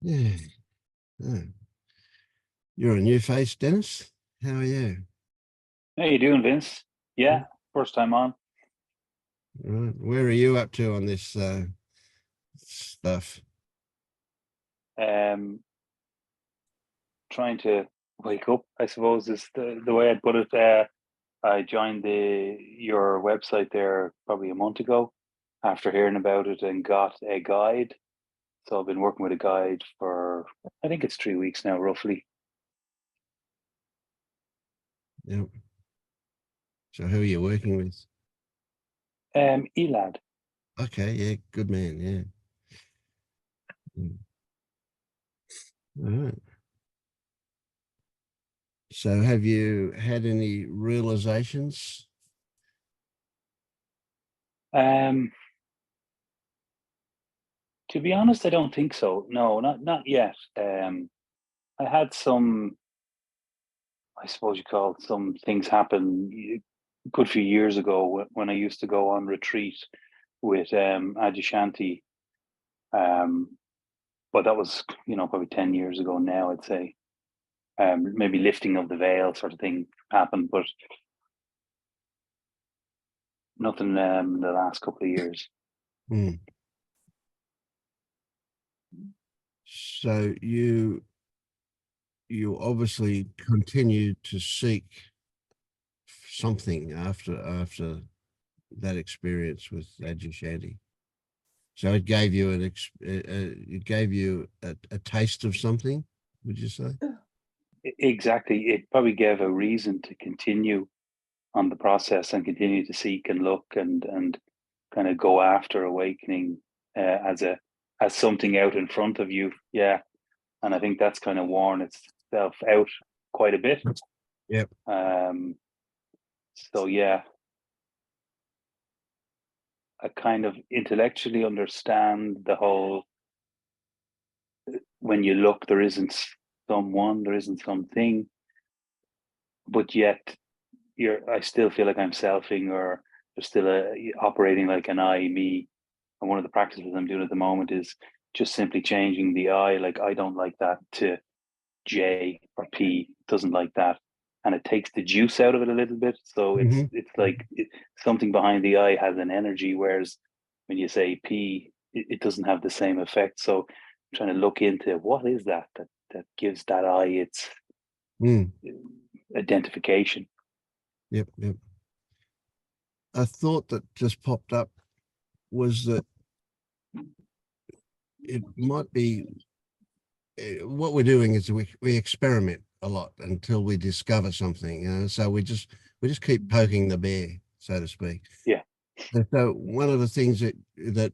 Yeah. Oh. You're a new face, Dennis. How are you? How you doing, Vince? Yeah, first time on. Right. Where are you up to on this stuff? Um, Trying to wake up, I suppose, is the way I'd put it. I joined your website there probably a month ago after hearing about it and got a guide. So I've been working with a guide for I think it's 3 weeks now, roughly. Yep. So who are you working with? Elad. Okay, yeah, good man, yeah. All right. So have you had any realizations? Um, to be honest, I don't think so. No, not yet. I had some, I suppose you call it, some things happen a good few years ago when I used to go on retreat with Adyashanti. Um, but that was, probably 10 years ago now, I'd say. Maybe lifting of the veil sort of thing happened, but nothing in the last couple of years. Hmm. So you obviously continue to seek something after that experience with Adyashanti. So it gave you a taste of something, would you say? Exactly. It probably gave a reason to continue on the process and continue to seek and look and kind of go after awakening as something out in front of you. Yeah. And I think that's kind of worn itself out quite a bit. Yep. So yeah, I kind of intellectually understand the whole when you look, there isn't someone, there isn't something, but yet I still feel like I'm selfing or there's still operating like an I, me. And one of the practices I'm doing at the moment is just simply changing the I, like I don't like that, to J or P, doesn't like that. And it takes the juice out of it a little bit. So Mm-hmm. it's like something behind the I has an energy, whereas when you say P, it doesn't have the same effect. So I'm trying to look into what is that gives that I its Mm. identification. Yep. Yep. A thought that just popped up was that it might be what we're doing is we experiment a lot until we discover something, so we just keep poking the bear, so to speak. Yeah. And so one of the things that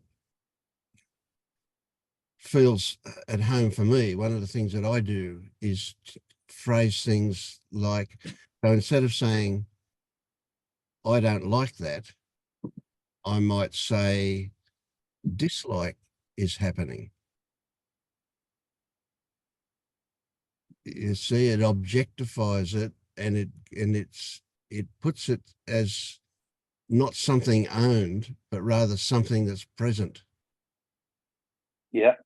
feels at home for me, one of the things that I do is phrase things like, so instead of saying I don't like that, I might say dislike is happening. You see, it objectifies it, and it puts it as not something owned, but rather something that's present. Yeah.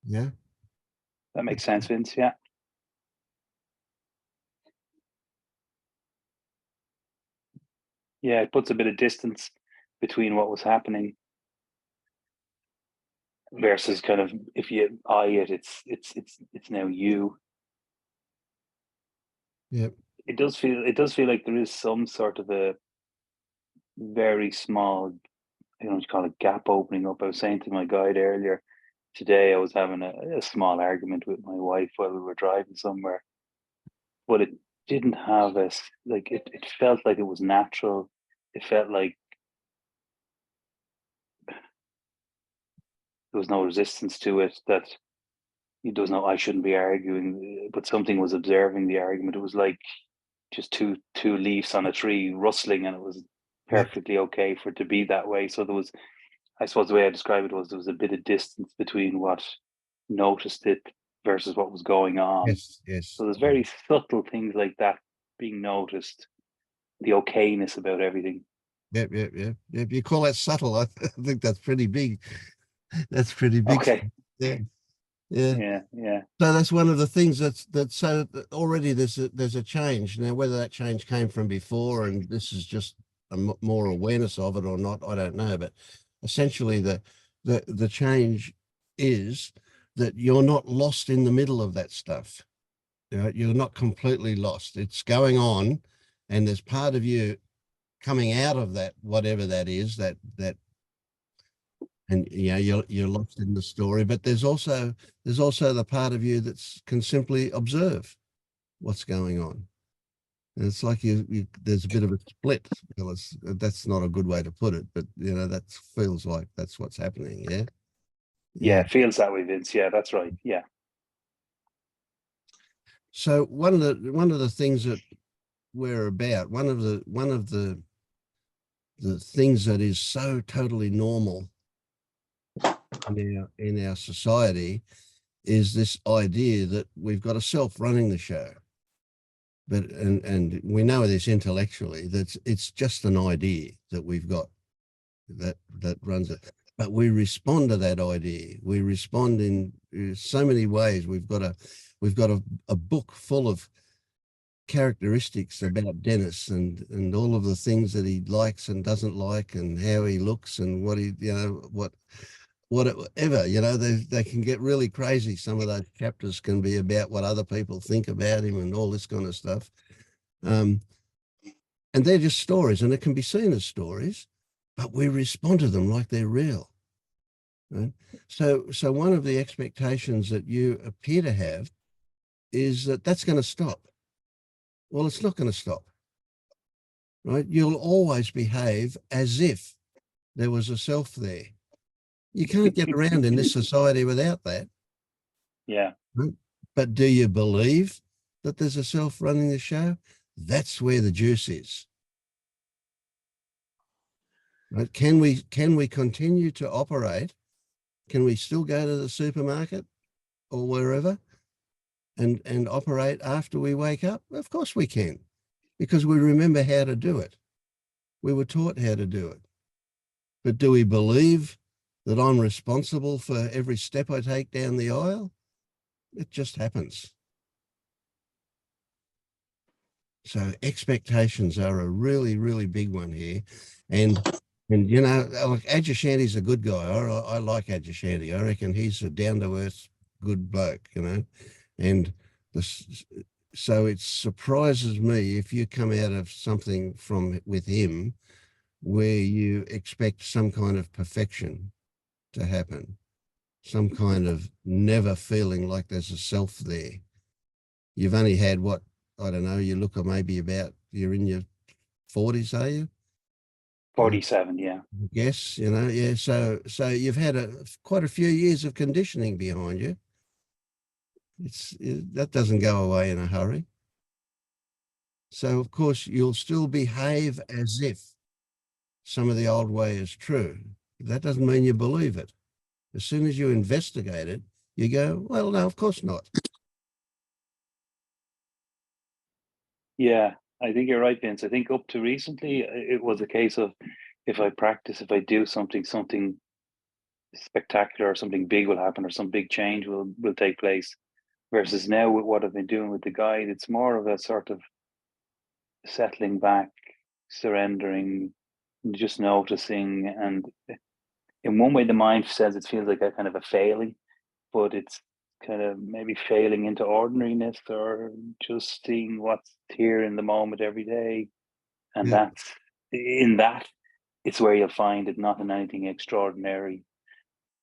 Yeah. That makes sense, Vince. Yeah. Yeah. It puts a bit of distance between what was happening versus kind of if you eye it, it's now you. Yep. It does feel like there is some sort of a very small, I don't know what you call it, gap opening up. I was saying to my guide earlier today, I was having a small argument with my wife while we were driving somewhere, but it didn't have like it felt like it was natural. It felt like there was no resistance to it, that there was no I shouldn't be arguing, but something was observing the argument. It was like just two leaves on a tree rustling, and it was Yep. perfectly okay for it to be that way. So there was, I suppose the way I described it was, there was a bit of distance between what noticed it versus what was going on. Yes. Yes. So there's very subtle things like that being noticed, the okayness about everything. Yep. Yep. Yep. Yep. You call that subtle? I think that's pretty big. That's pretty big. Okay. Yeah. Yeah. Yeah, yeah, So that's one of the things that's so already there's a change now. Whether that change came from before and this is just more awareness of it or not, I don't know. But essentially, the change is that you're not lost in the middle of that stuff. You know, you're not completely lost. It's going on, and there's part of you coming out of that, whatever that is, that and you know you're lost in the story, but there's also the part of you that's can simply observe what's going on, and it's like you there's a bit of a split. Well, that's not a good way to put it, but you know that feels like that's what's happening. Yeah. yeah. Yeah. It feels that way, Vince. Yeah, that's right. Yeah, So one of the things that we're about, one of the things that is so totally normal in our society is this idea that we've got a self running the show. But and we know this intellectually that it's just an idea that we've got that runs it. But we respond to that idea. We respond in so many ways. We've got a book full of characteristics about Dennis and all of the things that he likes and doesn't like and how he looks and what he whatever, they can get really crazy. Some of those chapters can be about what other people think about him and all this kind of stuff. Um, and they're just stories, and it can be seen as stories, but we respond to them like they're real. Right? So one of the expectations that you appear to have is that that's going to stop. Well, it's not going to stop, right? You'll always behave as if there was a self there. You can't get around in this society without that. yeah, Right? But do you believe that there's a self running the show? That's where the juice is. Right? Can we continue to operate? Can we still go to the supermarket or wherever and operate after we wake up? Of course we can, because we remember how to do it. We were taught how to do it. But do we believe that I'm responsible for every step I take down the aisle? It just happens. So expectations are a really, really big one here. And look, Ajashanti's a good guy. I like Ajashanti. I reckon he's a down-to-earth good bloke, And this, so it surprises me if you come out of something with him where you expect some kind of perfection to happen, some kind of never feeling like there's a self there. You've only had what, I don't know, you look at maybe you're in your 40s, are you? 47. Yeah, Yes, yeah. So you've had quite a few years of conditioning behind you. That doesn't go away in a hurry. So of course you'll still behave as if some of the old way is true. That doesn't mean you believe it. As soon as you investigate it, you go, well, no, of course not. yeah. I think you're right, Vince. I think up to recently, it was a case of if I do something spectacular or something big will happen or some big change will take place. Versus now with what I've been doing with the guide, it's more of a sort of settling back, surrendering, just noticing. And in one way, the mind says it feels like a kind of a failing, but it's kind of maybe failing into ordinariness or just seeing what's here in the moment every day. And Yeah, that's in that, it's where you'll find it not in anything extraordinary,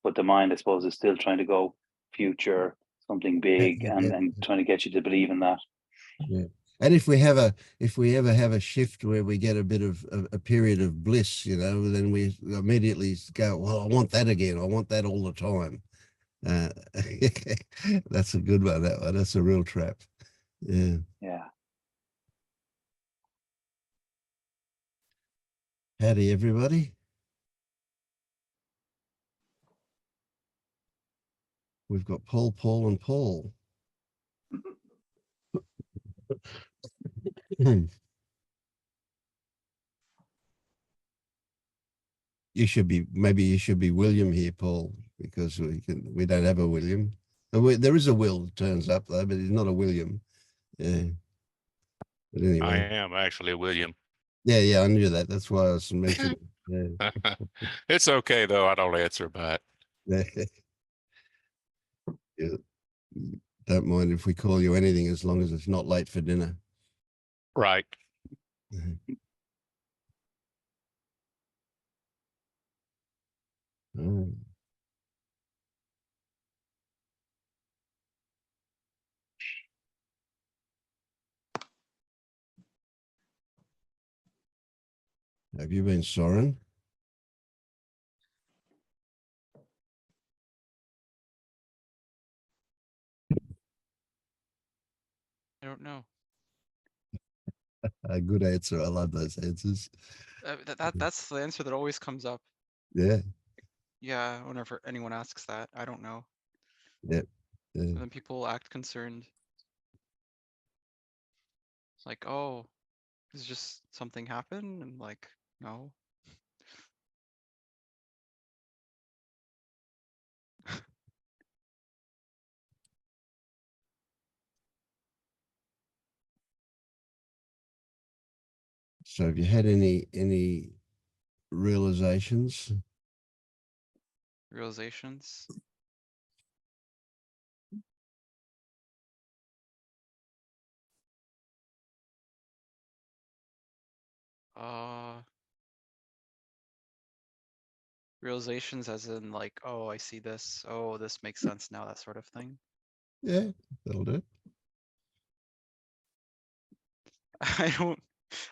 but the mind, I suppose, is still trying to go future, something yeah, big, yeah, and trying to get you to believe in that. yeah. And if we ever have a shift where we get a bit of a period of bliss, then we immediately go, well, I want that again. I want that all the time. Uh, that's a good one. That one. That's a real trap. Yeah. Yeah. Howdy, everybody. We've got Paul, and Paul. Maybe you should be William here, Paul, because we don't have a William. There is a Will that turns up though, but he's not a William. Yeah. But I anyway, am actually William. yeah, I knew that. That's why I was mentioning. Yeah. It's okay though. I don't answer back. Yeah. Yeah. Don't mind if we call you anything as long as it's not late for dinner. Right. Oh. Have you been Soren? I don't know. A good answer. I love those answers. That's the answer that always comes up. Yeah, Yeah, whenever anyone asks that, I don't know. yeah. And then people act concerned. It's like, oh, is just something happen? And like, no. So have you had any realizations? Realizations. Realizations as in like, oh, I see this. Oh, this makes sense now, that sort of thing. Yeah, that'll do. I don't,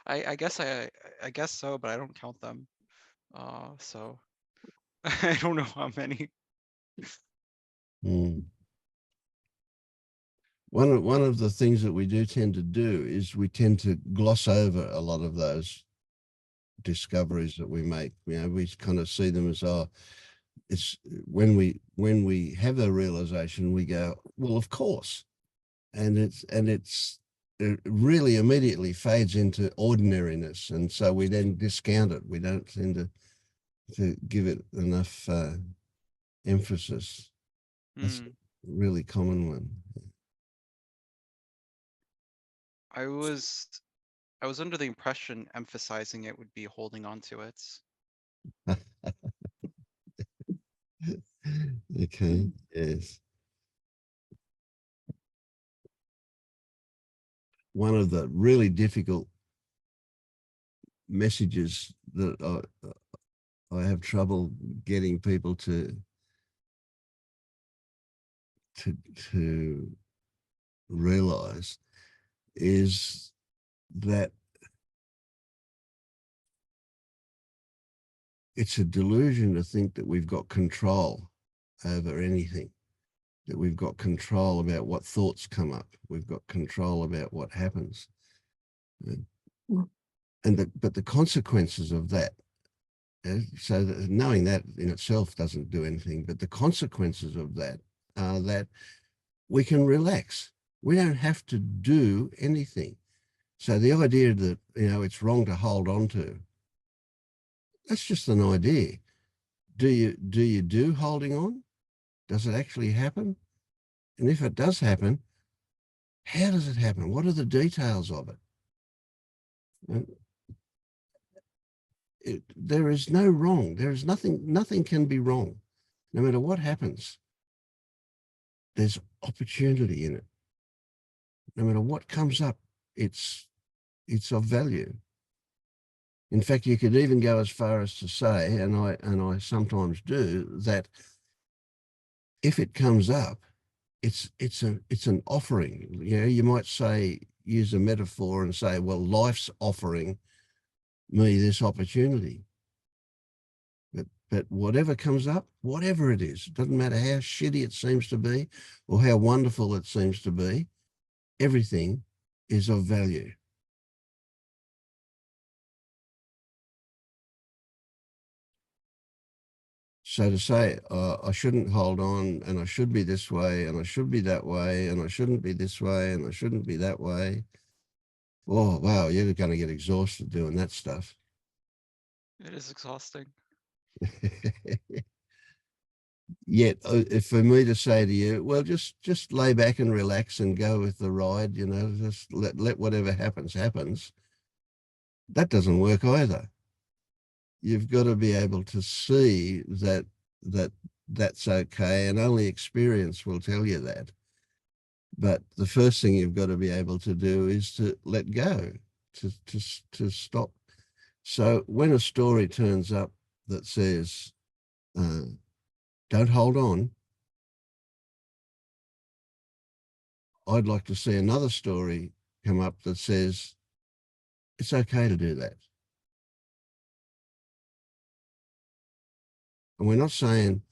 I guess I guess so, but I don't count them. So I don't know how many. Mm. One of the things that we do tend to do is we tend to gloss over a lot of those discoveries that we make. You know, we kind of see them as, oh, it's when we have a realization, we go, well, of course. And it really immediately fades into ordinariness. And so we then discount it. We don't tend to give it enough emphasis. That's a really common one. I was under the impression emphasizing it would be holding on to it. Okay, yes. One of the really difficult messages that I have trouble getting people to realize is that it's a delusion to think that we've got control over anything, that we've got control about what thoughts come up, we've got control about what happens. But the consequences of that, so that knowing that in itself doesn't do anything, but the consequences of that are that we can relax. We don't have to do anything. So the idea that, you know, it's wrong to hold on to, that's just an idea. Do you do holding on? Does it actually happen? And if it does happen, how does it happen? What are the details of it? There is no wrong. There is nothing can be wrong. No matter what happens, there's opportunity in it. No matter what comes up, it's of value. In fact, you could even go as far as to say, and I sometimes do, that if it comes up, it's an offering. You know, you might say, use a metaphor and say, well, life's offering me this opportunity. But whatever comes up, whatever it is, doesn't matter how shitty it seems to be or how wonderful it seems to be, everything is of value. So to say, I shouldn't hold on, and I should be this way, and I should be that way, and I shouldn't be this way, and I shouldn't be that way. Oh, wow, you're going to get exhausted doing that stuff. It is exhausting. Yet, if for me to say to you, well, just lay back and relax and go with the ride, you know, just let whatever happens, happens. That doesn't work either. You've got to be able to see that's okay, and only experience will tell you that. But the first thing you've got to be able to do is to let go, to stop. So when a story turns up that says, don't hold on, I'd like to see another story come up that says, it's okay to do that. And we're not saying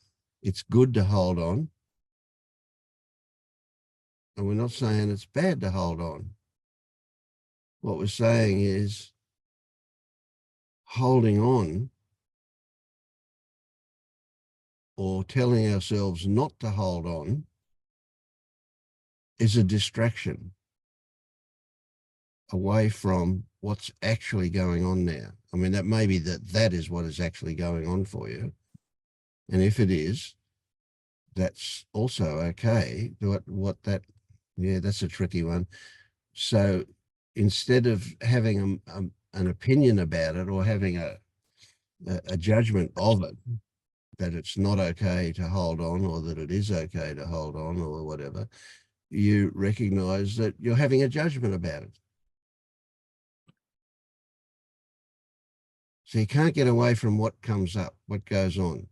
it's good to hold on. And we're not saying it's bad to hold on. What we're saying is holding on or telling ourselves not to hold on is a distraction away from what's actually going on now. I mean, that may be that is what is actually going on for you. And if it is, that's also okay. Yeah, that's a tricky one. So instead of having an opinion about it or having a judgment of it, that it's not okay to hold on or that it is okay to hold on or whatever, you recognize that you're having a judgment about it. So you can't get away from what comes up, what goes on.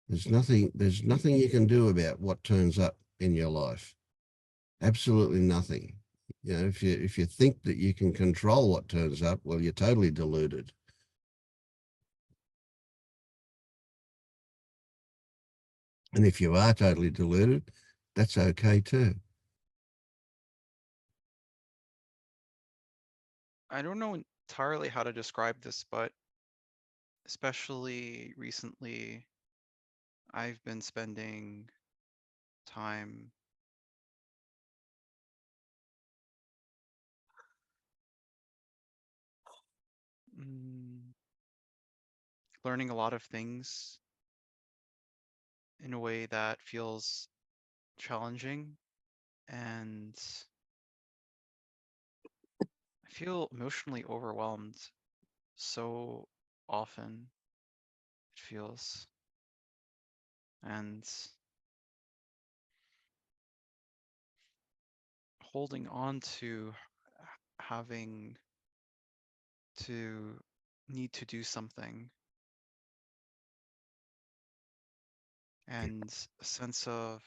There's nothing you can do about what turns up in your life. Absolutely nothing. You know, if you think that you can control what turns up, well, you're totally deluded. And if you are totally deluded, that's okay too. I don't know entirely how to describe this, but especially recently, I've been spending time learning a lot of things in a way that feels challenging, and I feel emotionally overwhelmed so often, it feels. And holding on to having to need to do something, and a sense of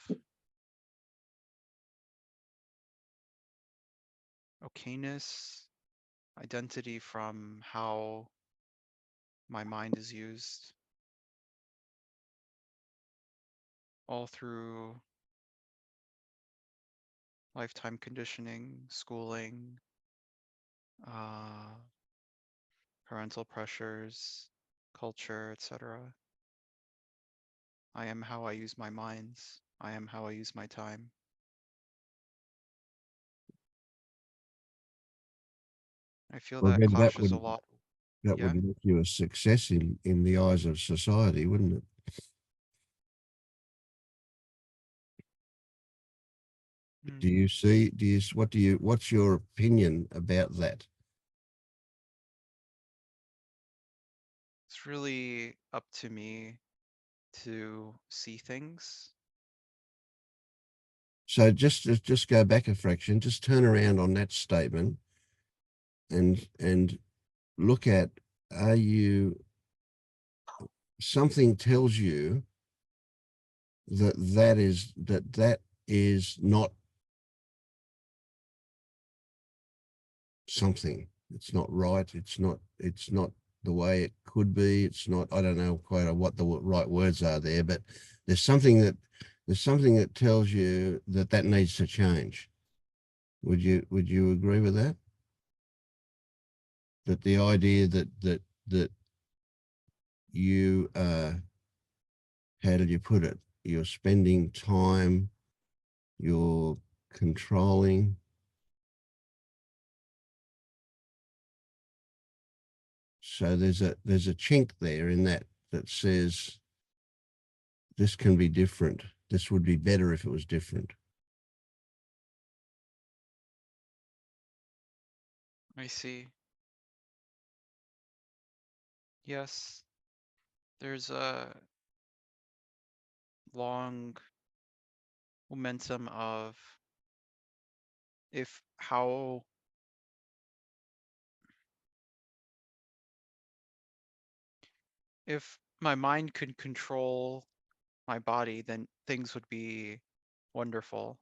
okayness, identity from how my mind is used all through lifetime conditioning, schooling, parental pressures, culture, etc. I am how I use my mind. I am how I use my time. I feel Well, that then clashes a lot. that Yeah. would make you a success in the eyes of society, wouldn't it? Do you see, what's your opinion about that? It's really up to me to see things. So just go back a fraction, just turn around on that statement and look at, something tells you that is not something. It's not right. It's not the way it could be. It's not, I don't know quite what the right words are there, but there's something that tells you that needs to change. Would you agree with that? That the idea that you how did you put it? You're spending time, you're controlling. So there's a chink there in that says this can be different. This would be better if it was different. I see. Yes, there's a long momentum of if how if my mind could control my body, then things would be wonderful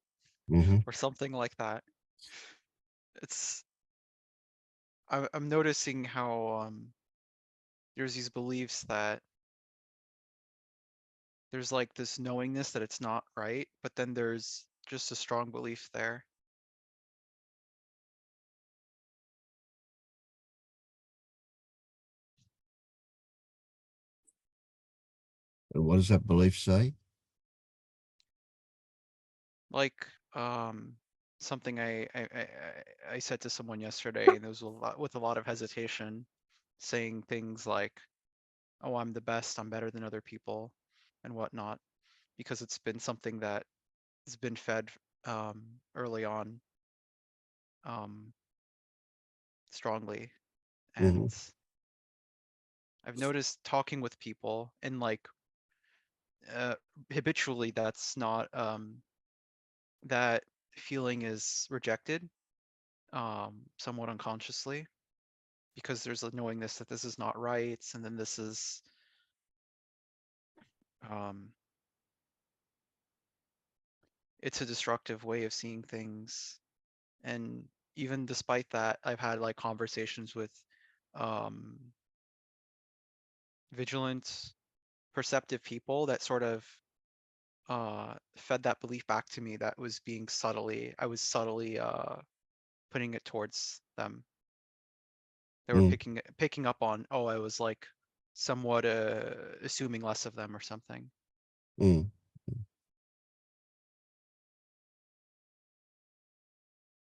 Hmm. or something like that. It's I'm noticing how there's these beliefs that there's like this knowingness that it's not right, but then there's just a strong belief there. And what does that belief say? Like something I said to someone yesterday, and there was a lot with a lot of hesitation, saying things like, "Oh, I'm the best. I'm better than other people," and whatnot, because it's been something that has been fed early on strongly, and Hmm. I've noticed talking with people and like habitually that's not that feeling is rejected somewhat unconsciously because there's a knowingness that this is not right, and then this is um, it's a destructive way of seeing things. And even despite that, I've had like conversations with um, vigilant, perceptive people that sort of fed that belief back to me that was being I was subtly putting it towards them. They were Mm. picking up on, oh, I was like somewhat assuming less of them or something. Mm.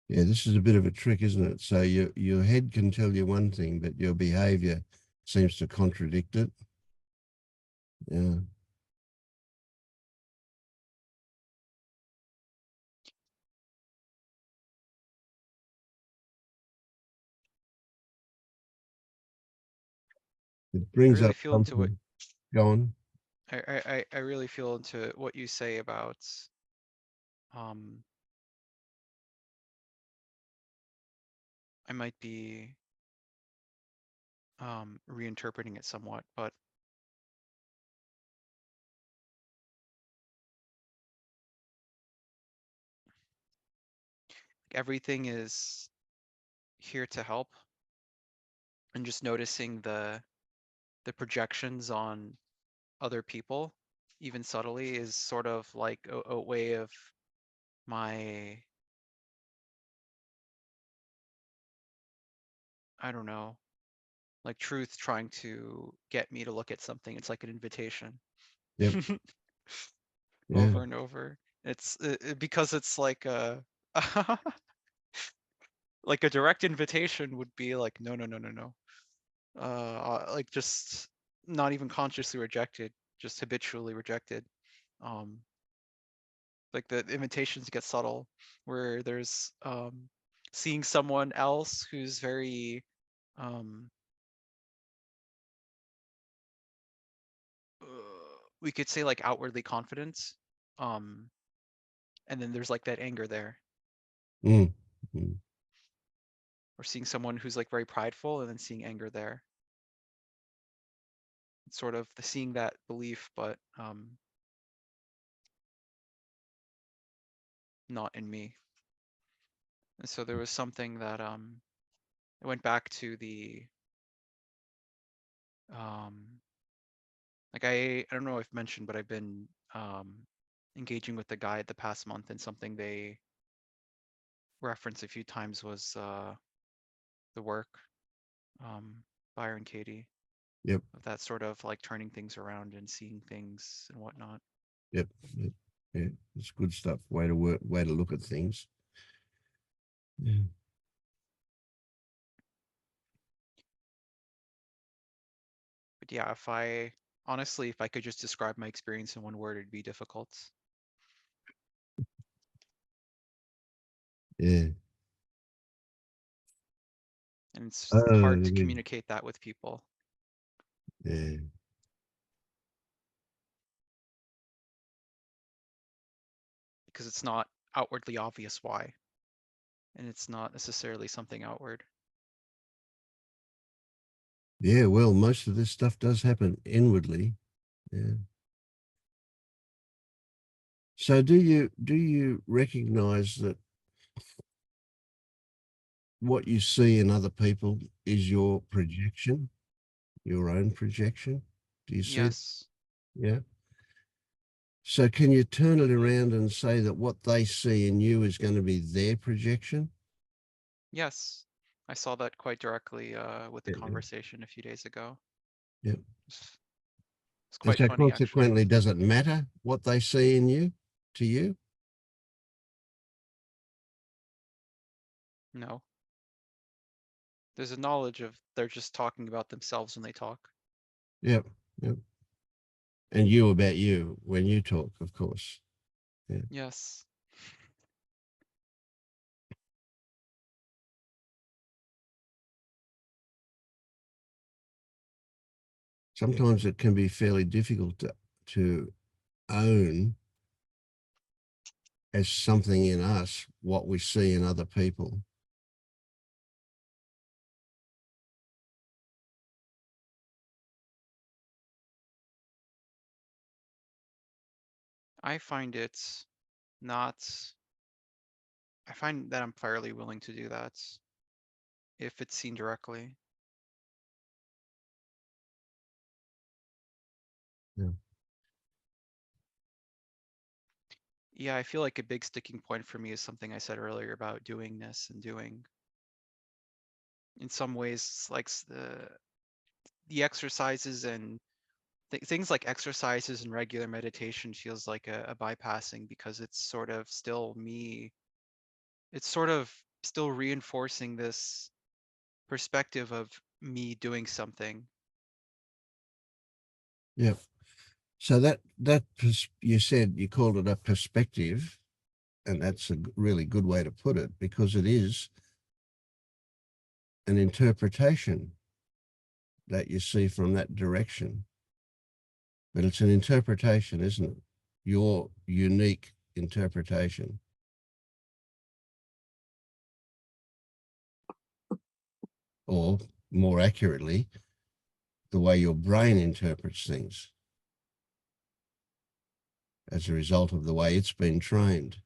Yeah, this is a bit of a trick, isn't it? So your head can tell you one thing, but your behavior seems to contradict it. Yeah. It I brings really up feel into what something. Go on. I really feel into what you say about um I might be reinterpreting it somewhat, but everything is here to help, and just noticing the projections on other people, even subtly, is sort of like a way of my, I don't know, like truth trying to get me to look at something. It's like an invitation. Yep. Yeah. Over and over. It's because it's like a like a direct invitation would be like no no no no no. Like just not even consciously rejected, just habitually rejected. Um, like the invitations get subtle, where there's seeing someone else who's very um, we could say like outwardly confident, um, and then there's like that anger there. Mm. Mm. Or seeing someone who's like very prideful and then seeing anger there. It's sort of the seeing that belief, but not in me. And so there was something that I went back to the like I don't know if I've mentioned, but I've been engaging with the guide the past month, and something they referenced a few times was the work Byron Katie, Yep. of that sort of like turning things around and seeing things and whatnot. Yep. Yep. Yeah. It's good stuff. Way to work. Way to look at things. Yeah. But yeah, if I Honestly, if I could just describe my experience in one word, it'd be difficult. Yeah. And it's Oh, hard to yeah. communicate that with people. Yeah. Because it's not outwardly obvious why. And it's not necessarily something outward. Yeah, well, most of this stuff does happen inwardly. Yeah. So do you recognize that what you see in other people is your projection, your own projection? Do you see? Yes. Yeah. So can you turn it around and say that what they see in you is going to be their projection? Yes. I saw that quite directly with the Yeah. conversation a few days ago. Yeah. It's And quite so funny, actually. consequently, does it matter what they see in you to you? No. There's a knowledge of they're just talking about themselves when they talk. Yep. Yep. And you about you when you talk, of course. Yeah. Yes. Sometimes it can be fairly difficult to own as something in us what we see in other people. I find it not, I find that I'm fairly willing to do that if it's seen directly. Yeah. Yeah, I feel like a big sticking point for me is something I said earlier about doingness and doing. In some ways, like the exercises and things like exercises and regular meditation feels like a bypassing because it's sort of still me. It's sort of still reinforcing this perspective of me doing something. Yeah. So you said you called it a perspective, and that's a really good way to put it because it is an interpretation that you see from that direction. But it's an interpretation, isn't it? Your unique interpretation. Or more accurately, the way your brain interprets things as a result of the way it's been trained.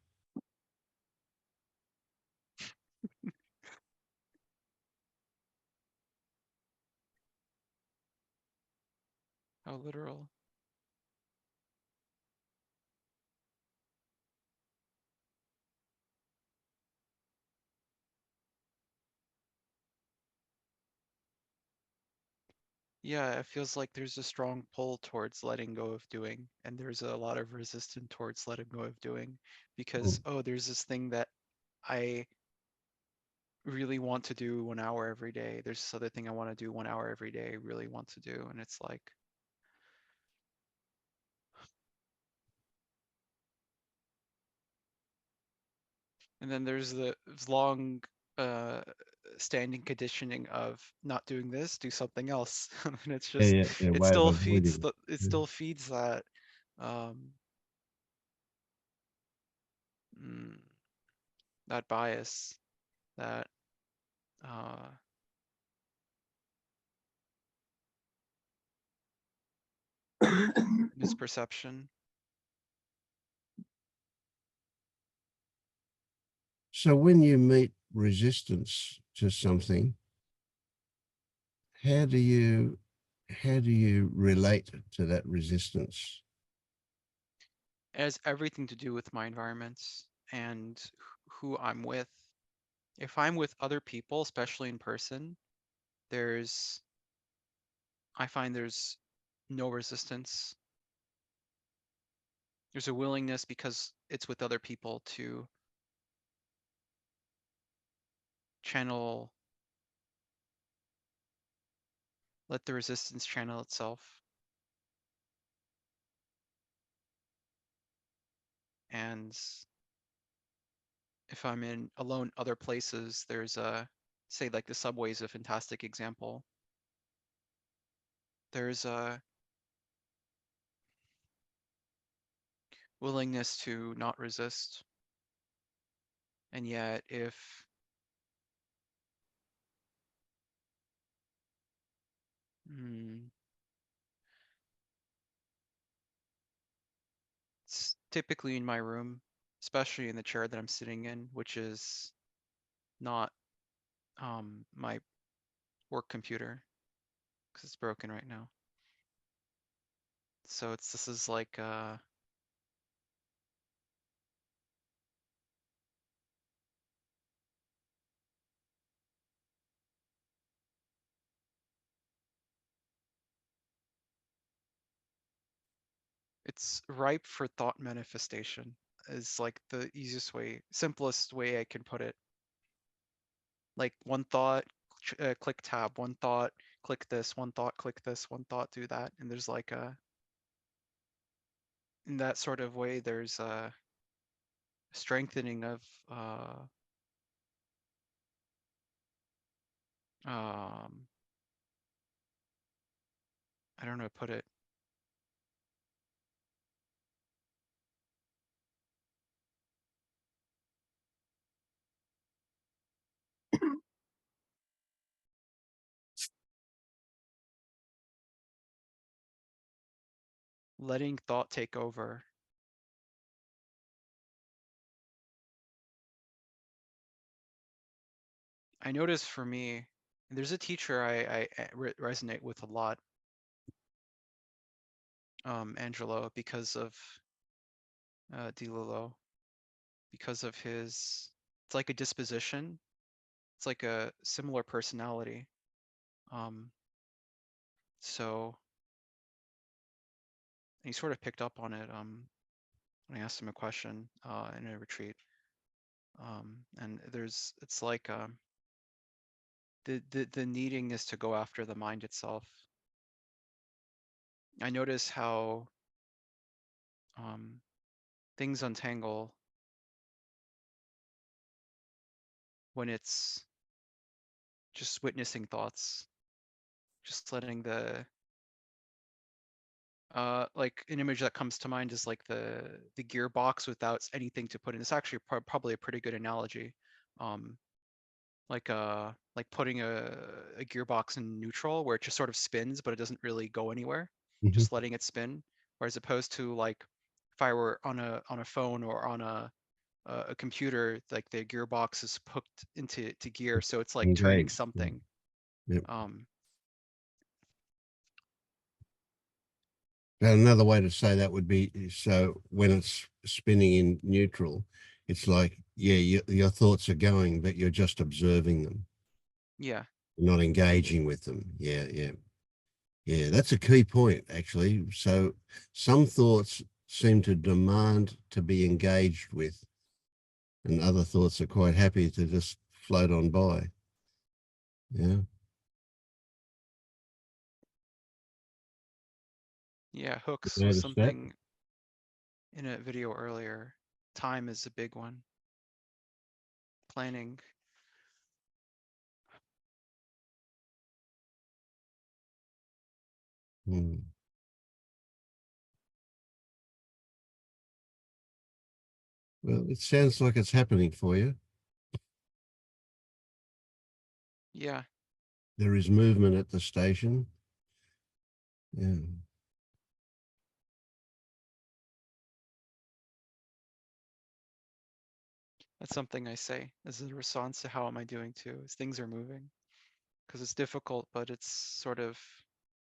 How literal. Yeah, it feels like there's a strong pull towards letting go of doing, and there's a lot of resistance towards letting go of doing because, oh, there's this thing that I really want to do 1 hour every day. There's this other thing I want to do 1 hour every day, really want to do. And it's like, and then there's the long uh, standing conditioning of not doing this, do something else. And it's just, Yeah, it way of still avoiding feeds it. the, it still feeds that, mm, that bias, that misperception. So when you meet resistance to something, how do you relate to that resistance? It has everything to do with my environment and who I'm with. If I'm with other people, especially in person, I find there's no resistance. There's a willingness because it's with other people to channel, let the resistance channel itself. And if I'm in alone other places, there's say like the subway is a fantastic example. There's a willingness to not resist. And yet if it's typically in my room, especially in the chair that I'm sitting in, which is not my work computer because it's broken right now. So this is like it's ripe for thought manifestation is like the easiest way, simplest way I can put it. Like one thought, click tab, one thought, click this, one thought, click this, one thought, do that. And there's like in that sort of way, there's a strengthening of I don't know how to put it. Letting thought take over. I notice for me, there's a teacher I resonate with a lot, Angelo, because of DiLillo, because of his, it's like a disposition. It's like a similar personality. So he sort of picked up on it when I asked him a question in a retreat. And it's like the needing is to go after the mind itself. I notice how things untangle when it's just witnessing thoughts, just letting the like an image that comes to mind is like the gearbox without anything to put in. It's actually probably a pretty good analogy. Like putting a gearbox in neutral where it just sort of spins, but it doesn't really go anywhere. Mhm. Just letting it spin. Whereas opposed to like if I were on a phone or on a computer, like the gearbox is hooked into gear, so it's like turning Engaged, yeah. something. Yep. And another way to say that would be, so when it's spinning in neutral, it's like, yeah, your thoughts are going, but you're just observing them. Yeah. You're not engaging with them. Yeah. Yeah, that's a key point, actually. So some thoughts seem to demand to be engaged with, and other thoughts are quite happy to just float on by. Yeah. Yeah, hooks You was notice that? something in a video earlier. Time is a big one. Planning. Hmm. Well, it sounds like it's happening for you. Yeah. There is movement at the station. Yeah. That's something I say as a response to how am I doing too, as things are moving. Because it's difficult, but it's sort of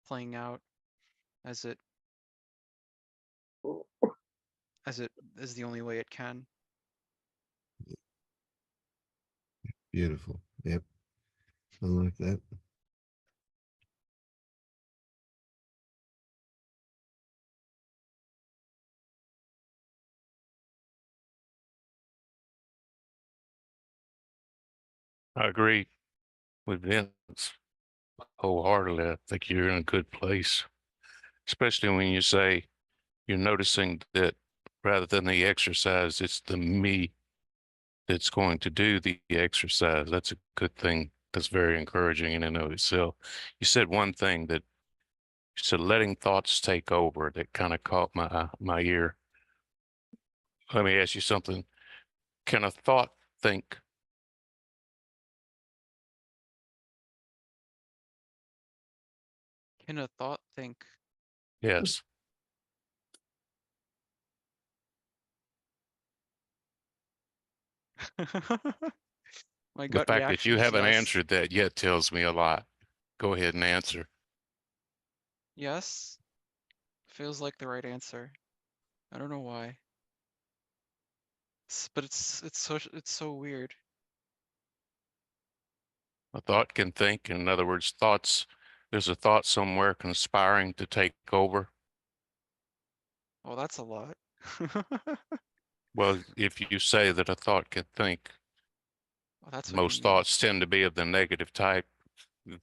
playing out as it is the only way it can. Beautiful. Yep. I like that. I agree with Vince wholeheartedly. I think you're in a good place, especially when you say you're noticing that rather than the exercise, it's the me that's going to do the exercise. That's a good thing. That's very encouraging in and of itself. You said one thing that you said letting thoughts take over that kind of caught my ear. Let me ask you something. Can a thought think? Can a thought think? Yes. My The gut fact that you reaction is haven't yes. answered that yet tells me a lot. Go ahead and answer. Yes. Feels like the right answer. I don't know why. But it's so weird. A thought can think. In other words, thoughts, there's a thought somewhere conspiring to take over. Oh, that's a lot. Well, if you say that a thought can think, Oh, that's what you most mean. thoughts tend to be of the negative type.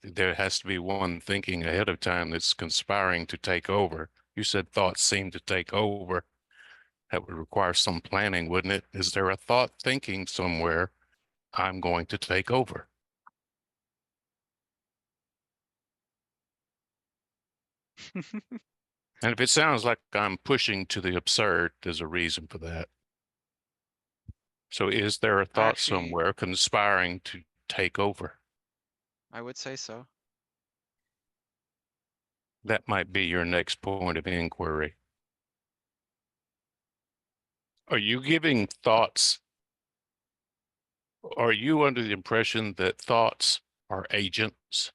There has to be one thinking ahead of time that's conspiring to take over. You said thoughts seem to take over. That would require some planning, wouldn't it? Is there a thought thinking somewhere, I'm going to take over? And if it sounds like I'm pushing to the absurd, there's a reason for that. So is there a thought Actually, somewhere conspiring to take over? I would say so. That might be your next point of inquiry. Are you giving thoughts? Are you under the impression that thoughts are agents?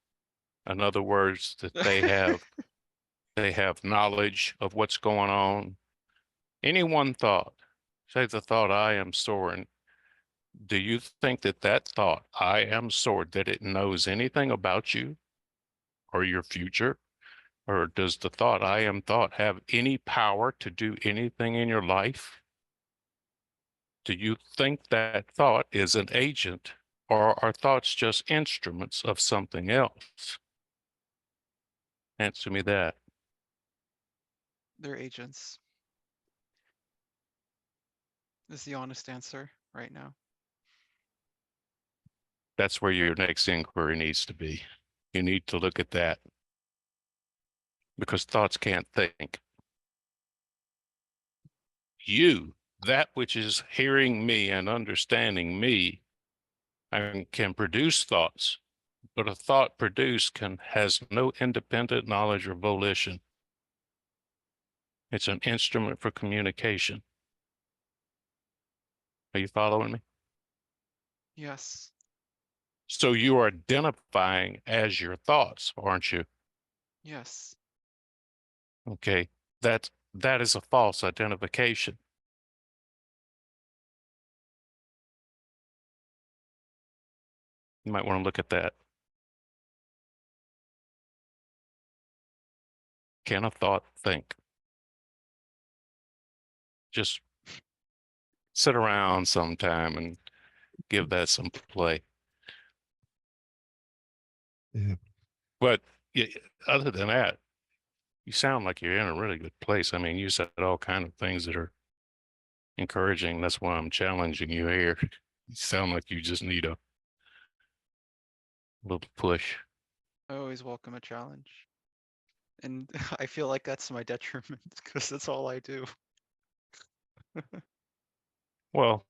In other words, that they have knowledge of what's going on? Any one thought, say the thought, I am Soren. Do you think that that thought, I am Soren, that it knows anything about you or your future? Or does the thought, I am thought, have any power to do anything in your life? Do you think that thought is an agent, or are thoughts just instruments of something else? Answer me that. They're agents. Is the honest answer right now. That's where your next inquiry needs to be. You need to look at that, because thoughts can't think. You, that which is hearing me and understanding me, and can produce thoughts, but a thought produced has no independent knowledge or volition. It's an instrument for communication. Are you following me? Yes. So you are identifying as your thoughts, aren't you? Yes. Okay, that is a false identification. You might want to look at that. Can a thought think? Just sit around sometime and give that some play. Yeah. But other than that, you sound like you're in a really good place. I mean, you said all kinds of things that are encouraging. That's why I'm challenging you here. You sound like you just need a little push. I always welcome a challenge. And I feel like that's my detriment because that's all I do. Well,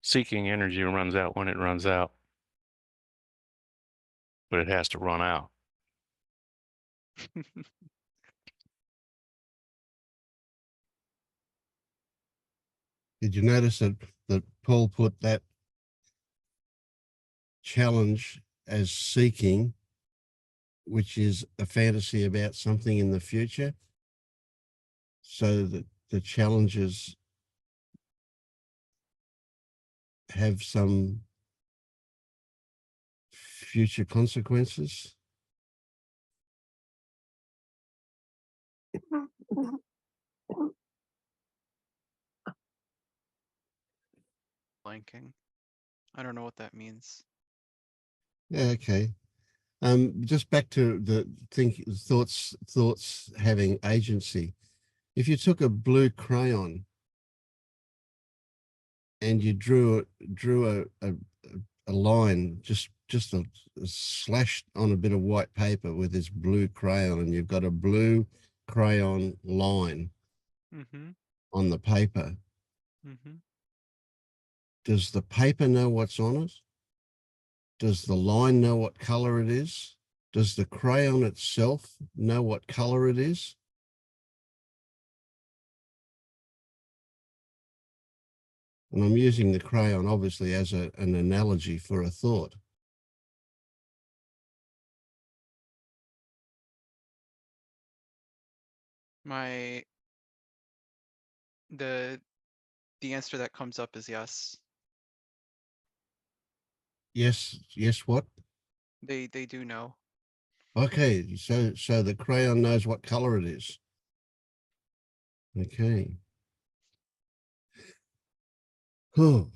seeking energy runs out when it runs out, but it has to run out. Did you notice that Paul put that challenge as seeking, which is a fantasy about something in the future, so that the challenges have some future consequences? Blanking. I don't know what that means. Yeah, okay. Just back to the thoughts having agency. If you took a blue crayon and you drew a line, just a slash on a bit of white paper with this blue crayon, and you've got a blue crayon line Mm-hmm. on the paper, Mm-hmm. does the paper know what's on it? Does the line know what color it is? Does the crayon itself know what color it is? And I'm using the crayon obviously as an analogy for a thought. The answer that comes up is yes. Yes, what? They do know. Okay, so the crayon knows what color it is. Okay. Oh,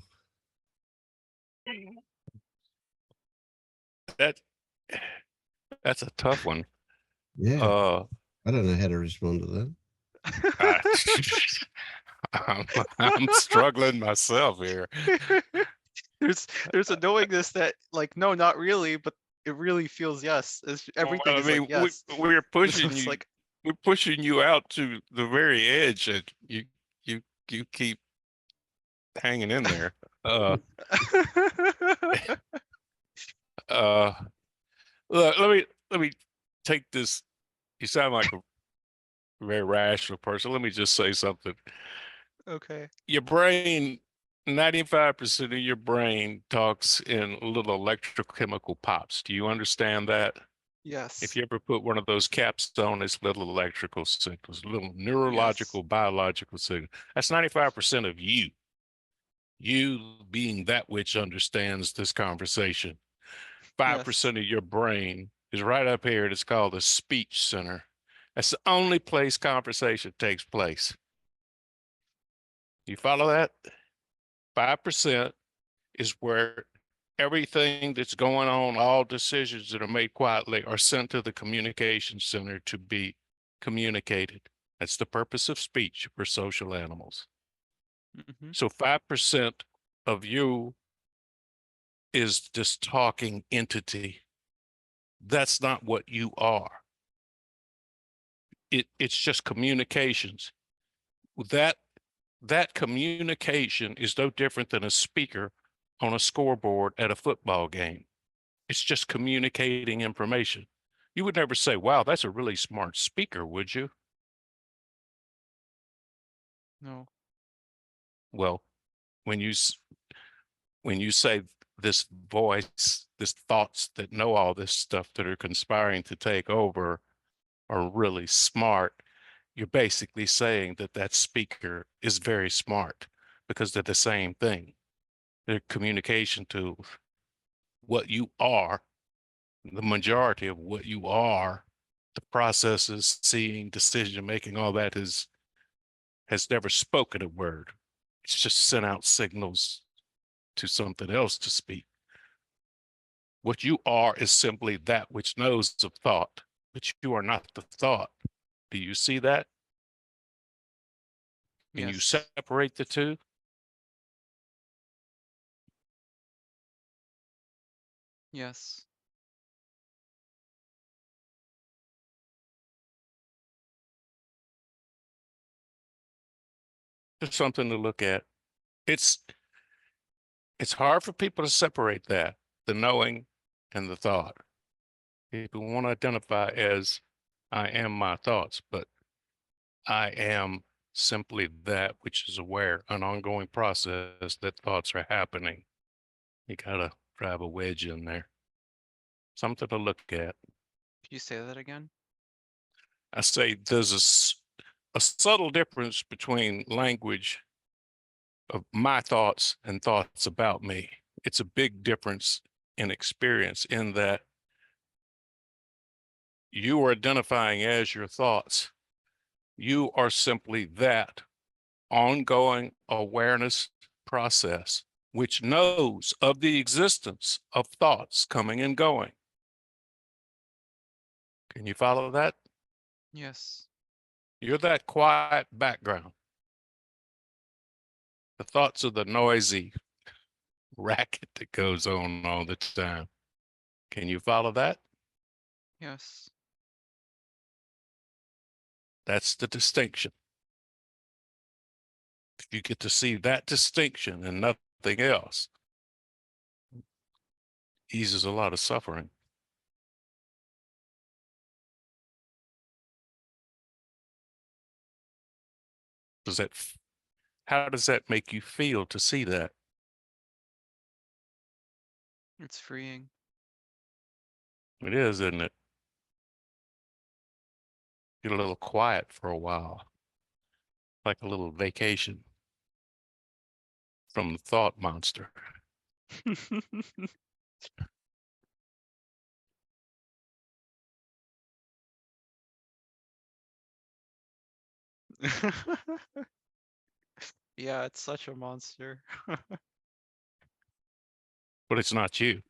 That's a tough one. yeah. Uh, I don't know how to respond to that. I, I'm struggling myself here. There's a knowingness that like, no, not really, but it really feels yes. Everything Well, I is like mean, yes. we're So pushing it's you. like We're pushing you out to the very edge, and you keep hanging in there. Uh, Look, let me take this. You sound like a very rational person. Let me just say something. okay. Your brain, 95% of your brain talks in little electrochemical pops. Do you understand that? Yes. If you ever put one of those caps on, it's little electrical signals, little Yes. neurological, biological signals. That's 95% of you. You being that which understands this conversation. 5% of your brain is right up here. It's called the speech center. That's the only place conversation takes place. You follow that? 5% is where everything that's going on, all decisions that are made quietly, are sent to the communication center to be communicated. That's the purpose of speech for social animals. Mm-hmm. So 5% of you is this talking entity. That's not what you are. It's just communications. That communication is no different than a speaker on a scoreboard at a football game. It's just communicating information. You would never say, wow, that's a really smart speaker, would you? No. Well, when you say this voice, this thoughts that know all this stuff that are conspiring to take over are really smart, you're basically saying that that speaker is very smart because they're the same thing. They're communication tools. What you are, the majority of what you are, the processes, seeing, decision making, all that has never spoken a word. It's just sent out signals to something else to speak. What you are is simply that which knows of thought, but you are not the thought. Do you see that? Can you Yes. separate the two? Yes. Just something to look at. It's hard for people to separate that, the knowing and the thought. People want to identify as I am my thoughts, but I am simply that which is aware, an ongoing process that thoughts are happening. You gotta drive a wedge in there. Something to look at. Could you say that again? I say there's a subtle difference between language of my thoughts and thoughts about me. It's a big difference in experience in that you are identifying as your thoughts. You are simply that ongoing awareness process, which knows of the existence of thoughts coming and going. Can you follow that? Yes. You're that quiet background. The thoughts are the noisy racket that goes on all the time. Can you follow that? Yes. That's the distinction. If you get to see that distinction and nothing else, eases a lot of suffering. How does that make you feel to see that? It's freeing. It is, isn't it? Get a little quiet for a while, like a little vacation from the thought monster. Yeah, it's such a monster. But it's not you.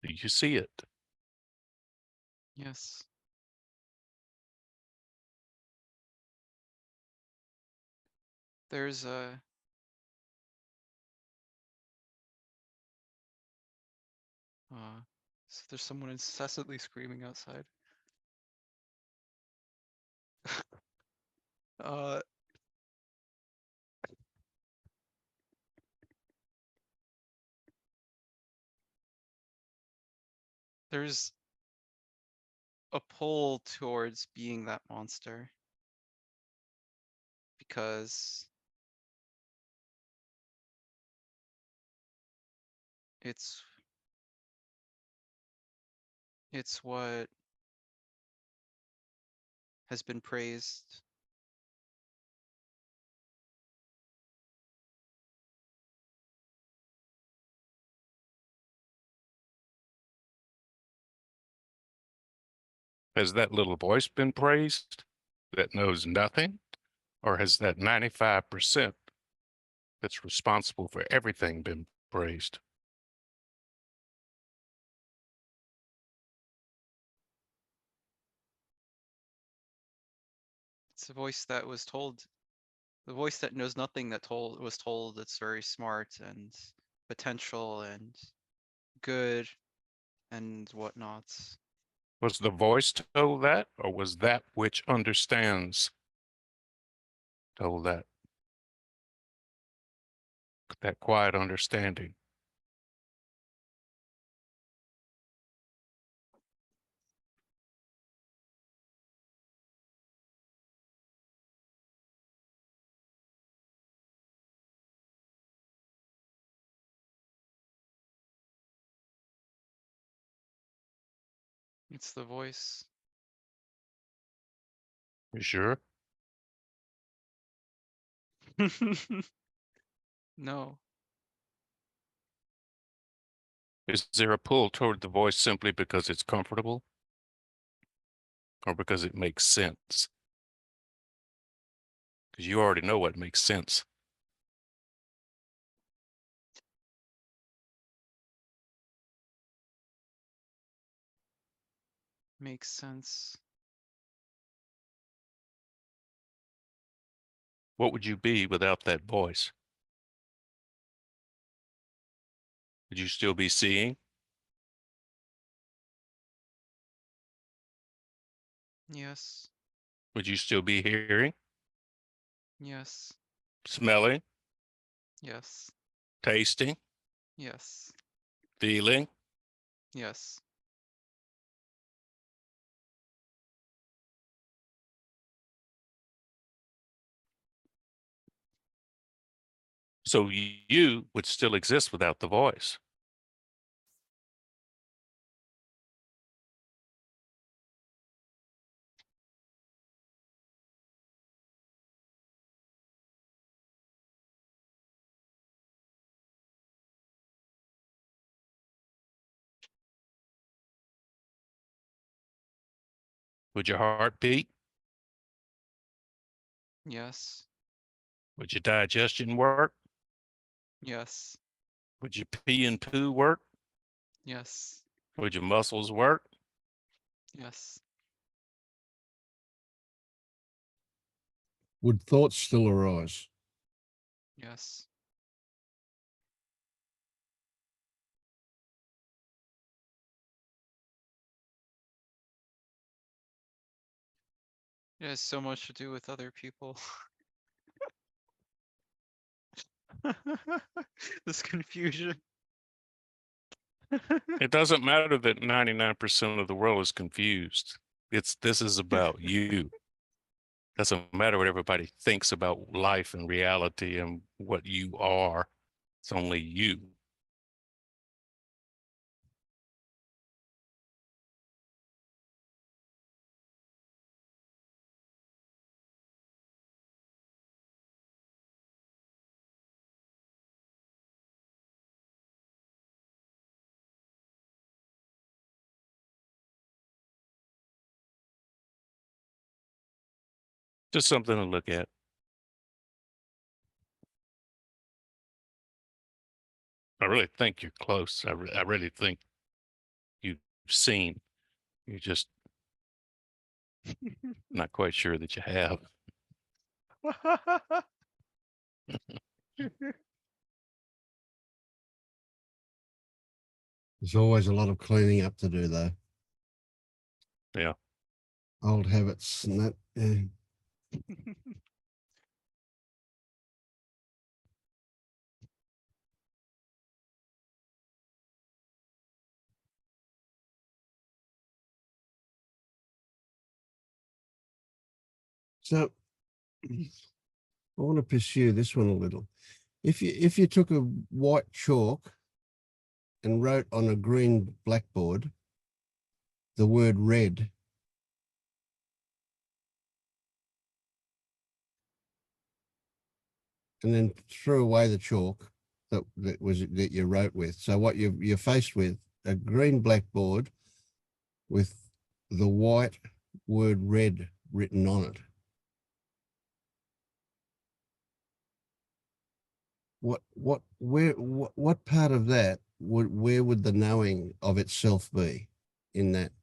Do you see it? Yes. There's a so there's someone incessantly screaming outside. Uh there's a pull towards being that monster because it's what has been praised. Has that little voice been praised that knows nothing? Or has that 95% that's responsible for everything been praised? It's a voice that was told, the voice that knows nothing that was told it's very smart and potential and good and whatnot. Was the voice told that, or was that which understands told that? That quiet understanding. It's the voice. You sure? No. Is there a pull toward the voice simply because it's comfortable? Or because it makes sense? Because you already know what makes sense. Makes sense. What would you be without that voice? Would you still be seeing? Yes. Would you still be hearing, Yes. smelling, Yes. tasting, Yes. feeling? Yes. So you would still exist without the voice. Would your heart beat? Yes. Would your digestion work? Yes. Would your pee and poo work? Yes. Would your muscles work? Yes. Would thoughts still arise? Yes. It has so much to do with other people. This confusion. It doesn't matter that 99% of the world is confused. This is about you. Doesn't matter what everybody thinks about life and reality and what you are. It's only you. Just something to look at. I really think you're close. I really think you've seen. You're just not quite sure that you have. There's always a lot of cleaning up to do, though. Yeah. Old habits and that. Yeah. So I want to pursue this one a little. If you took a white chalk and wrote on a green blackboard the word red, and then threw away the chalk that you wrote with. So what you're faced with a green blackboard with the white word red written on it. What part of that where would the knowing of itself be in that?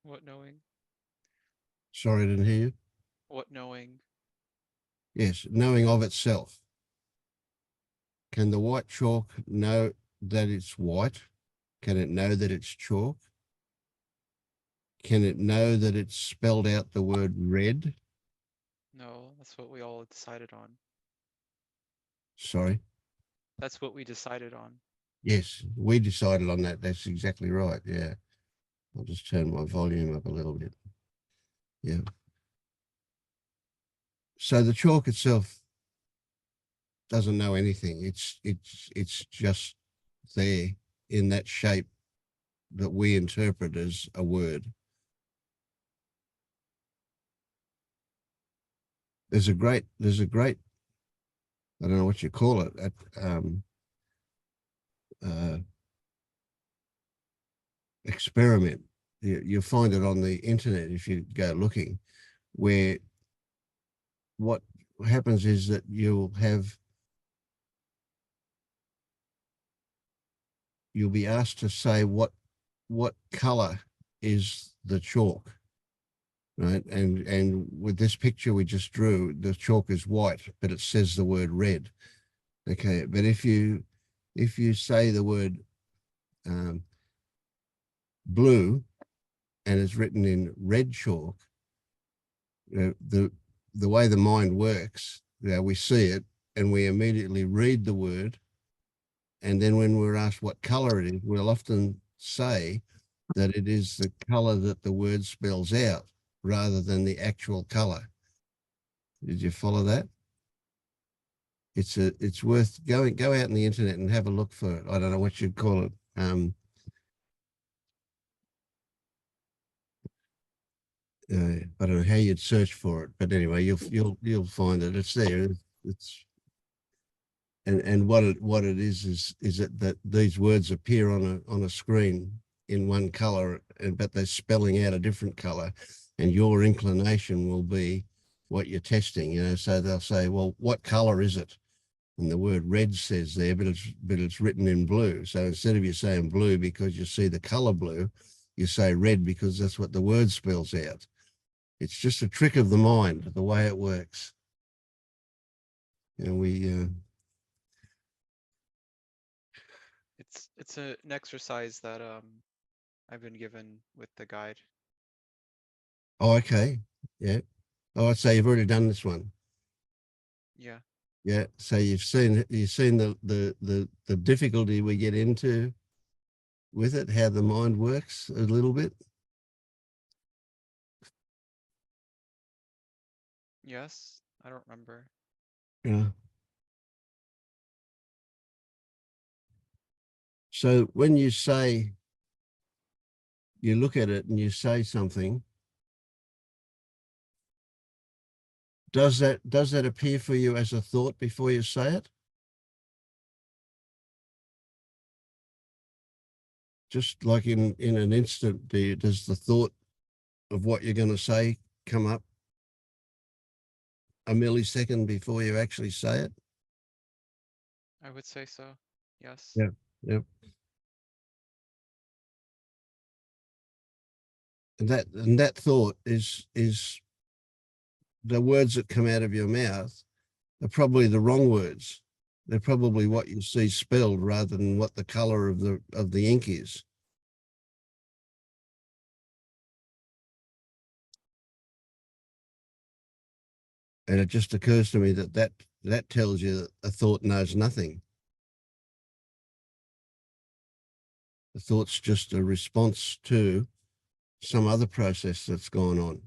What knowing? Sorry, I didn't hear you. What knowing? Yes, knowing of itself. Can the white chalk know that it's white? Can it know that it's chalk? Can it know that it's spelled out the word red? No, that's what we all decided on. Sorry. That's what we decided on. Yes, we decided on that. That's exactly right. Yeah. I'll just turn my volume up a little bit. Yeah. So the chalk itself doesn't know anything. It's just there in that shape that we interpret as a word. There's a great, I don't know what you call it, experiment. You'll find it on the internet if you go looking, where what happens is that you'll be asked to say what color is the chalk, right? And with this picture we just drew, the chalk is white, but it says the word red. Okay, but if you say the word blue and it's written in red chalk, the way the mind works, we see it and we immediately read the word, and then when we're asked what color it is, we'll often say that it is the color that the word spells out rather than the actual color. Did you follow that? It's worth go out on the internet and have a look for it. I don't know what you'd call it. I don't know how you'd search for it, but anyway, you'll find it. It's there. It's and what it is that these words appear on a screen in one color, but they're spelling out a different color, and your inclination will be what you're testing. You know, so they'll say, well, what color is it? And the word red says there, but it's written in blue. So instead of you saying blue because you see the color blue, you say red because that's what the word spells out. It's just a trick of the mind, the way it works. And It's an exercise that I've been given with the guide. oh, okay. Yeah. Oh, I'd say you've already done this one. Yeah. Yeah. So you've seen the difficulty we get into with it, how the mind works a little bit. Yes. I don't remember. Yeah. So when you say, you look at it and you say something, does that appear for you as a thought before you say it? Just like in an instant, does the thought of what you're going to say come up a millisecond before you actually say it? I would say so. Yes. Yeah. Yep. And that thought is the words that come out of your mouth are probably the wrong words. They're probably what you see spelled rather than what the color of the ink is. And it just occurs to me that tells you that a thought knows nothing. The thought's just a response to some other process that's gone on.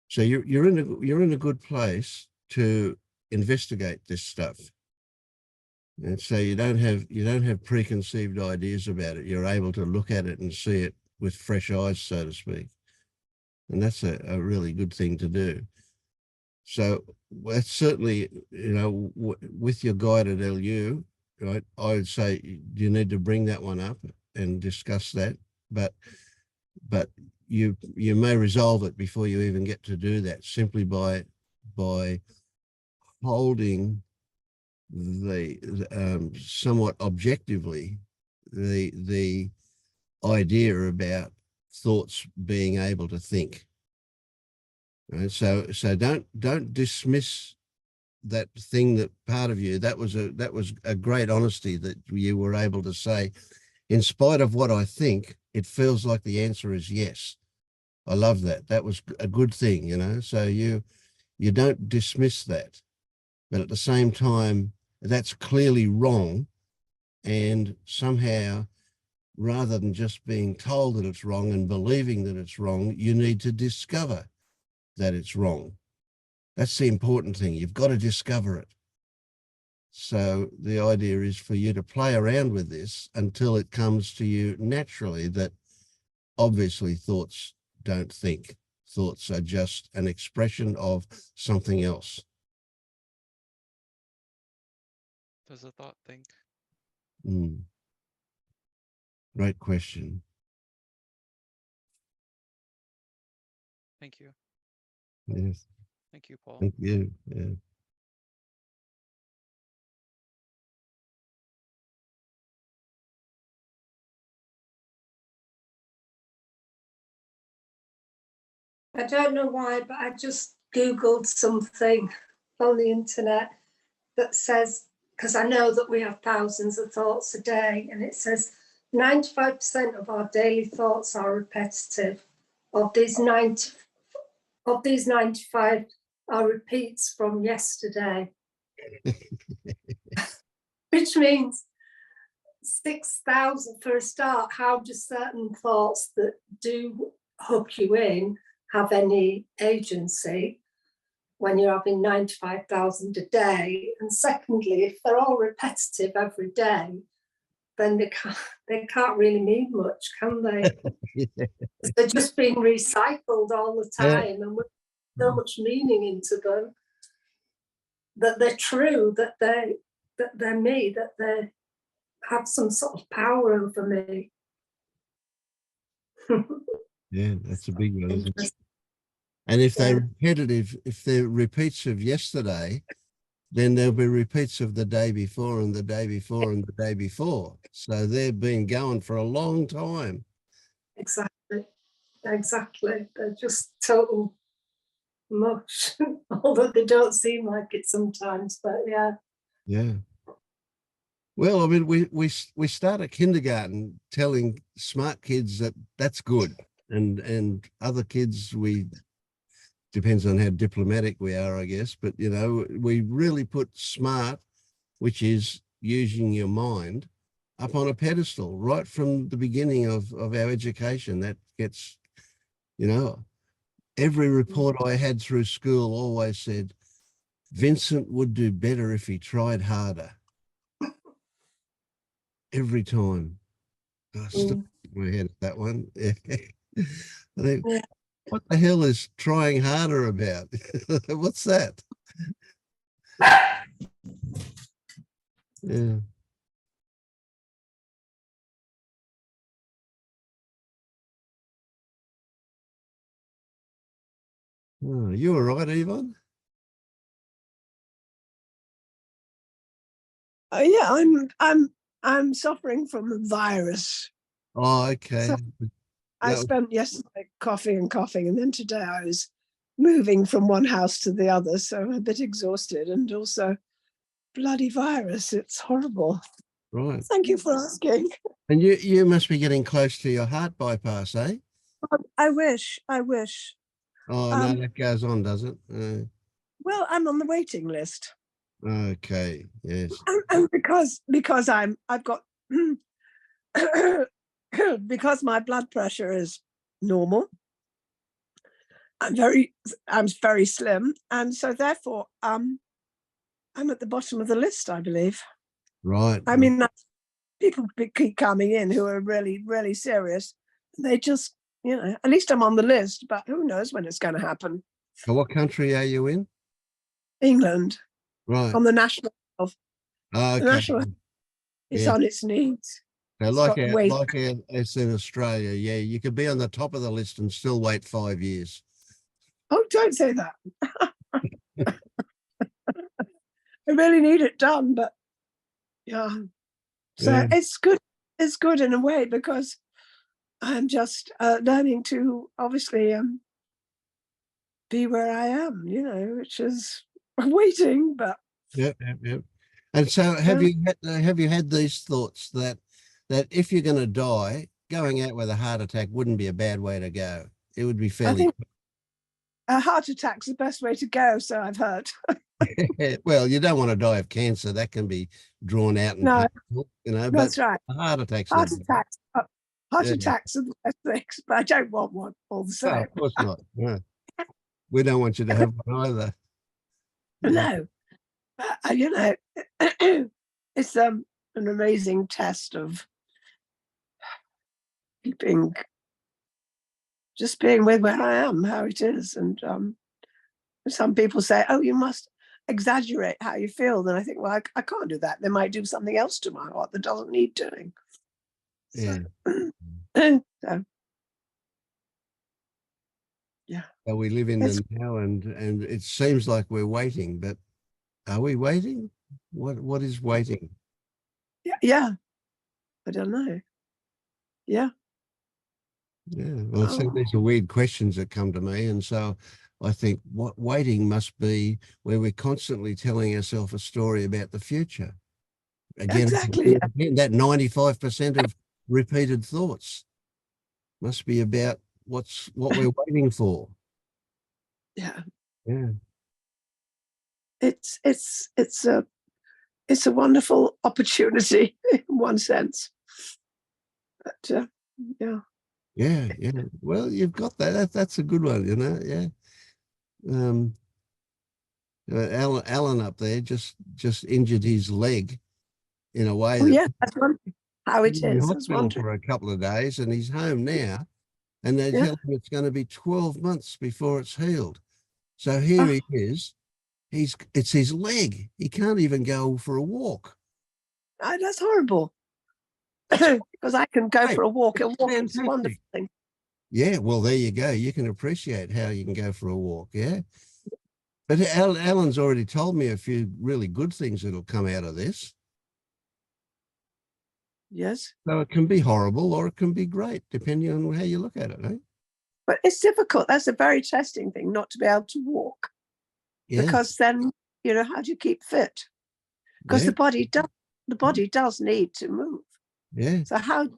So you're in a good place to investigate this stuff. And so you don't have preconceived ideas about it. You're able to look at it and see it with fresh eyes, so to speak. And that's a really good thing to do. So that's certainly, you know, with your guide at LU, right, I would say you need to bring that one up and discuss that. But you may resolve it before you even get to do that, simply by holding the somewhat objectively the idea about thoughts being able to think. Right? So don't dismiss that thing, that part of you. That was a great honesty that you were able to say, in spite of what I think, it feels like the answer is yes. I love that. That was a good thing, you know. So you don't dismiss that, but at the same time, that's clearly wrong. And somehow, rather than just being told that it's wrong and believing that it's wrong, you need to discover that it's wrong. That's the important thing. You've got to discover it. So the idea is for you to play around with this until it comes to you naturally that obviously thoughts don't think. Thoughts are just an expression of something else. Does a thought think? Great question. Thank you. Yes. Thank you, Paul. Thank you. Yeah. I don't know why, but I just Googled something on the internet that says, because I know that we have thousands of thoughts a day, and it says 95% of our daily thoughts are repetitive. Of these 95 are repeats from yesterday, which means 6,000 for a start. How do certain thoughts that do hook you in have any agency when you're having 95,000 a day. And secondly, if they're all repetitive every day, then they can't really mean much, can they? Yeah. They're just being recycled all the Yeah. time, and with so much meaning into them that they're true, that they're me, that they have some sort of power over me. Yeah, that's a big one, isn't it? And if they're repetitive, if they're repeats of yesterday, then there'll be repeats of the day before and the day before and the day before. So they've been going for a long time. Exactly. They're just total mush, although they don't seem like it sometimes, but yeah. Yeah. Well, I mean, we start at kindergarten telling smart kids that that's good, and other kids, depends on how diplomatic we are, I guess, but you know, we really put smart, which is using your mind, up on a pedestal right from the beginning of our education. That gets, you know, every report I had through school always said, Vincent would do better if he tried harder. Every time. I stuck my head at that one. I think, what the hell is trying harder about? What's that? Yeah. Oh, you all right, Yvonne? Yeah, I'm suffering from a virus. Oh, okay. So I spent yesterday coughing, and then today I was moving from one house to the other, so I'm a bit exhausted, and also bloody virus. It's horrible. Right. Thank you for asking. And you must be getting close to your heart bypass, eh? I wish. Oh, no, that goes on, does it? Well, I'm on the waiting list. Okay, yes. And because I've got because my blood pressure is normal. I'm very slim, and so therefore I'm at the bottom of the list, I believe. Right. I mean, people keep coming in who are really, really serious. They just, you know, at least I'm on the list, but who knows when it's going to happen. So what country are you in? England, Right. on the national health. Okay. The national health is Yeah. on its knees. So It's like got weight. it's in Australia, yeah, you could be on the top of the list and still wait 5 years. Oh, don't say that. I really need it done, but yeah. So Yeah. it's good. It's good in a way because I'm just learning to obviously be where I am, you know, which is waiting, but Yep. And so have you had these thoughts that if you're going to die, going out with a heart attack wouldn't be a bad way to go? It would be I fairly. think a heart attack's the best way to go, so I've heard. Well, you don't want to die of cancer. That can be drawn out and No, painful, you know, that's but right. a heart attack's Heart not bad. attacks. Heart Yeah. attacks are the best things, but I don't want one all the No, same. of course not. No. We don't want you to have one either. No, but, you know, it's an amazing test of just being with where I am, how it is. And some people say, oh, you must exaggerate how you feel. Then I think, well, I can't do that. They might do something else to my heart that doesn't need doing. Yeah. So, yeah. So we live in the now, and it seems like we're waiting, but are we waiting? What is waiting? Yeah. I don't know. Yeah. Yeah. Well, so these are weird questions that come to me, and so I think what waiting must be where we're constantly telling ourselves a story about the future. Again, Exactly. again, that 95% of repeated thoughts must be about what we're waiting for. Yeah. Yeah. It's a wonderful opportunity in one sense. But yeah. Yeah, yeah. Well, you've got that. That's a good one, you know. Yeah. Alan up there just injured his leg in a way Oh, that yeah, that's one how it he's in is. I was hospital wondering. for a couple of days, and he's home now. And they Yeah. tell him it's going to be 12 months before it's healed. So here Oh. he is. It's his leg. He can't even go for a walk. Oh, that's horrible. Because I can go Hey, for a walk and walk. It's a fantastic. wonderful thing. Yeah, well, there you go. You can appreciate how you can go for a walk. Yeah. But Alan's already told me a few really good things that'll come out of this. Yes. So it can be horrible or it can be great, depending on how you look at it. Eh? But it's difficult. That's a very testing thing, not to be able to walk. Yeah. Because then, you know, how do you keep fit? Because Yeah. the body does need to move. Yeah. So how do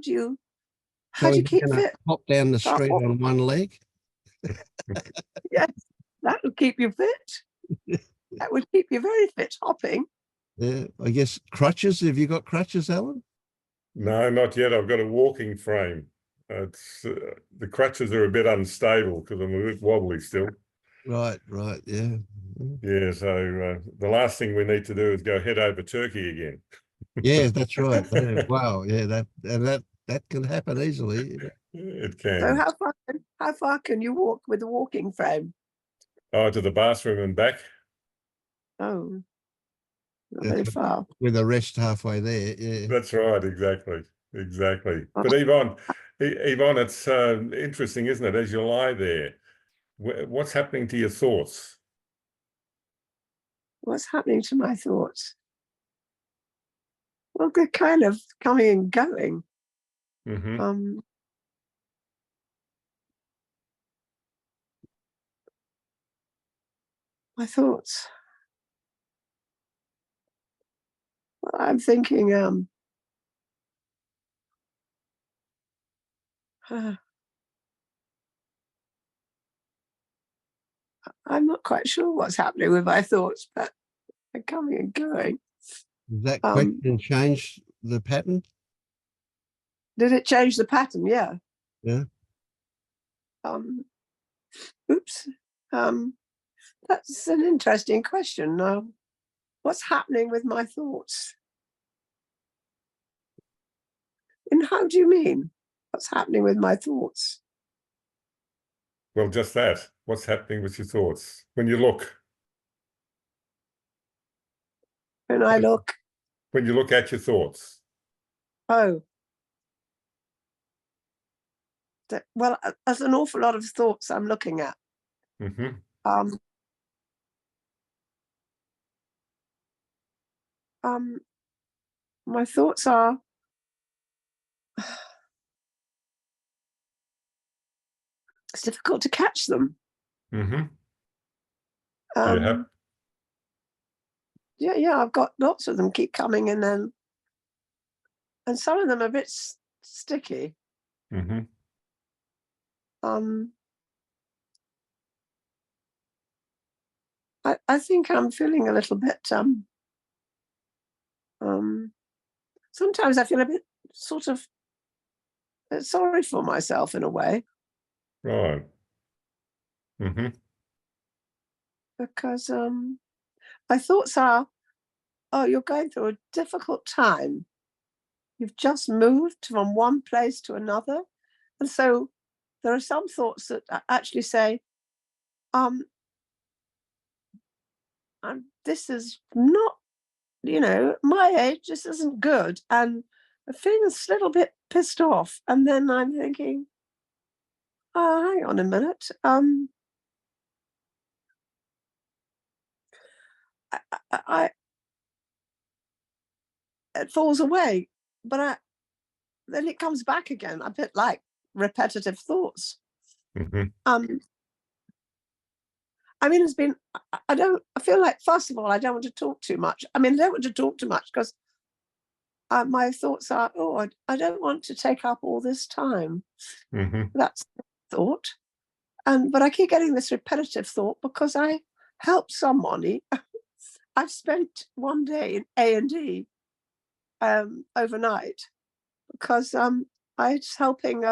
you So keep you're gonna fit? hop down the Start street walking. on one leg? Yes, that will keep you fit. That would keep you very fit, hopping. Yeah. I guess crutches. Have you got crutches, Alan? No, not yet. I've got a walking frame. It's the crutches are a bit unstable because I'm a bit wobbly still. Right. Right. Yeah. Yeah, so the last thing we need to do is go head over Turkey again. Yeah, that's right. Yeah, wow. Yeah, that can happen easily. It So can. how far can you walk with a walking frame? Oh, to the bathroom and back. Oh, not That's very right. far. With a rest halfway there. Yeah. That's right. Exactly. Oh. But Yvonne, it's interesting, isn't it? As you lie there, what's happening to your thoughts? What's happening to my thoughts? Well, they're kind of coming and going. Mm-hmm. My thoughts. Well, I'm thinking, I'm not quite sure what's happening with my thoughts, but they're coming and going. Does that question change the pattern? Did it change the pattern? Yeah. Yeah. Oops. That's an interesting question. What's happening with my thoughts? And how do you mean? What's happening with my thoughts? Well, just that. What's happening with your thoughts when you look? When I look. When you look at your thoughts. Oh. Well, there's an awful lot of thoughts I'm looking at. Mm-hmm. My thoughts are it's difficult to catch them. Mm-hmm. Yeah, I've got lots of them keep coming and some of them are a bit sticky. Mm-hmm. I think I'm feeling a little bit sometimes I feel a bit sort of sorry for myself in a way. Right. Mm-hmm. Because my thoughts are, oh, you're going through a difficult time. You've just moved from one place to another. And so there are some thoughts that actually say, this is not, my age, this isn't good. And I'm feeling a little bit pissed off. And then I'm thinking, oh, hang on a minute. It falls away, but then it comes back again, a bit like repetitive thoughts. Mm-hmm. I mean, I feel like, first of all, I don't want to talk too much. I don't want to talk too much because my thoughts are, oh, I don't want to take up all this time. Mm-hmm. That's the thought. But I keep getting this repetitive thought because I helped someone. I've spent one day in A&E overnight because I was helping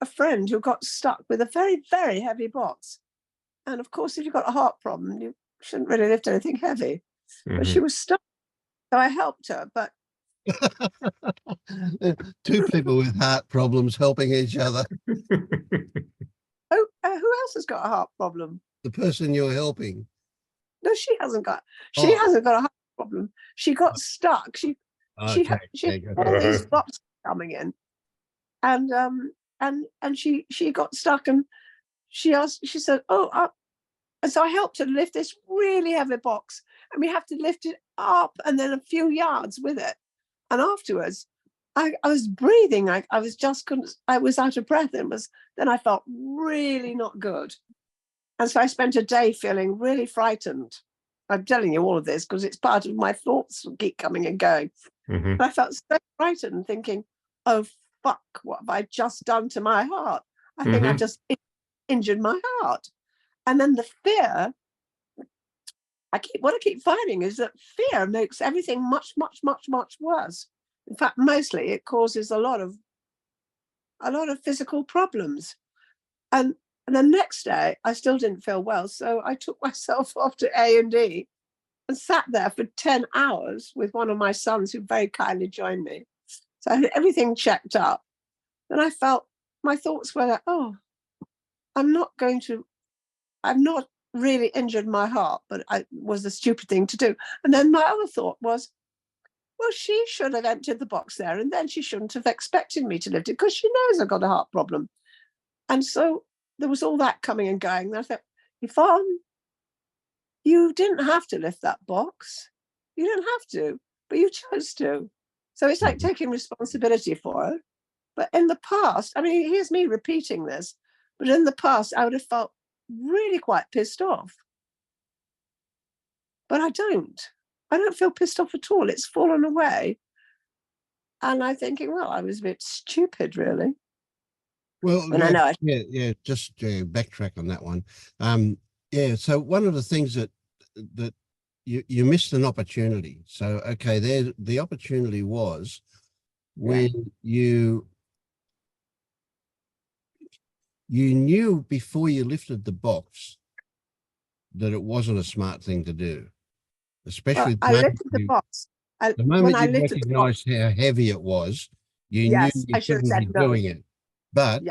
a friend who got stuck with a very, very heavy box. And of course, if you've got a heart problem, you shouldn't really lift anything heavy. But she was stuck. So I helped her. But Two people with heart problems helping each other. who else has got a heart problem? The person you're helping. No, she hasn't got Oh. hasn't got a heart problem. She got stuck. She Okay, had all these boxes coming in. And she got stuck, and she said, oh, and so I helped her lift this really heavy box, and we have to lift it up and then a few yards with it. And afterwards, I was breathing. I was out of breath. Then I felt really not good. And so I spent a day feeling really frightened. I'm telling you all of this because it's part of my thoughts that keep coming and going. Mhm. I felt so frightened, thinking, oh, fuck, what have I just done to my heart? I think I just injured my heart. And then the fear, what I keep finding is that fear makes everything much, much, much, much worse. In fact, mostly it causes a lot of physical problems. And the next day, I still didn't feel well. So I took myself off to A&E and sat there for 10 hours with one of my sons who very kindly joined me. So I had everything checked up. And I felt, my thoughts were like, oh, I'm not really injured my heart, but it was a stupid thing to do. And then my other thought was, well, she should have emptied the box there, and then she shouldn't have expected me to lift it because she knows I've got a heart problem. And so there was all that coming and going. And I thought, Yvonne, you didn't have to lift that box. You didn't have to, but you chose to. So it's like taking responsibility for it. But in the past, I mean, here's me repeating this, but in the past, I would have felt really quite pissed off. But I don't. I don't feel pissed off at all. It's fallen away. And I'm thinking, well, I was a bit stupid, really. Well, And I know just backtrack on that one. So one of the things that you missed an opportunity. So, okay, the opportunity was when you knew before you lifted the box that it wasn't a smart thing to do, especially I lifted the box. the moment you recognised how heavy it was, you knew you shouldn't be doing it. But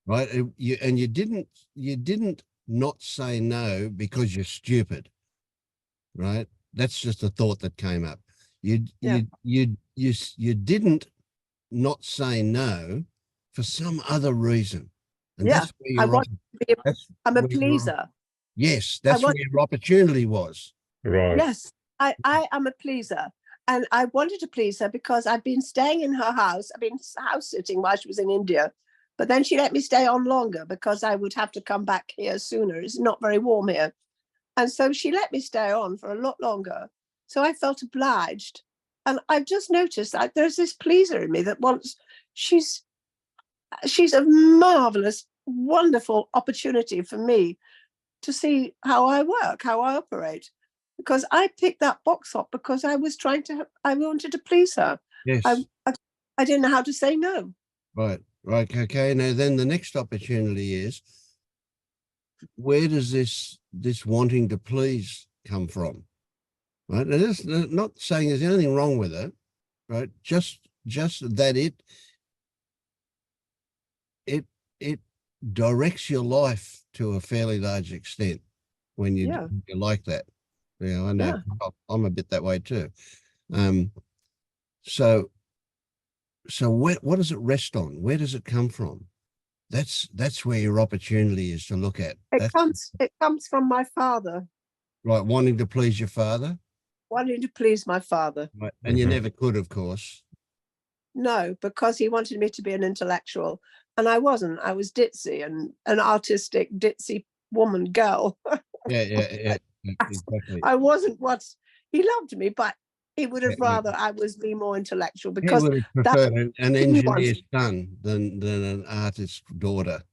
right, you didn't not say no because you're stupid, right? That's just a thought that came up. You didn't not say no for some other reason. And that's where I'm a pleaser. Yes, that's where your opportunity was. Right. Yes, I am a pleaser. And I wanted to please her because I'd been staying in her house. I've been house sitting while she was in India. But then she let me stay on longer because I would have to come back here sooner. It's not very warm here. And so she let me stay on for a lot longer. So I felt obliged. And I've just noticed that there's this pleaser in me that wants, she's a marvelous, wonderful opportunity for me to see how I work, how I operate. Because I picked that box up because I wanted to please her. Yes. I didn't know how to say no. Right. Okay. Now then the next opportunity is, where does this wanting to please come from? Right. Now, this is not saying there's anything wrong with it, right? Just that it directs your life to a fairly large extent when you like that. I know I'm a bit that way too. So what does it rest on? Where does it come from? That's where your opportunity is to look at. It comes from my father. Right, wanting to please your father? Wanting to please my father. Right. And you never could, of course. No, because he wanted me to be an intellectual. And I wasn't. I was ditzy and an artistic, ditzy woman girl. Yeah, exactly. I wasn't what he loved me, but he would have rather I be more intellectual because he would have preferred an engineer's son than an artist's daughter.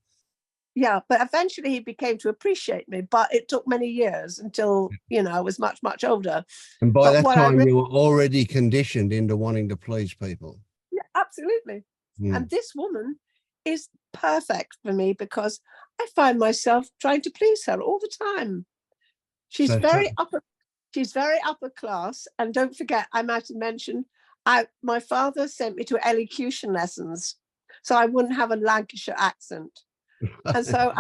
Yeah, but eventually he became to appreciate me, but it took many years until, I was much, much older. And by that time you were already conditioned into wanting to please people. Yeah, absolutely. And this woman is perfect for me because I find myself trying to please her all the time. She's So very upper class. And don't forget, I might have mentioned, my father sent me to elocution lessons so I wouldn't have a Lancashire accent. And so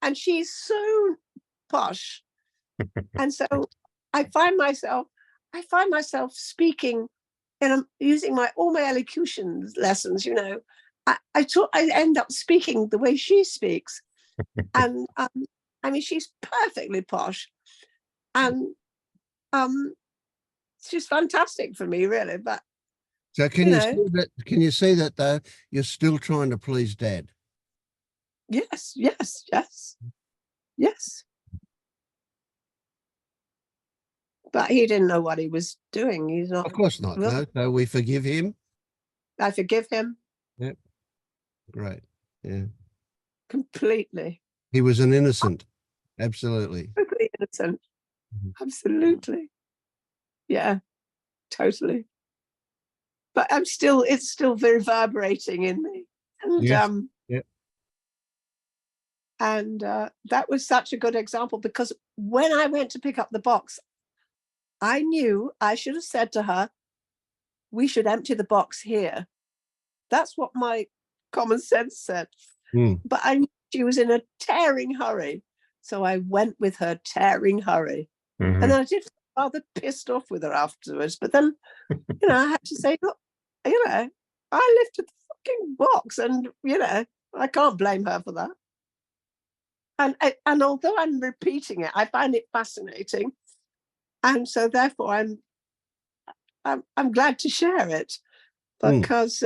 and she's so posh. And so I find myself speaking using all my elocution lessons, I end up speaking the way she speaks. And I mean, she's perfectly posh. And she's fantastic for me, really. But so can you see that you're still trying to please Dad? yes. But he didn't know what he was doing. He's not. Of course not. Well, No. So we forgive him. I forgive him. Yep. Great. Yeah. Completely. He was an innocent. Absolutely. Totally innocent. Mhm. Absolutely. Yeah, totally. But it's still reverberating in me. And Yes. Yep. and that was such a good example, because when I went to pick up the box, I knew I should have said to her, we should empty the box here. That's what my common sense said. Mm. But I knew she was in a tearing hurry. So I went with her tearing hurry. Mhm. And then I did feel rather pissed off with her afterwards. But then, I had to say, look, I lifted the fucking box, and, I can't blame her for that. And although I'm repeating it, I find it fascinating. And so therefore I'm glad to share it, because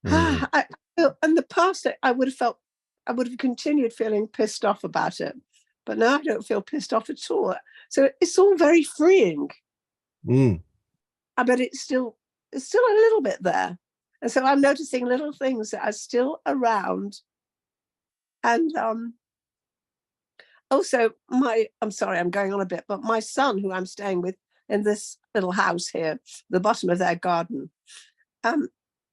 I feel in the past I would have continued feeling pissed off about it, but now I don't feel pissed off at all. So it's all very freeing. But it's still a little bit there, and so I'm noticing little things that are still around. And also I'm sorry, I'm going on a bit, but my son, who I'm staying with in this little house here, the bottom of their garden,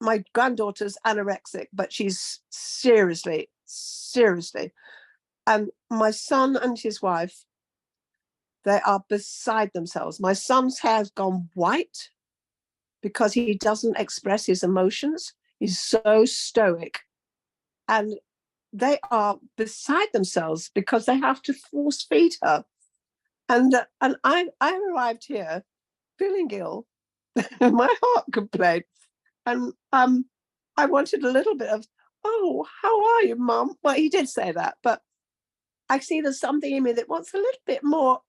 my granddaughter's anorexic, but she's seriously. And my son and his wife, they are beside themselves. My son's hair's gone white because he doesn't express his emotions. He's so stoic. And they are beside themselves because they have to force feed her. And I arrived here feeling ill. My heart complained. And I wanted a little bit of, oh, how are you, Mum? Well, he did say that, but I see there's something in me that wants a little bit more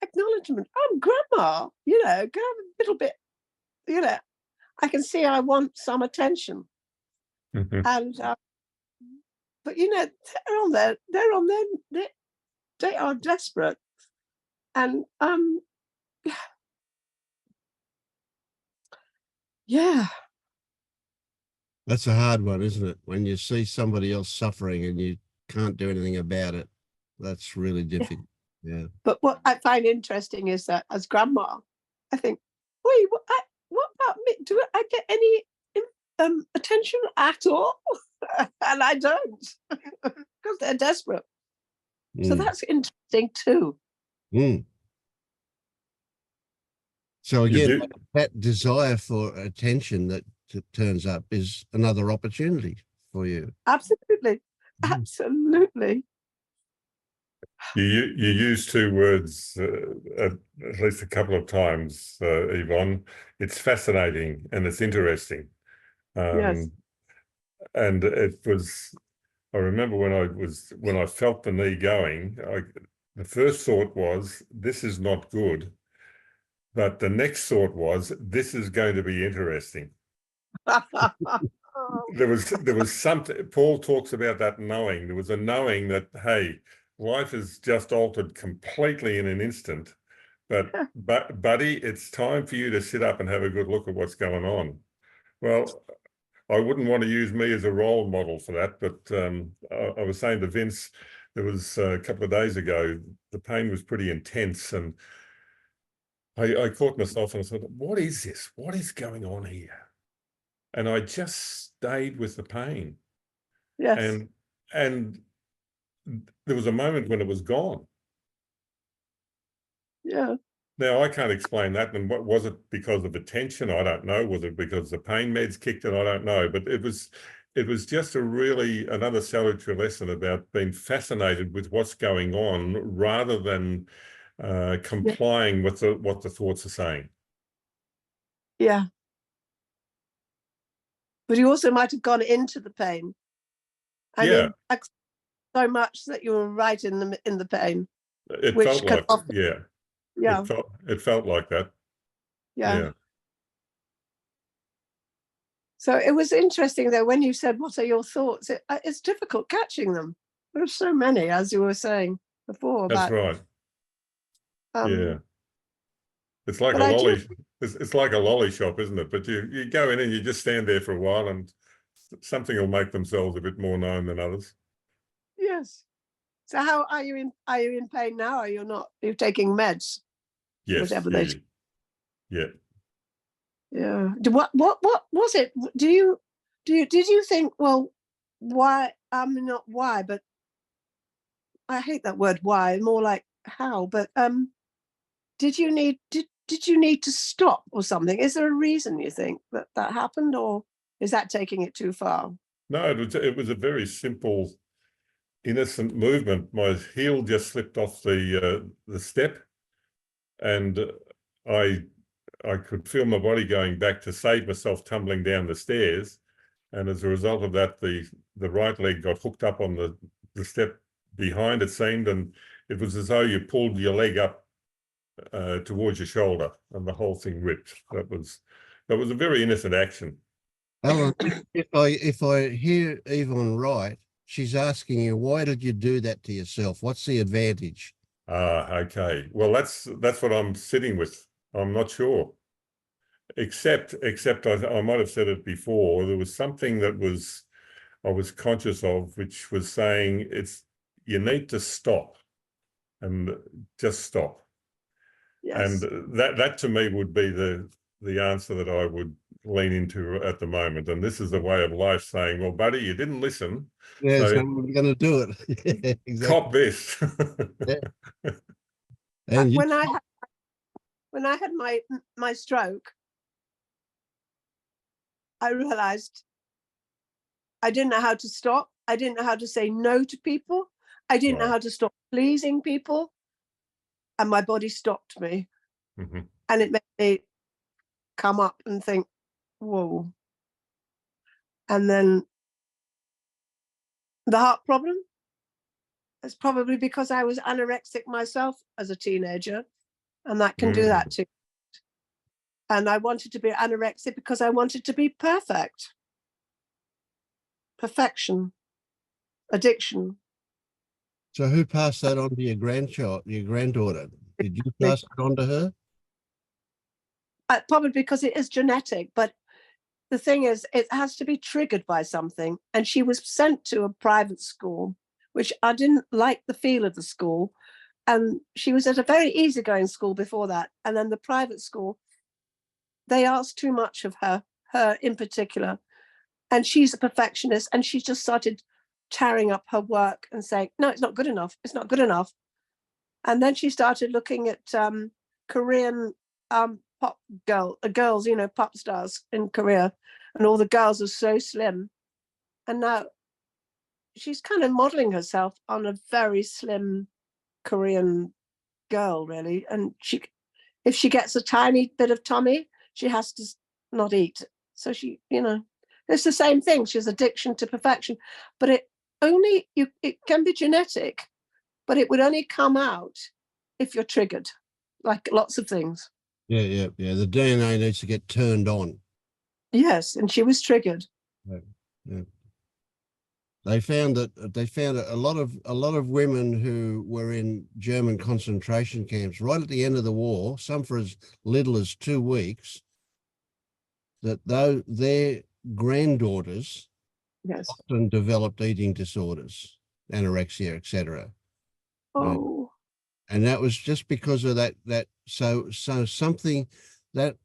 acknowledgement. I'm Grandma, can I have a little bit, I can see I want some attention. Mhm. And but they're on their, they are desperate. And yeah. That's a hard one, isn't it? When you see somebody else suffering and you can't do anything about it, that's really difficult. Yeah. But what I find interesting is that as Grandma, I think, wait, what about me? Do I get any attention at all? And I don't, because they're desperate. So that's interesting too. So You again, do- that desire for attention that turns up is another opportunity for you. Absolutely. Absolutely. You use two words at least a couple of times, Yvonne. It's fascinating and it's interesting. Yes. And it was, I remember when I felt the knee going, the first thought was, this is not good. But the next thought was, this is going to be interesting. There was something, Paul talks about that knowing. There was a knowing that, hey, life is just altered completely in an instant. But buddy, it's time for you to sit up and have a good look at what's going on. Well, I wouldn't want to use me as a role model for that, but I was saying to Vince, there was a couple of days ago, the pain was pretty intense, and I caught myself and I thought, what is this? What is going on here? and I just stayed with the pain. Yes. And there was a moment when it was gone. Yeah. Now I can't explain that. And what was it because of the tension? I don't know. Was it because the pain meds kicked in? I don't know. But it was just another salutary lesson about being fascinated with what's going on rather than complying with what the thoughts are saying. Yeah. But you also might have gone into the pain. I mean, so much that you were right in the pain. It which felt can like, often, yeah. yeah, It felt like that. yeah. So it was interesting though, when you said, what are your thoughts? It's difficult catching them. There are so many, as you were saying before. That's about, right. Yeah. It's like but a I do, lolly. It's like a lolly shop, isn't it? But you go in and you just stand there for a while, and something will make themselves a bit more known than others. yes. So how are you in? Are you in pain now? Or you're not? You're taking meds? Yes. Whatever they. Yeah. Yeah. What was it? Did you think? Well, why? Not why, but I hate that word. Why? More like how? But did you need to stop or something? Is there a reason you think that happened, or is that taking it too far? No, it was a very simple, innocent movement. My heel just slipped off the step, and I could feel my body going back to save myself tumbling down the stairs. And as a result of that, the right leg got hooked up on the step behind, it seemed, and it was as though you pulled your leg up towards your shoulder, and the whole thing ripped. That was a very innocent action. Alan, if I hear Yvonne right, she's asking you, why did you do that to yourself? What's the advantage? Okay. Well, that's what I'm sitting with. I'm not sure. Except I might have said it before. There was something that I was conscious of, which was saying you need to stop, and just stop. Yes. And that to me would be the answer that I would lean into at the moment. And this is the way of life saying, well, buddy, you didn't listen. Yeah, so we're going to do it. Yeah, exactly. Cop this. Yeah. And When I had my stroke, I realized I didn't know how to stop. I didn't know how to say no to people. I didn't know Right. how to stop pleasing people. And my body stopped me. Mm-hmm. And it made me come up and think, whoa. And then the heart problem is probably because I was anorexic myself as a teenager. And that can do that too. And I wanted to be anorexic because I wanted to be perfect. Perfection. Addiction. so who passed that on to your granddaughter? Did you pass it on to her? Probably because it is genetic, but the thing is, it has to be triggered by something. And she was sent to a private school, which I didn't like the feel of the school. And she was at a very easygoing school before that. And then the private school, they asked too much of her in particular. And she's a perfectionist, and she just started tearing up her work and saying, no, it's not good enough. It's not good enough. And then she started looking at Korean pop girls, pop stars in Korea, and all the girls are so slim. And now she's kind of modeling herself on a very slim Korean girl, really. And if she gets a tiny bit of tummy, she has to not eat. So it's the same thing. She has addiction to perfection, but it can be genetic, but it would only come out if you're triggered, like lots of things. Yeah. The DNA needs to get turned on. Yes, and she was triggered. Yeah. They found a lot of women who were in German concentration camps right at the end of the war, some for as little as 2 weeks, that though their granddaughters often developed eating disorders, anorexia, etc. Oh. And that was just because of that. So something that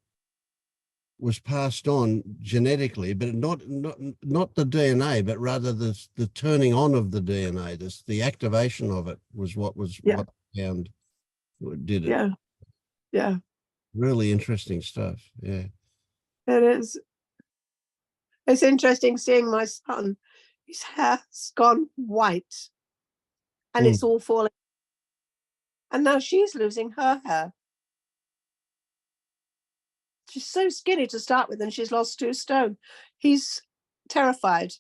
was passed on genetically, but not the DNA, but rather the turning on of the DNA, the activation of it was what Yeah. what found did it. Yeah. Yeah. Really interesting stuff. Yeah. It is. It's interesting seeing my son. His hair's gone white and it's all falling. And now she's losing her hair. She's so skinny to start with, and she's lost 2 stone. He's terrified.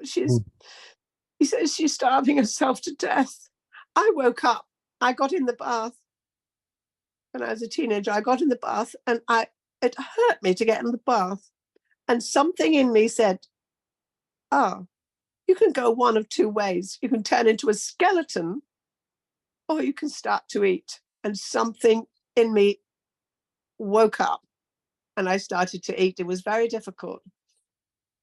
He says she's starving herself to death. I woke up. I got in the bath when I was a teenager. I got in the bath, and it hurt me to get in the bath. And something in me said, "Oh, you can go one of 2 ways. You can turn into a skeleton, or you can start to eat." And something in me woke up. And I started to eat. It was very difficult.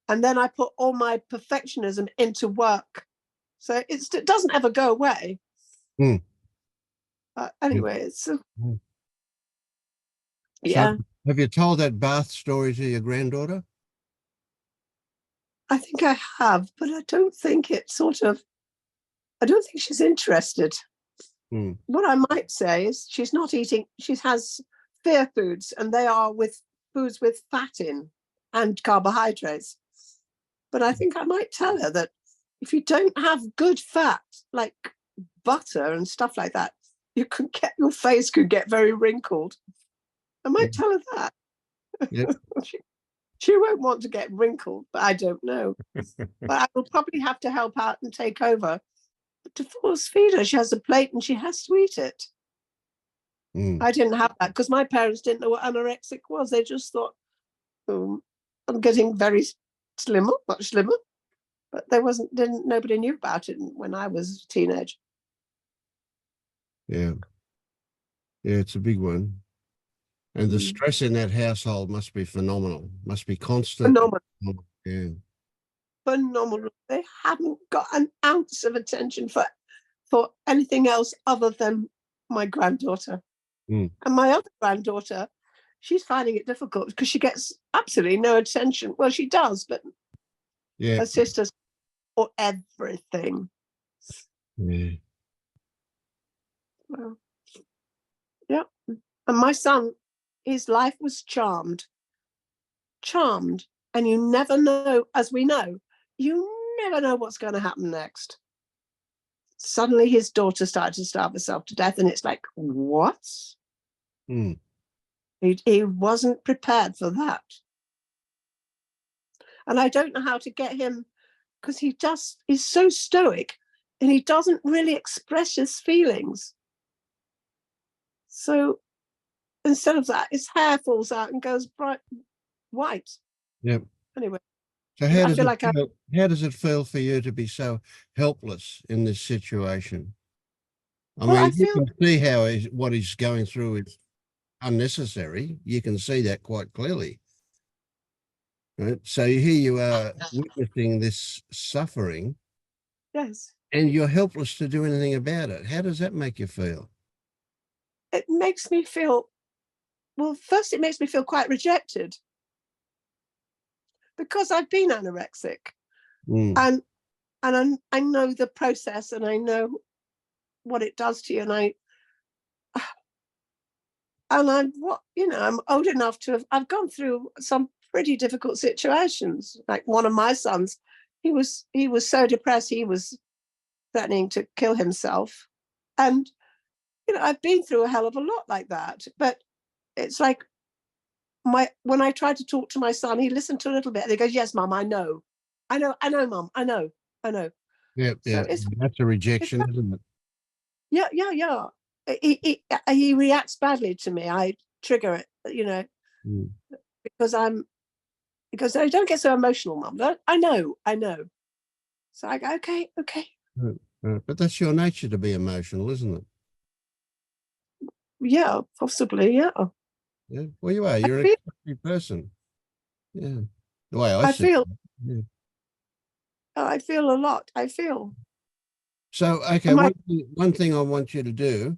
And then I put all my perfectionism into work. So it doesn't ever go away. Anyway, it's yeah. So have you told that bath story to your granddaughter? I think I have, but I don't think I don't think she's interested. What I might say is she's not eating. She has fear foods, and they are foods with fat in and carbohydrates. But I think I might tell her that if you don't have good fat, like butter and stuff like that, your face could get very wrinkled. I might tell her that. Yep. She won't want to get wrinkled, but I don't know. But I will probably have to help out and take over. But to force feed her, she has a plate and she has to eat it. I didn't have that because my parents didn't know what anorexic was. They just thought, I'm getting very slimmer, much slimmer. But nobody knew about it when I was a teenager. Yeah. Yeah, it's a big one. And the stress in that household must be phenomenal. Must be constant. Phenomenal. Yeah. Phenomenal. They haven't got an ounce of attention for anything else other than my granddaughter. And my other granddaughter, she's finding it difficult because she gets absolutely no attention. Well, she does, but her sisters for everything. Yeah. Well, yeah. And my son, his life was charmed. And you never know, as we know, you never know what's going to happen next. Suddenly his daughter started to starve herself to death, and it's like, what? He wasn't prepared for that. And I don't know how to get him, because he's so stoic and he doesn't really express his feelings. So instead of that, his hair falls out and goes bright white. Yep. Anyway. So how does it feel for you to be so helpless in this situation? I mean, you can see how what he's going through is unnecessary. You can see that quite clearly. Right? So here you are witnessing this suffering. Yes. And you're helpless to do anything about it. How does that make you feel? It makes me feel, well, first it makes me feel quite rejected. Because I've been anorexic. And I know the process, and I know what it does to you, and I'm old enough I've gone through some pretty difficult situations. Like one of my sons, he was so depressed, he was threatening to kill himself. And, I've been through a hell of a lot like that. But it's like, when I tried to talk to my son, he listened to a little bit and he goes, "Yes, Mum, I know, Mum, I know." Yeah, So that's a rejection, isn't it? Yeah. He reacts badly to me. I trigger it, because I don't get so emotional, Mum. I know. So I go, okay. But that's your nature to be emotional, isn't it? Yeah, possibly, yeah. Yeah. Well, you are. You're an expressive person. Yeah. The way I see it. Yeah. I feel a lot. So, okay, one thing I want you to do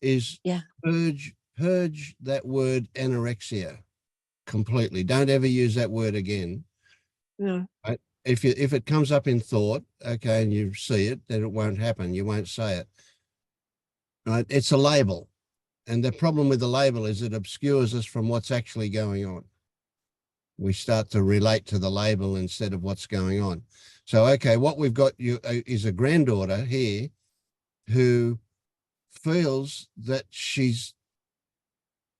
is purge that word anorexia completely. Don't ever use that word again. Yeah. Right? If it comes up in thought, okay, and you see it, then it won't happen. You won't say it. Right? It's a label. And the problem with the label is it obscures us from what's actually going on. We start to relate to the label instead of what's going on. So, okay, what we've got is a granddaughter here who feels that she's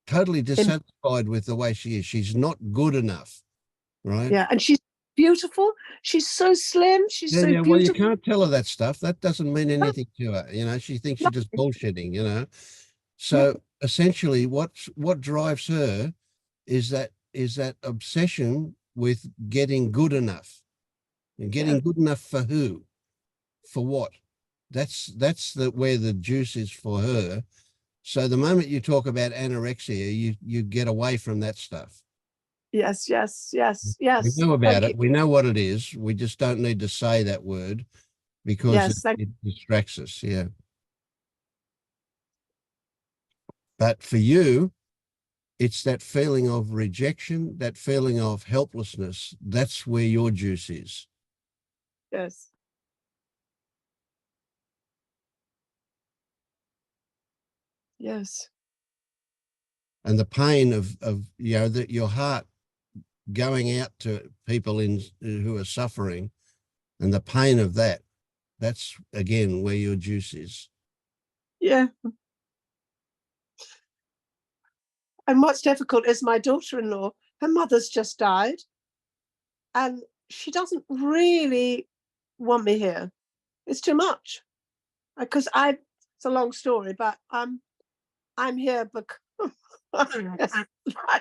totally dissatisfied with the way she is. She's not good enough, right? Yeah, and she's beautiful. She's so slim. She's Yeah, so yeah. Well, you beautiful. can't tell her that stuff. That doesn't mean anything to her. You know, she thinks she's just bullshitting, you know. So essentially what drives her is that obsession with getting good enough. And getting good enough for who? For what? That's where the juice is for her. So the moment you talk about anorexia, you get away from that stuff. Yes, yes, yes, We yes. know about Thank it. We know what it is. We just don't need to say that word because Yes, it distracts us. Yeah. But for you, it's that feeling of rejection, that feeling of helplessness. That's where your juice is. Yes. Yes. And the pain of you know, that your heart going out to people who are suffering, and the pain of that, that's again where your juice is. Yeah. And what's difficult is my daughter-in-law, her mother's just died, and she doesn't really want me here. It's too much. Because it's a long story, but I'm here because it's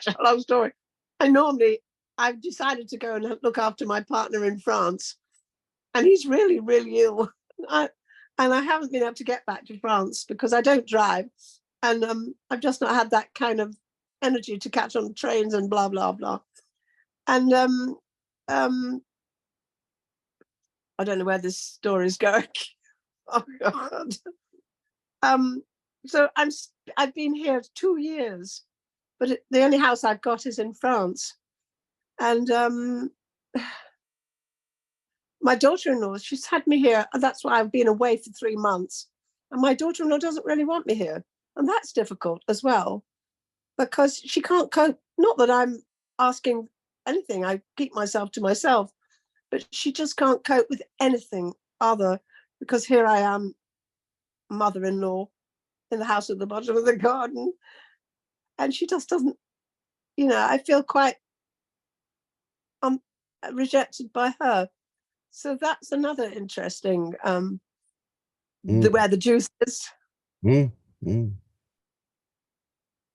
a long story. I've decided to go and look after my partner in France, and he's really, really ill. And I haven't been able to get back to France because I don't drive, and I've just not had that kind of energy to catch on trains and blah blah blah. And I don't know where this story is going. Oh God. So I've been here 2 years, but the only house I've got is in France. And my daughter-in-law, she's had me here, and that's why I've been away for 3 months. And my daughter-in-law doesn't really want me here. And that's difficult as well, because she can't cope. Not that I'm asking anything, I keep myself to myself, but she just can't cope with anything other, because here I am, mother-in-law, in the house at the bottom of the garden. And she just doesn't, you know, I feel quite rejected by her. So that's another interesting, where the juice is.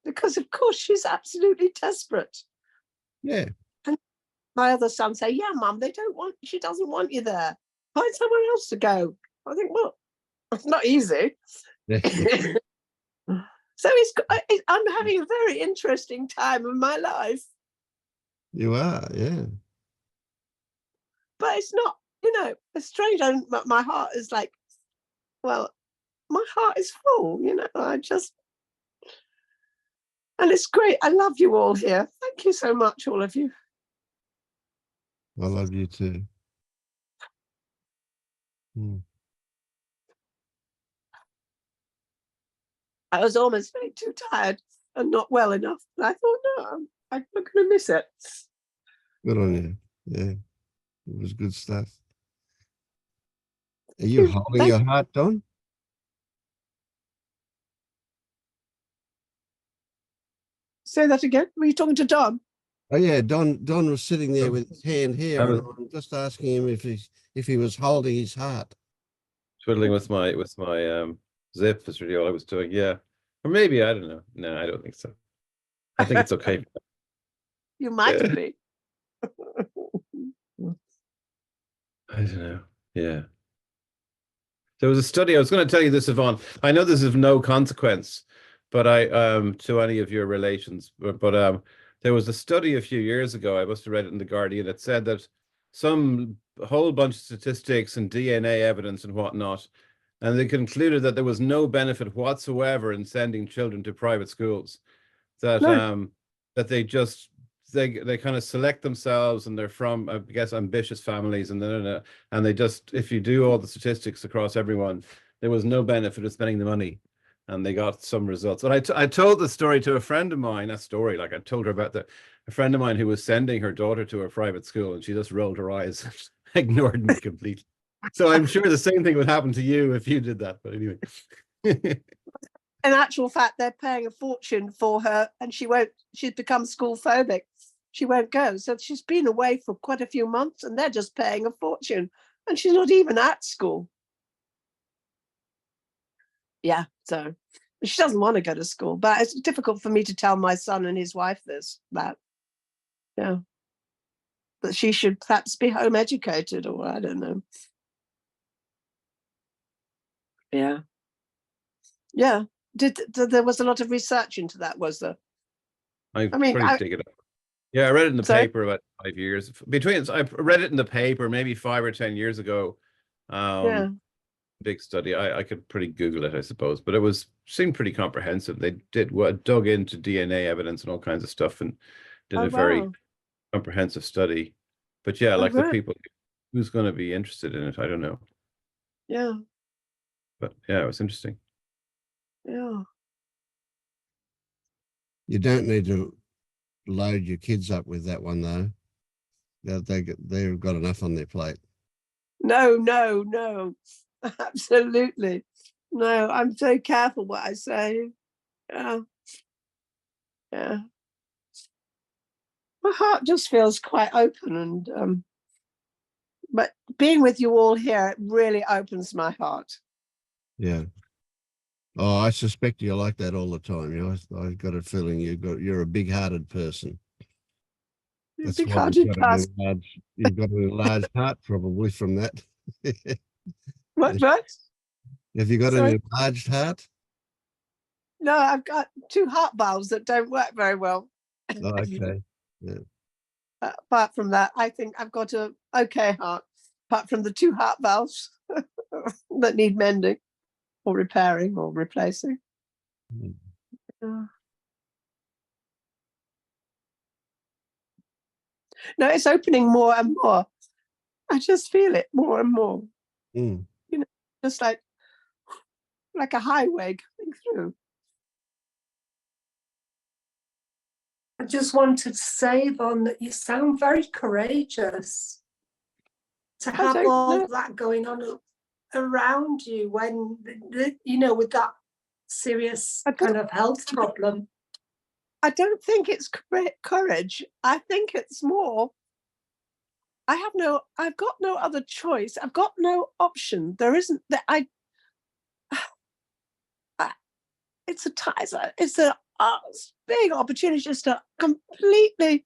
Because of course she's absolutely desperate. Yeah. And my other son say, yeah, Mum, she doesn't want you there. Find somewhere else to go. I think, well, it's not easy. So I'm having a very interesting time of my life. You are, yeah. But it's not, you know, it's strange. My heart is like, well, my heart is full, you know, and it's great. I love you all here. Thank you so much, all of you. I love you too. I was almost feeling too tired and not well enough. But I thought, no, I'm not going to miss it. Good on you. Yeah, it was good stuff. Are you holding your heart, Don? Say that again. Were you talking to Don? Oh yeah, Don was sitting there with his hand here, and I'm just asking him if he was holding his heart. Twiddling with my zip is really all I was doing. Yeah, or maybe I don't know. No, I don't think so. I think it's okay. You might be. I don't know. Yeah. There was a study. I was going to tell you this, Yvonne. I know this is of no consequence, but to any of your relations, but there was a study a few years ago. I must have read it in the Guardian. It said that a whole bunch of statistics and DNA evidence and whatnot, and they concluded that there was no benefit whatsoever in sending children to private schools. That that they just they kind of select themselves, and they're from, I guess, ambitious families, and then and they just, if you do all the statistics across everyone, there was no benefit of spending the money, and they got some results. And I told the story to a friend of mine. That story, like I told her about a friend of mine who was sending her daughter to a private school, and she just rolled her eyes, ignored me completely. So I'm sure the same thing would happen to you if you did that. But anyway. In actual fact, they're paying a fortune for her, and she's become school phobic. She won't go. So she's been away for quite a few months, and they're just paying a fortune, and she's not even at school. Yeah, so she doesn't want to go to school, but it's difficult for me to tell my son and his wife that she should perhaps be home educated, or I don't know. Yeah. Yeah. There was a lot of research into that, was there? I mean, dig it up. Yeah, I read it in the paper about 5 years. I read it in the paper maybe 5 or 10 years ago. Big study. I could pretty Google it, I suppose, but it seemed pretty comprehensive. They dug into DNA evidence and all kinds of stuff, and did a very comprehensive study. But yeah, like the people who's going to be interested in it, I don't know. Yeah. But yeah, it was interesting. Yeah. You don't need to load your kids up with that one, though. They've got enough on their plate. No. Absolutely. No, I'm so careful what I say. Yeah. My heart just feels quite open, and but being with you all here, it really opens my heart. Yeah. Oh, I suspect you're like that all the time. You know, I've got a feeling you're a big-hearted person. That's why you've got an enlarged heart, probably, from that. What? Have you got an enlarged heart? No, I've got 2 heart valves that don't work very well. Oh, okay. Yeah. Apart from that, I think I've got a okay heart, apart from the 2 heart valves that need mending or repairing or replacing. No, it's opening more and more. I just feel it more and more. You know, just like a highway coming through. I just wanted to say, Yvonne, that you sound very courageous to have all that going on around you when, with that serious kind of health problem. I don't think it's courage. I think it's more, I've got no other choice. I've got no option. There isn't that it's a big opportunity just to completely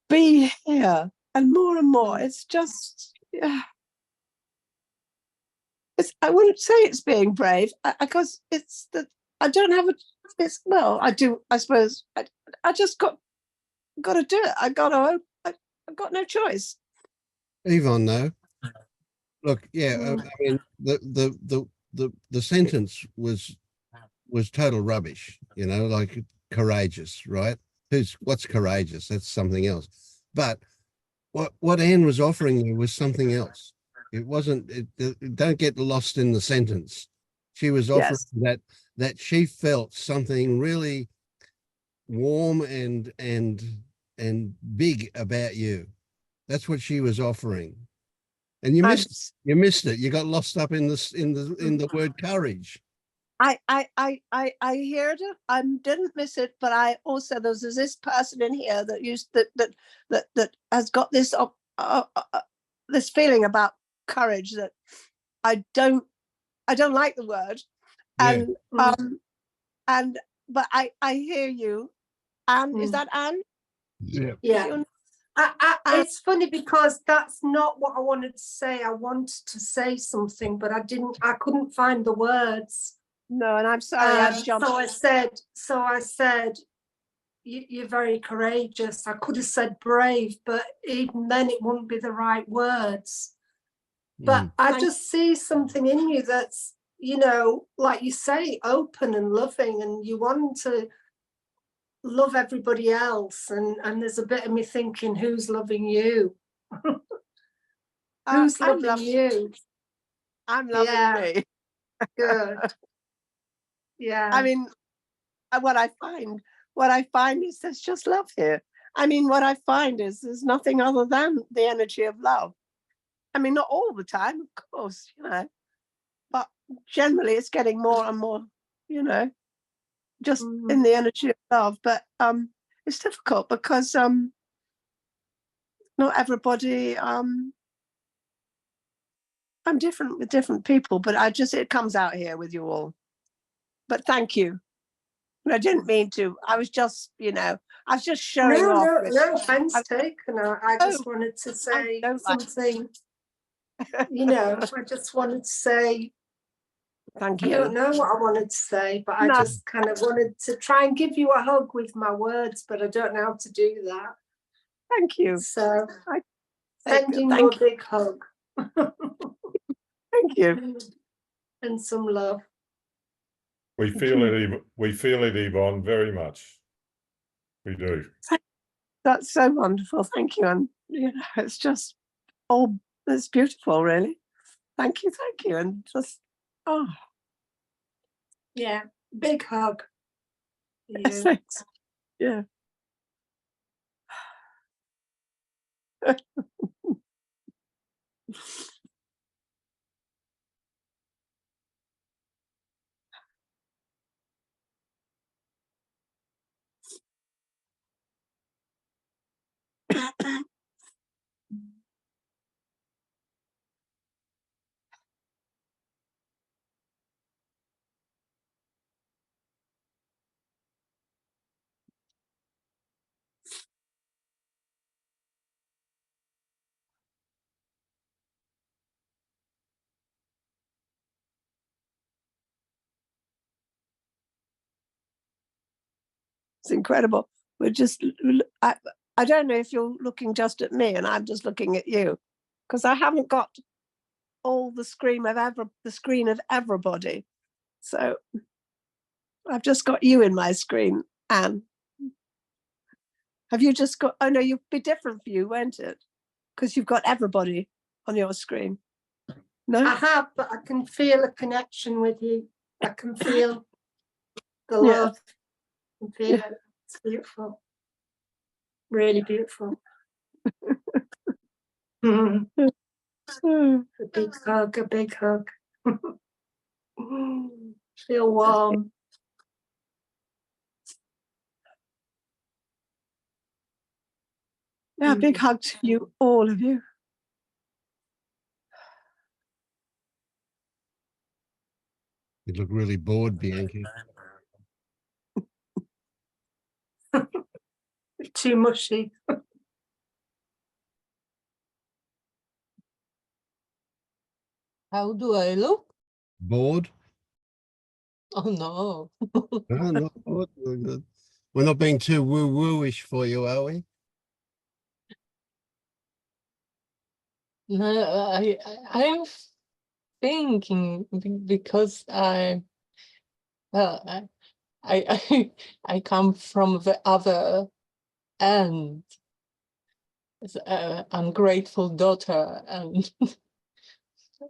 be here, and more. It's just, I wouldn't say it's being brave, because it's that I don't have I do, I suppose. I just got to do it. I've got no choice. Yvonne, though, look, I mean, the sentence was total rubbish, like courageous, right? What's courageous? That's something else. But what Anne was offering you was something else. It wasn't, don't get lost in the sentence. She was offering that she felt something really warm and big about you. That's what she was offering. And you missed it. You got lost up in the word courage. I heard it. I didn't miss it, but I also, there's this person in here that has got this this feeling about courage that I don't like the word, and but I hear you. Anne, is that Anne? Yeah. Yeah. It's funny because that's not what I wanted to say. I wanted to say something, but I couldn't find the words. No, and I'm sorry, I've jumped. So I said, you're very courageous. I could have said brave, but even then it wouldn't be the right words. But I just see something in you that's, like you say, open and loving, and you want to love everybody else, and there's a bit of me thinking, who's loving you? Who's I'm loving you? I'm loving me. Good. Yeah. I mean, what I find is there's just love here. I mean, what I find is there's nothing other than the energy of love. I mean, not all the time, of course, you know, but generally it's getting more and more, you know, just in the energy of love. But it's difficult because not everybody, I'm different with different people, but it comes out here with you all. But thank you. I didn't mean to. I was just, you know, I was just showing off. No offense taken. I just wanted to say something, you know, I just wanted to say, Thank I you. don't know what I wanted to say, but I just kind of wanted to try and give you a hug with my words, but I don't know how to do that. Thank you. So Thank sending you a big hug. Thank you. And some love. We feel it, Yvonne, very much. We do. That's so wonderful. Thank you. And you know, it's just it's beautiful, really. Thank you, and just Yeah, big hug. thanks. Yeah. It's incredible. We're just, I don't know if you're looking just at me and I'm just looking at you, because I haven't got all the screen of everybody. So I've just got you in my screen. Anne, have you just got, oh no, you'd be different for you, won't it? Because you've got everybody on your screen. No? I have, but I can feel a connection with you. I can feel the Yeah. love. I can feel it. It's beautiful. Really beautiful. A big hug, a big hug. Feel warm. Yeah, big hug to you, all of you. You look really bored, Bianchi. Too mushy. How do I look? Bored? Oh no. No, not bored. We're not being too woo-woo-ish for you, are we? No, I'm thinking because well, I come from the other end. As an ungrateful daughter and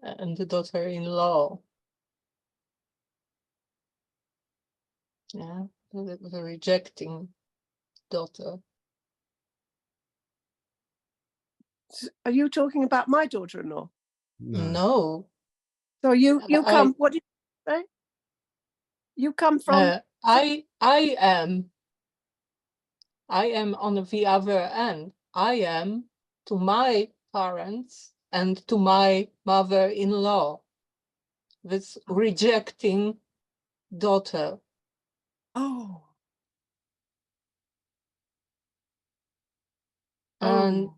and the daughter-in-law. Yeah, the rejecting daughter. Are you talking about my daughter-in-law? No. So you come, what did you say? You come from? I am on the other end. I am to my parents and to my mother-in-law, this rejecting daughter. Oh. And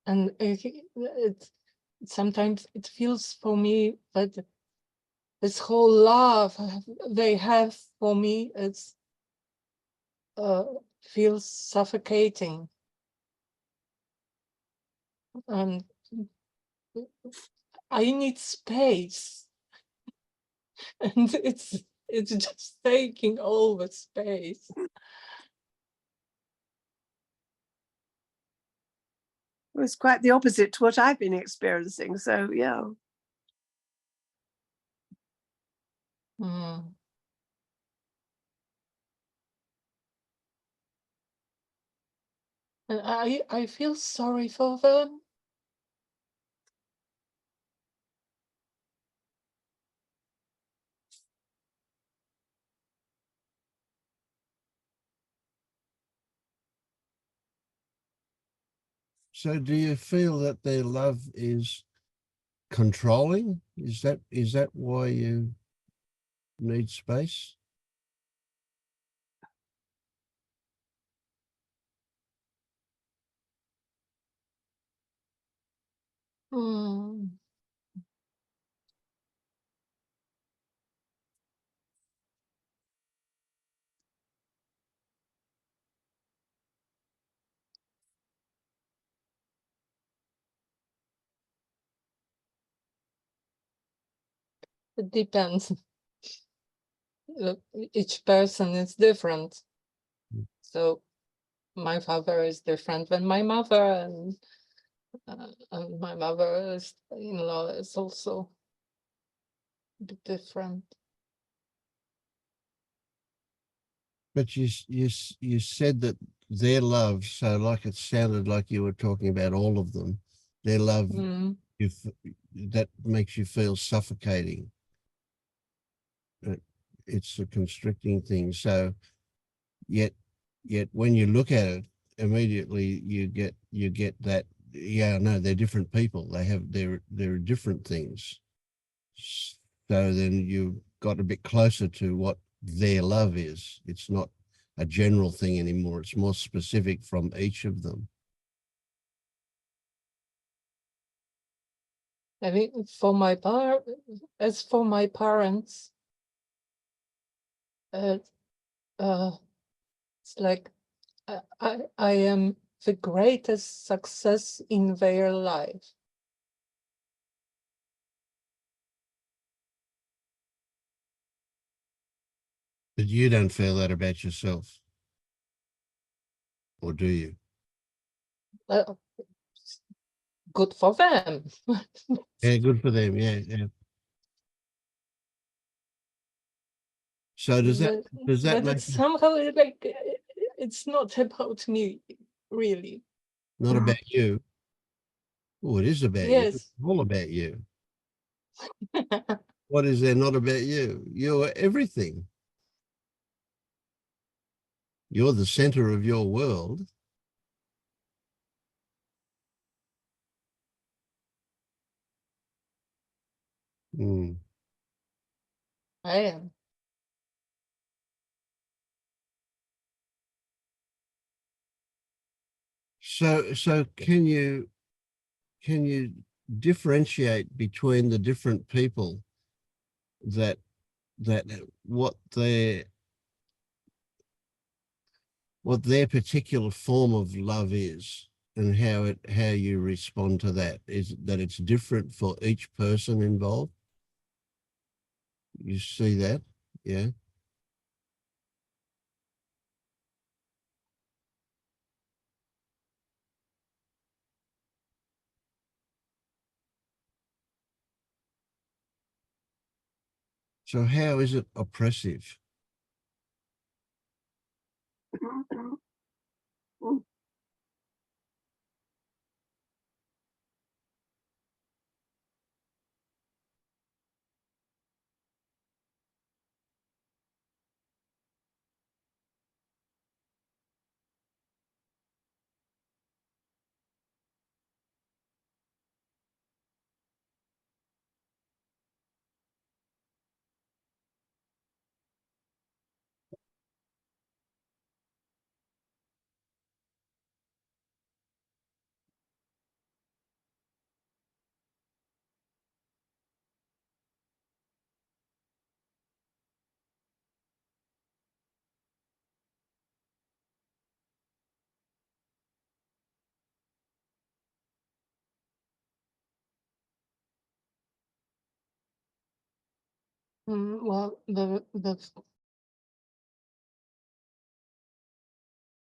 and sometimes it feels for me that this whole love they have for me feels suffocating. And I need space, and it's just taking over space. It's quite the opposite to what I've been experiencing. So yeah. Mm. And I feel sorry for them. So do you feel that their love is controlling? Is that why you need space? Mm. It depends. Look, each person is different. So my father is different than my mother, and my mother-in-law is also a bit different. But you said that their love, so like it sounded like you were talking about all of them, their love, Mm. that makes you feel suffocating. It's a constricting thing. So yet when you look at it, immediately you get that, yeah, no, they're different people. They're different things. So then you got a bit closer to what their love is. It's not a general thing anymore. It's more specific from each of them. I mean, as for my parents, uh, it's like I am the greatest success in their life. But you don't feel that about yourself, or do you? Uh, Good for them. Yeah, good for them. Yeah, yeah. So does that but make it's it somehow like it's not about me, really. not about you? Oh, it is about you. It's Yes. all about you. What is there not about you? You're everything. You're the center of your world. Mm. I am. So can you differentiate between the different people that what their particular form of love is, and how you respond to that? Is that it's different for each person involved? You see that? Yeah. So how is it oppressive? Well,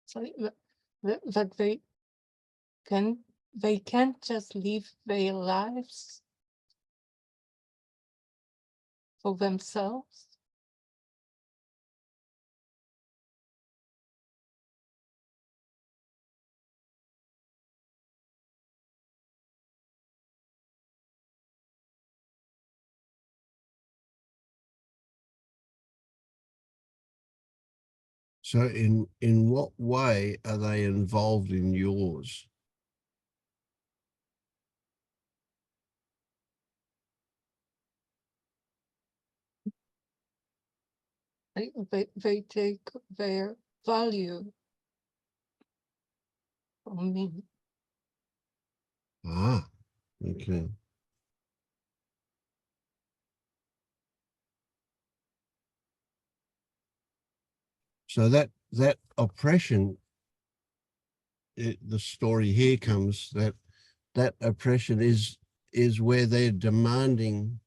sorry, that they can't just live their lives for themselves. So in what way are they involved in yours? They take their value from me. Ah, okay. So that oppression, the story here comes that oppression is where they're demanding,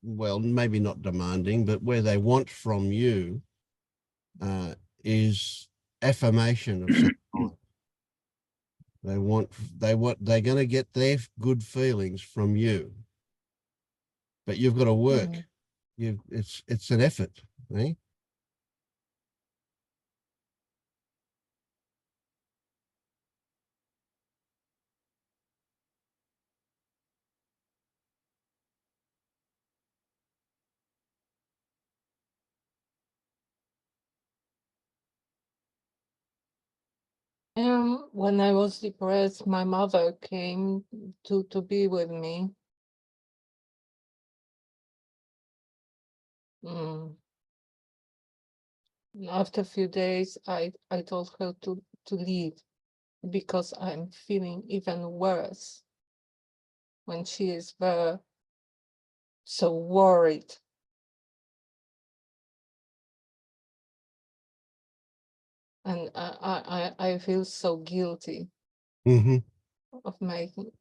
well, maybe not demanding, but where they want from you is affirmation of some kind. They're going to get their good feelings from you, but you've got to work. It's an effort, eh? When I was depressed, my mother came to be with me. After a few days, I told her to leave because I'm feeling even worse when she is there, so worried. And I feel so guilty Mm-hmm. of making.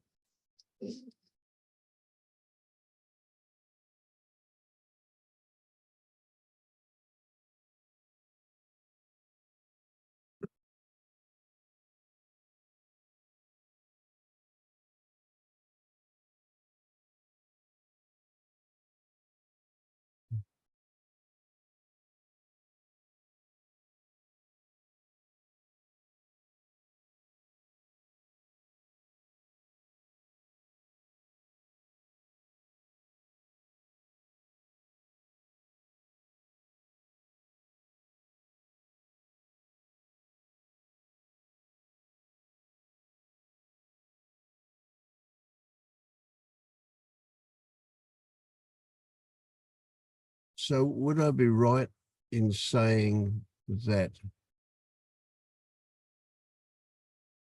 So would I be right in saying that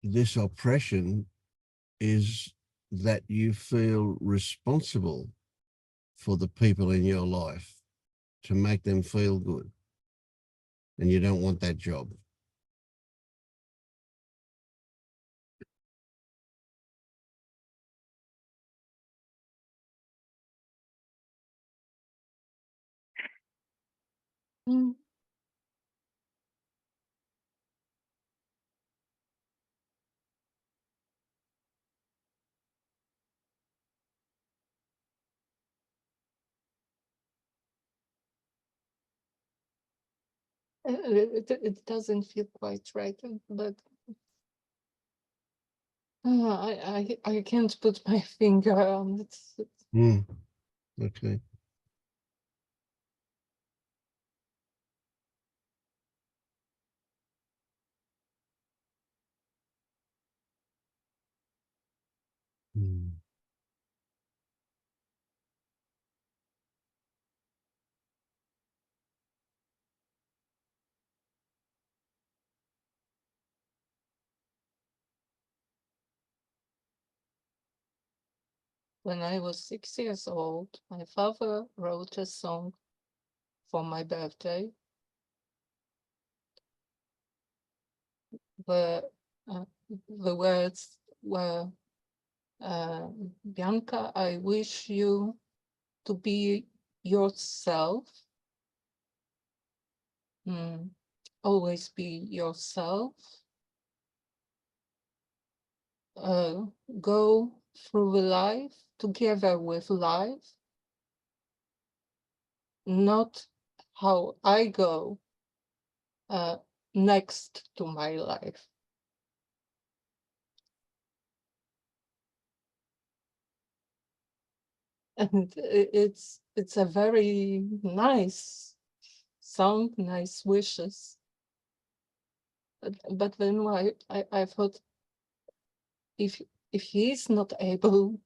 this oppression is that you feel responsible for the people in your life to make them feel good, and you don't want that job? Mm. It doesn't feel quite right, but I can't put my finger on it. Okay. When I was 6 years old, my father wrote a song for my birthday. The words were, Bianca, I wish you to be yourself. Always be yourself. Go through life together with life, not how I go next to my life. And it's a very nice song, nice wishes. But then I thought, if he's not able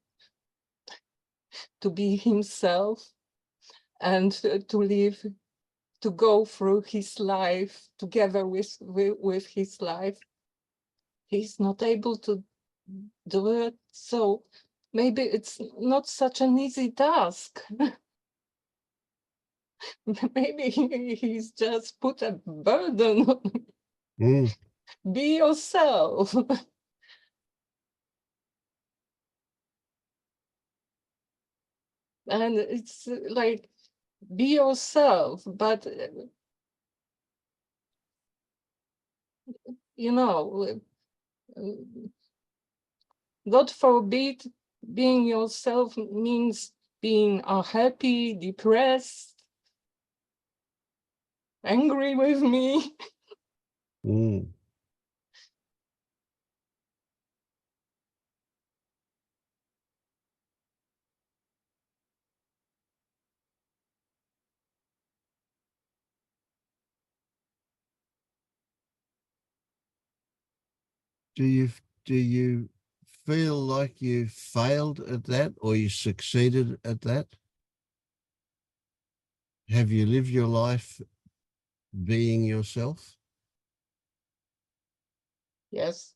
to be himself and to live, to go through his life together with his life, he's not able to do it. So maybe it's not such an easy task. Maybe he's just put a burden on. Be yourself. And it's like, be yourself, but you know, God forbid, being yourself means being unhappy, depressed, angry with me. Do you feel like you failed at that or you succeeded at that? Have you lived your life being yourself? Yes.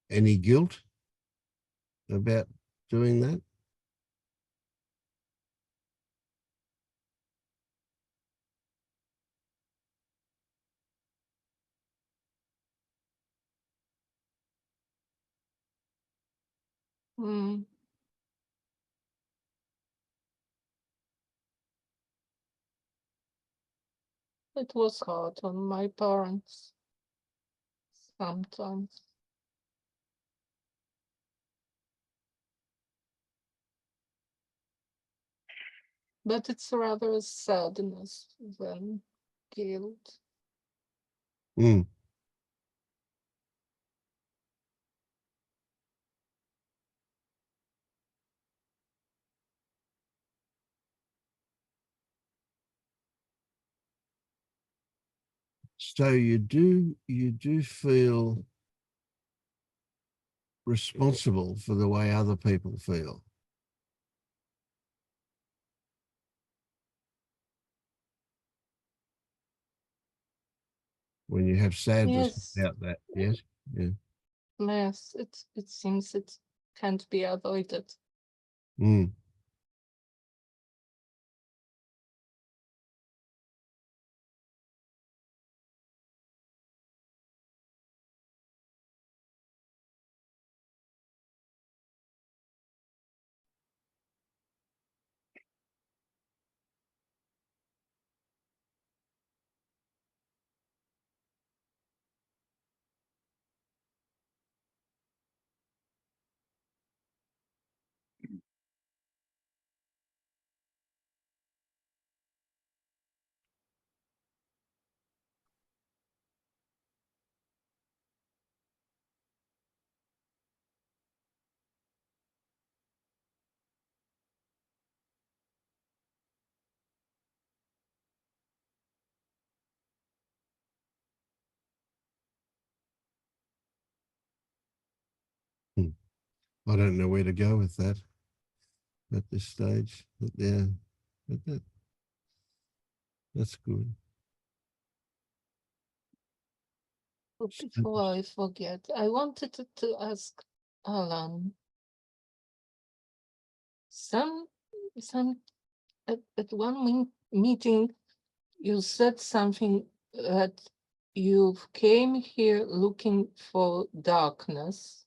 Any guilt about doing that? It was hard on my parents sometimes. But it's rather sadness than guilt. So you do feel responsible for the way other people feel. When you have sadness Yes. about that, yes? Yeah. Yes, it seems it can't be avoided. I don't know where to go with that at this stage, but yeah, but that's good. Before I forget, I wanted to ask Alan, some at one meeting you said something that you came here looking for darkness.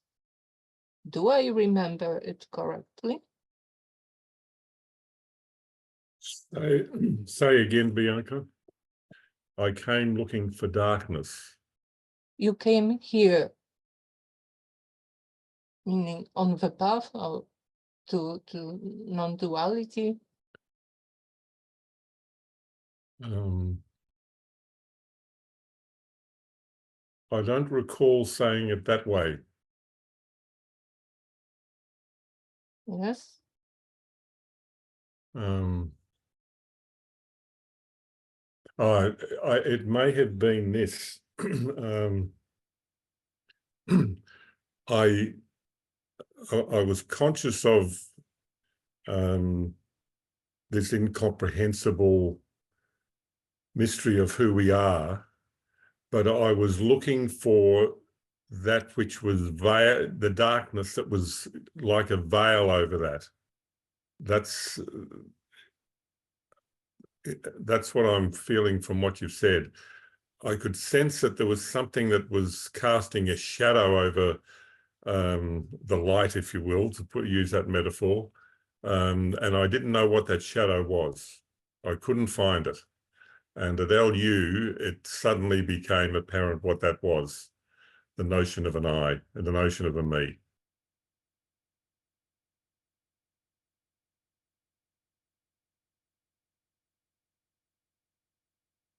Do I remember it correctly? Say again, Bianca. I came looking for darkness. You came here, meaning on the path or to non-duality? I don't recall saying it that way. Yes. It may have been this. I was conscious of this incomprehensible mystery of who we are, but I was looking for that which was the darkness that was like a veil over that. That's what I'm feeling from what you've said. I could sense that there was something that was casting a shadow over the light, if you will, to use that metaphor. And I didn't know what that shadow was. I couldn't find it. And at LU, it suddenly became apparent what that was, the notion of an I and the notion of a me.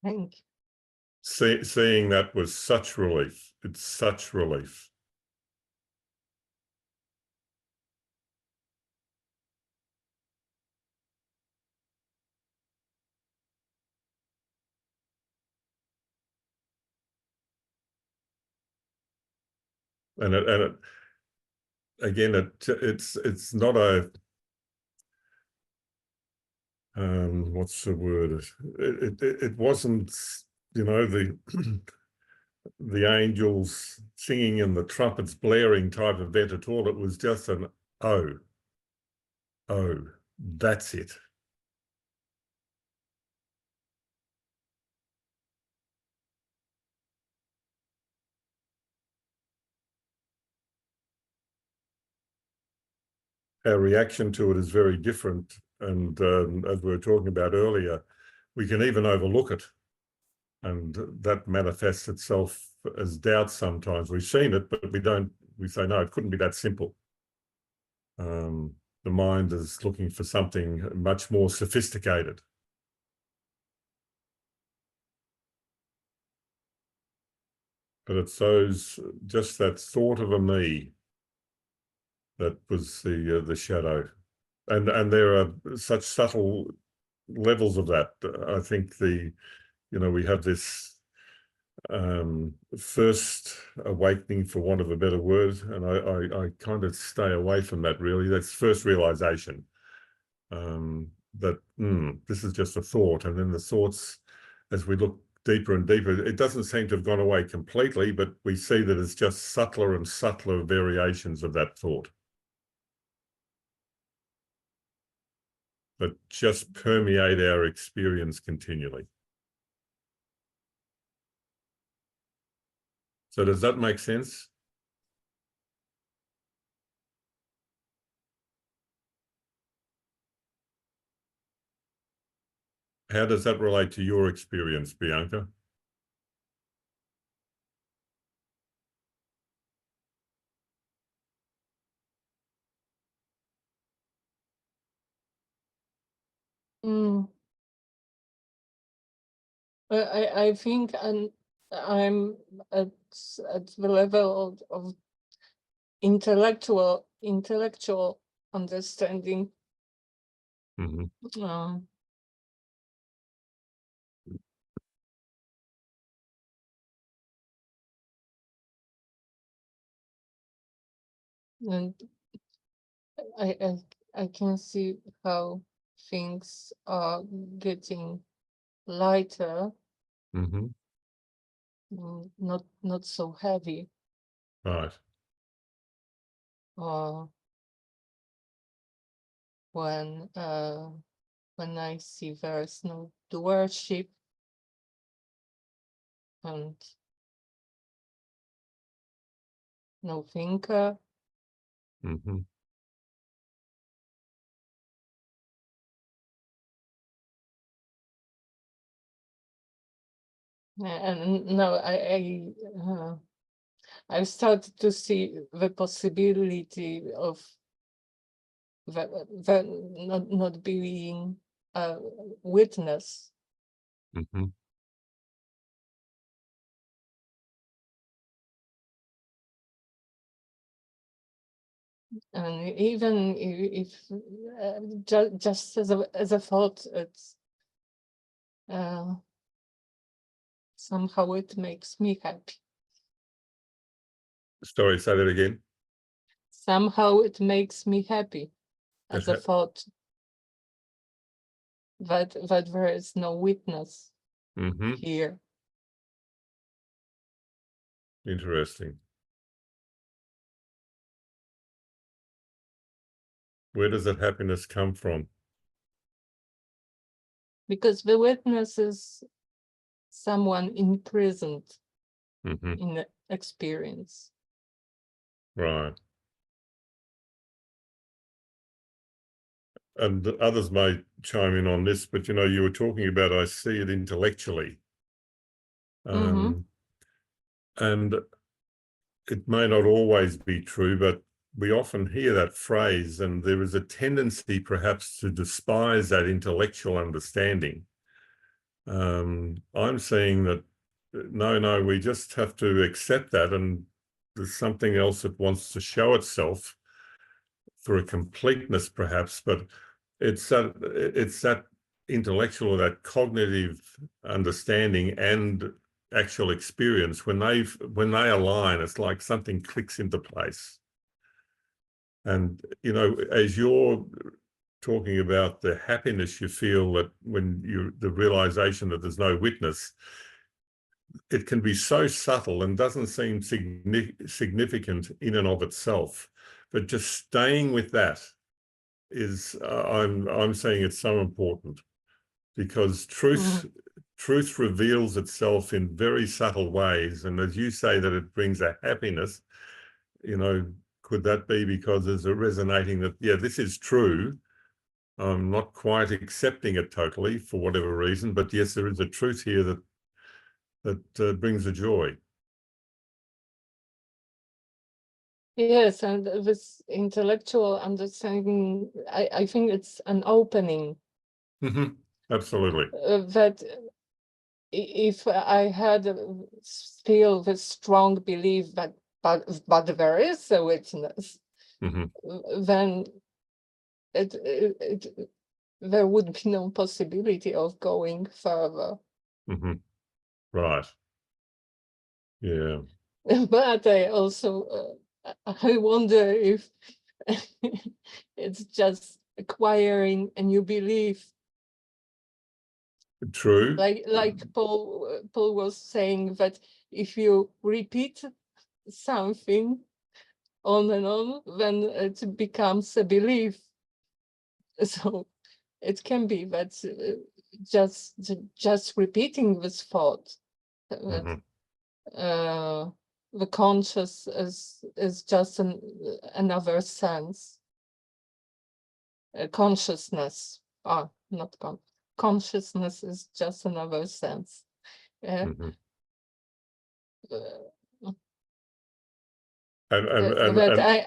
Thank you. Seeing that was such relief. It's such relief. And again, it's not a what's the word? It wasn't, you know, the the angels singing and the trumpets blaring type event at all. It was just an oh, that's it. Our reaction to it is very different. And as we were talking about earlier, we can even overlook it. And that manifests itself as doubt sometimes. We've seen it, but we say, no, it couldn't be that simple. The mind is looking for something much more sophisticated. But it's just that thought of a me that was the shadow. And there are such subtle levels of that. I think we have this first awakening, for want of a better word, and I kind of stay away from that really. That's first realization that this is just a thought, and then the thoughts, as we look deeper and deeper, it doesn't seem to have gone away completely, but we see that it's just subtler and subtler variations of that thought that just permeate our experience continually. So does that make sense? How does that relate to your experience, Bianca? I think I'm at the level of intellectual understanding. Mm-hmm. And I can see how things are getting lighter, Mm-hmm. not so heavy. Right. When I see there's no doership and no thinker, Mhm. And now I've started to see the possibility of the not being a witness. Mhm. And even if just as a thought, it's somehow it makes me happy. Sorry, say that again. Somehow it makes me happy as a Okay. thought that there is no witness Mhm. here. Interesting. Where does that happiness come from? Because the witness is someone imprisoned Mhm. in the experience. Right. And others may chime in on this, but you know, you were talking about I see it intellectually. Mhm. And it may not always be true, but we often hear that phrase, and there is a tendency perhaps to despise that intellectual understanding. I'm saying that no, we just have to accept that, and there's something else that wants to show itself for a completeness perhaps, but it's that intellectual or that cognitive understanding and actual experience, when they align, it's like something clicks into place. And you know, as you're talking about the happiness you feel that when the realization that there's no witness, it can be so subtle and doesn't seem significant in and of itself, but just staying with that is I'm saying it's so important, because truth reveals itself in very subtle ways, and as you say that it brings a happiness, you know, could that be because there's a resonating that, yeah, this is true. I'm not quite accepting it totally for whatever reason, but yes, there is a truth here that brings a joy. Yes, and this intellectual understanding, I think it's an opening. Absolutely. That if I had still the strong belief that but there is a witness, then there would be no possibility of going further. Right. Yeah. But I also I wonder if it's just acquiring a new belief. True. Like Paul was saying, that if you repeat something on and on, then it becomes a belief. So it can be that just repeating this thought, that the conscious is just another sense. Consciousness, not consciousness is just another sense. That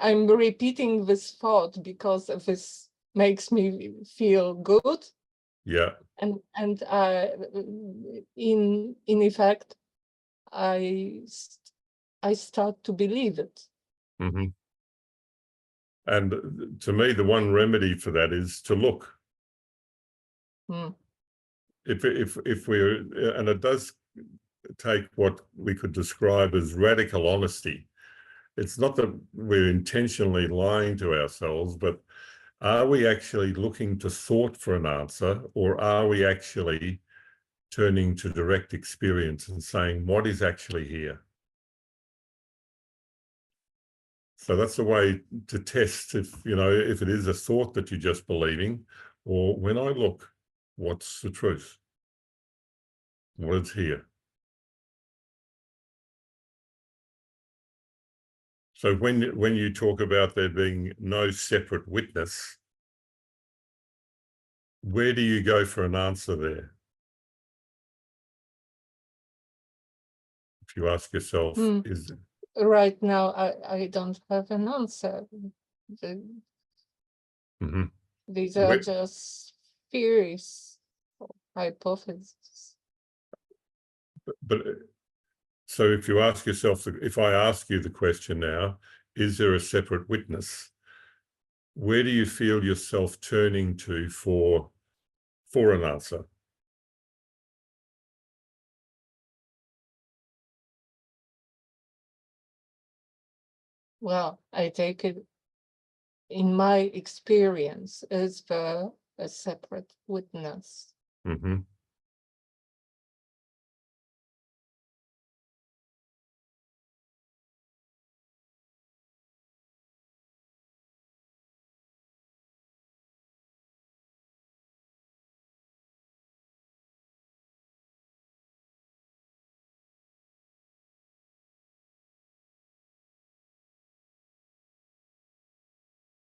I'm repeating this thought because this makes me feel good. Yeah. And in effect, I start to believe it. And to me, the one remedy for that is to look. If we're, and it does take what we could describe as radical honesty. It's not that we're intentionally lying to ourselves, but are we actually looking to thought for an answer, or are we actually turning to direct experience and saying, what is actually here? So that's a way to test if, you know, if it is a thought that you're just believing, or when I look, what's the truth? What is here? So when you talk about there being no separate witness, where do you go for an answer there? If you ask yourself, is Right now, I don't have an answer. Mhm. These are just theories, hypotheses. But so if you ask yourself, if I ask you the question now, is there a separate witness? Where do you feel yourself turning to for an answer? Well, I take it, in my experience, is there a separate witness? Mm-hmm.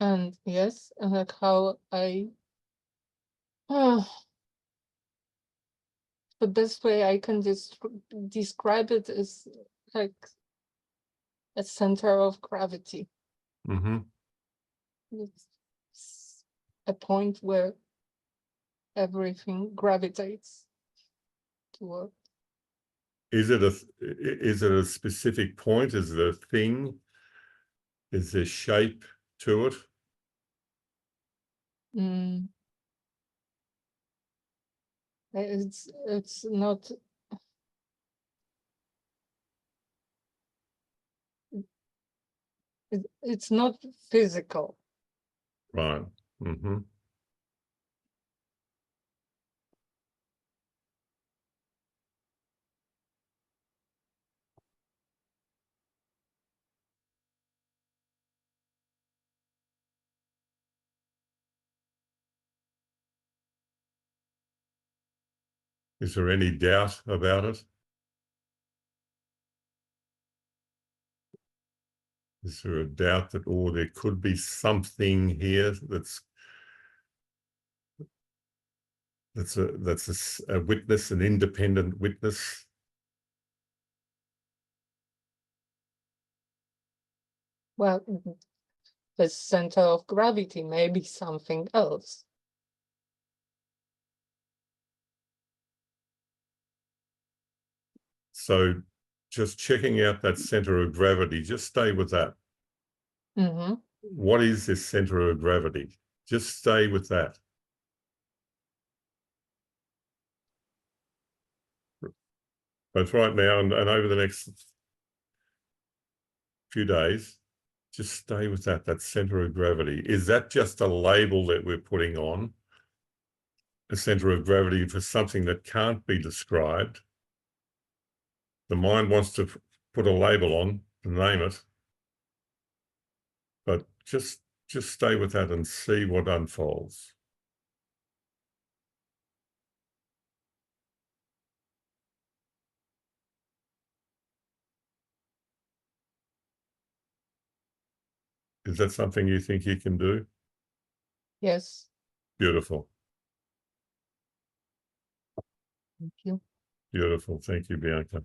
And yes, and like how I, the best way I can describe it is like a center of gravity. Mm-hmm. It's a point where everything gravitates toward. Is it a specific point? Is it a thing? Is there shape to it? It's not. It's not physical. Right. Mm-hmm. Is there any doubt about it? Is there a doubt that, or there could be something here that's a witness, an independent witness? Well, the center of gravity may be something else. So just checking out that center of gravity, just stay with that. Mm-hmm. What is this center of gravity? Just stay with that. But right now and over the next few days, just stay with that center of gravity. Is that just a label that we're putting on? A center of gravity for something that can't be described? The mind wants to put a label on to name it, but just stay with that and see what unfolds. Is that something you think you can do? Yes. Beautiful. Thank you. Beautiful. Thank you, Bianca.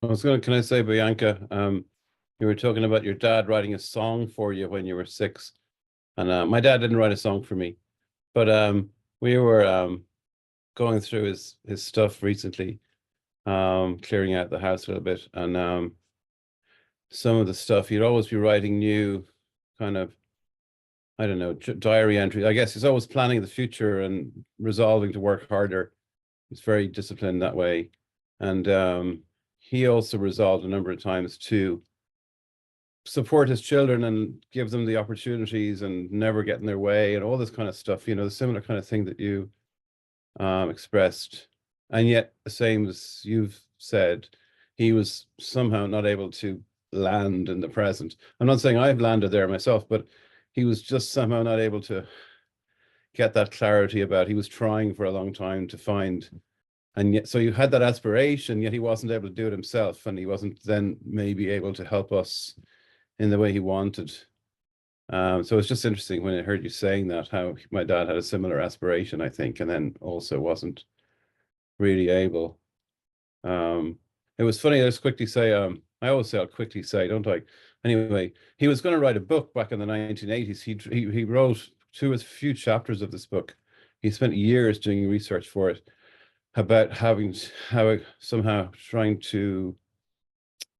Can I say, Bianca, you were talking about your dad writing a song for you when you were 6. And my dad didn't write a song for me, but we were going through his stuff recently, clearing out the house a little bit, and some of the stuff he'd always be writing new kind of, I don't know, diary entry. I guess he's always planning the future and resolving to work harder. He's very disciplined that way. And he also resolved a number of times to support his children and give them the opportunities and never get in their way and all this kind of stuff, you know, the similar kind of thing that you expressed. And yet, the same as you've said, he was somehow not able to land in the present. I'm not saying I've landed there myself, but he was just somehow not able to get that clarity about. He was trying for a long time to find, and yet, so you had that aspiration, yet he wasn't able to do it himself, and he wasn't then maybe able to help us in the way he wanted. So it's just interesting when I heard you saying that, how my dad had a similar aspiration, I think, and then also wasn't really able. It was funny, I'll just quickly say, I always say I'll quickly say, don't I? Anyway, he was going to write a book back in the 1980s. He wrote a few chapters of this book. He spent years doing research for it about somehow trying to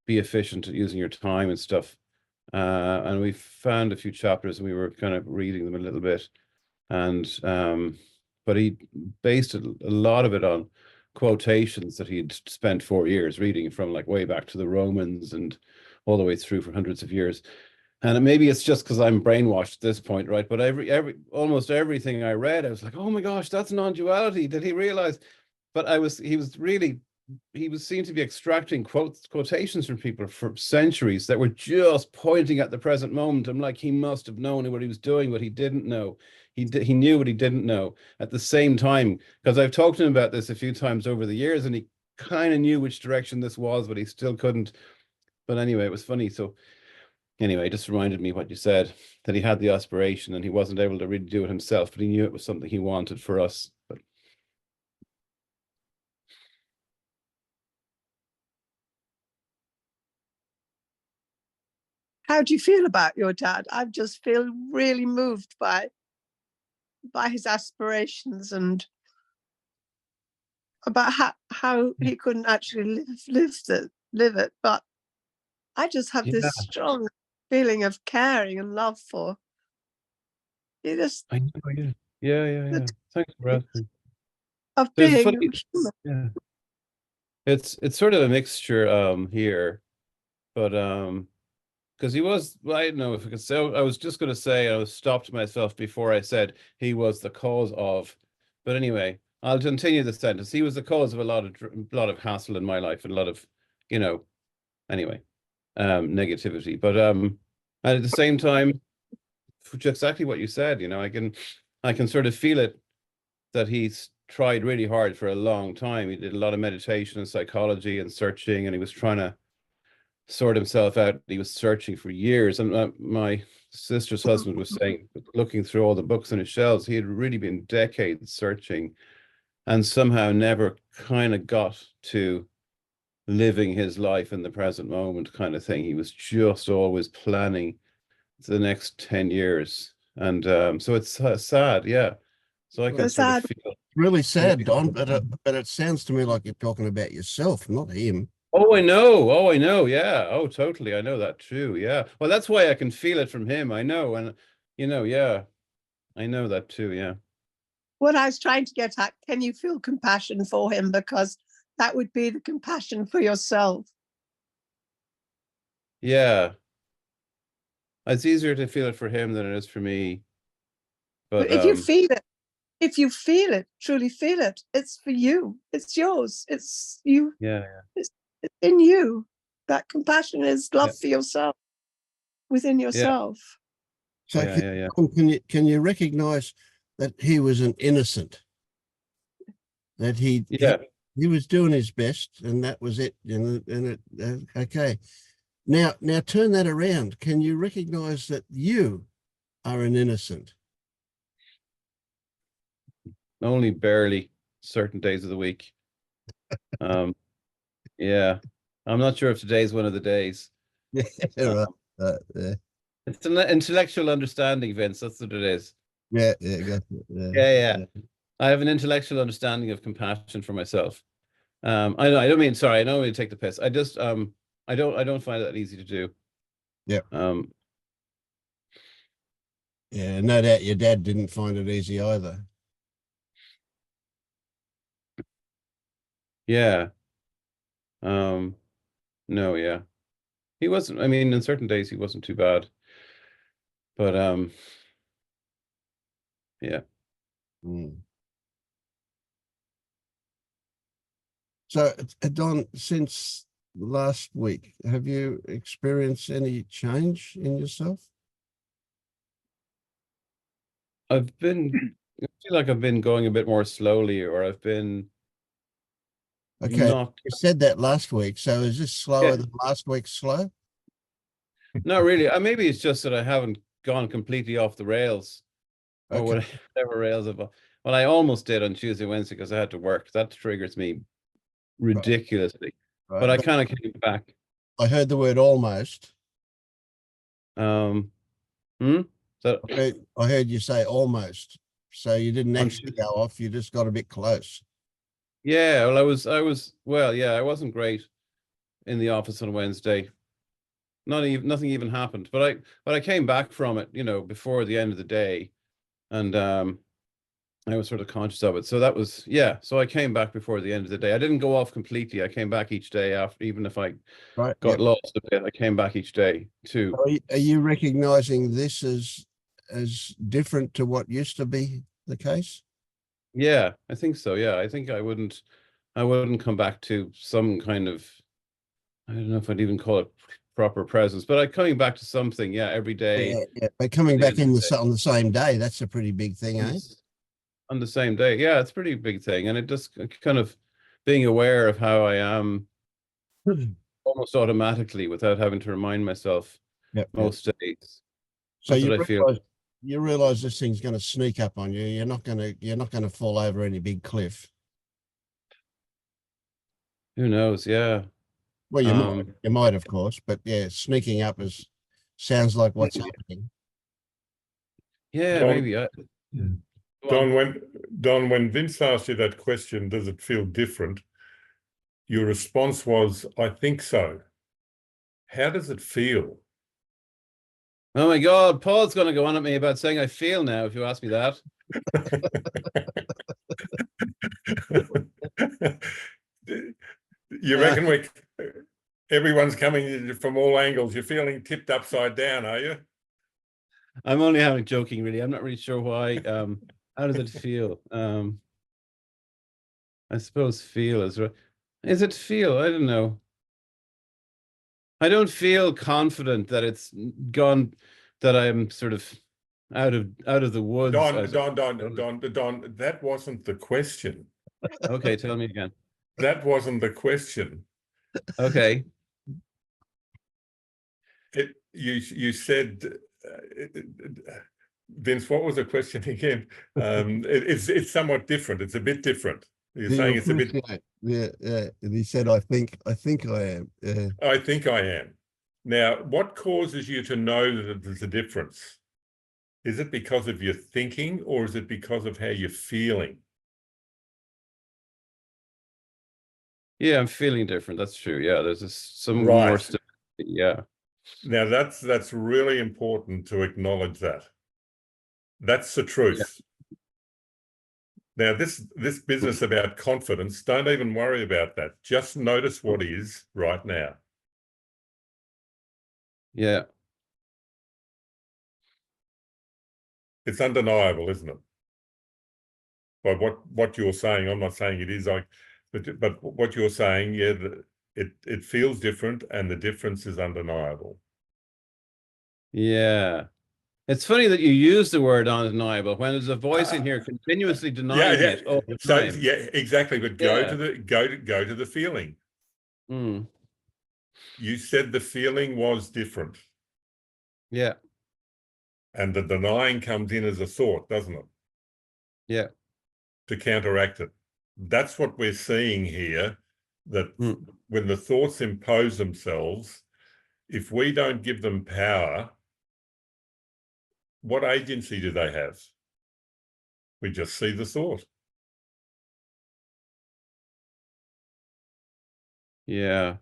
be efficient at using your time and stuff. And we found a few chapters and we were kind of reading them a little bit. And but he based a lot of it on quotations that he'd spent 4 years reading from, like way back to the Romans and all the way through for hundreds of years. And maybe it's just because I'm brainwashed at this point, right? But almost everything I read, I was like, oh my gosh, that's non-duality. Did he realize? But he seemed to be extracting quotations from people for centuries that were just pointing at the present moment. I'm like, he must have known what he was doing, what he didn't know. He knew what he didn't know at the same time, because I've talked to him about this a few times over the years, and he kind of knew which direction this was, but he still couldn't. But anyway, it was funny. So anyway, it just reminded me what you said, that he had the aspiration and he wasn't able to really do it himself, but he knew it was something he wanted for us. But How do you feel about your dad? I just feel really moved by his aspirations and about how he couldn't actually live it. But I just have this strong feeling of caring and love for you. Just I know, yeah. Thanks for asking. of There's being funny, human. yeah. It's sort of a mixture here, but because he was, well, I don't know if I could say, I was just going to say, I was stopped myself before I said he was the cause of, but anyway, I'll continue the sentence. He was the cause of a lot of hassle in my life and a lot of, anyway, negativity. But and at the same time, exactly what you said, I can sort of feel it, that he's tried really hard for a long time. He did a lot of meditation and psychology and searching, and he was trying to sort himself out. He was searching for years. And my sister's husband was saying, looking through all the books on his shelves, he had really been decades searching and somehow never kind of got to living his life in the present moment kind of thing. He was just always planning the next 10 years. And so it's sad, yeah. So I can sort of feel really sad, Don, but it sounds to me like you're talking about yourself, not him. Oh, I know. Yeah. Oh, totally. I know that too. Yeah. Well, that's why I can feel it from him. I know. And, yeah, I know that too. Yeah. What I was trying to get at, can you feel compassion for him? Because that would be the compassion for yourself. Yeah. It's easier to feel it for him than it is for me. But if you feel it, truly feel it, it's for you. It's yours. It's you. Yeah. It's in you. That compassion is love for yourself, within yourself. So yeah. Can you recognize that he was an innocent? That he was doing his best, and that was it. Okay. Now turn that around. Can you recognize that you are an innocent? Only barely, certain days of the week. Yeah. I'm not sure if today's one of the days. Yeah, yeah. It's an intellectual understanding, Vince. That's what it is. Yeah. Yeah. I have an intellectual understanding of compassion for myself. I don't mean, sorry, I don't mean to take the piss. I just I don't find that easy to do. Yeah. Um, Yeah, no doubt your dad didn't find it easy either. yeah. No, yeah. He wasn't, I mean, in certain days he wasn't too bad. But yeah. Mm. So, Don, since last week, have you experienced any change in yourself? I feel like I've been going a bit more slowly, or I've been Okay, not you said that last week. So is this slower Yeah. than last week's slow? not really. Maybe it's just that I haven't gone completely off the rails or Okay, whatever rails I've. Well, I almost did on Tuesday, Wednesday because I had to work. That triggers me ridiculously. right. But I But kind of came back. I heard the word almost. Um, hmm? So I heard you say almost. So you didn't On actually go off, you just got a bit close. yeah, well, well, yeah, I wasn't great in the office on Wednesday. Nothing even happened. But I came back from it, before the end of the day, and I was sort of conscious of it. So that was, yeah. So I came back before the end of the day. I didn't go off completely. I came back each day after, even if I Right. got Yep. lost a bit, I came back each day too. Are you recognizing this as different to what used to be the case? Yeah, I think so. Yeah, I think I wouldn't come back to some kind of, I don't know if I'd even call it proper presence, but I'm coming back to something. Yeah, every day. Yeah. But coming the back end in of on the same day, that's a pretty big thing, eh? on the same day. Yeah, it's a pretty big thing. And it just kind of being aware of how I am almost automatically without having to remind myself Yep. most days. So That's what I feel. you realize this thing's going to sneak up on you. You're not going to fall over any big cliff. Who knows? Yeah. Well, you might, of course, but yeah, sneaking up sounds like what's happening. Yeah, Don, maybe. Go on. Don, when Vince asked you that question, does it feel different? Your response was, I think so. How does it feel? Oh my God, Paul's going to go on at me about saying I feel now, if you ask me that. You reckon everyone's coming from all angles. You're feeling tipped upside down, are you? I'm only having joking, really. I'm not really sure why. How does it feel? I suppose feel is right. Is it feel? I don't know. I don't feel confident that it's gone, that I'm sort of out of the woods. Don, that wasn't the question. Okay, tell me again. That wasn't the question. Okay. You said, Vince, what was the question again? It's somewhat different. It's a bit different. You're saying it's a bit. Yeah. And he said, I think I am. Yeah. I think I am. Now, what causes you to know that there's a difference? Is it because of your thinking, or is it because of how you're feeling? Yeah, I'm feeling different. That's true. Yeah, there's some Right. more stability. Yeah. Now, that's really important to acknowledge that. That's the truth. Yeah. Now, this business about confidence, don't even worry about that. Just notice what is right now. Yeah. It's undeniable, isn't it? By what you're saying, I'm not saying it is, but what you're saying, yeah, it feels different, and the difference is undeniable. Yeah. It's funny that you use the word undeniable when there's a voice in here continuously denying it all the time. So yeah, exactly. But go to the feeling. Mm. You said the feeling was different. Yeah. And the denying comes in as a thought, doesn't it? Yeah. To counteract it. That's what we're seeing here, that when the thoughts impose themselves, if we don't give them power, what agency do they have? We just see the thought. Yeah.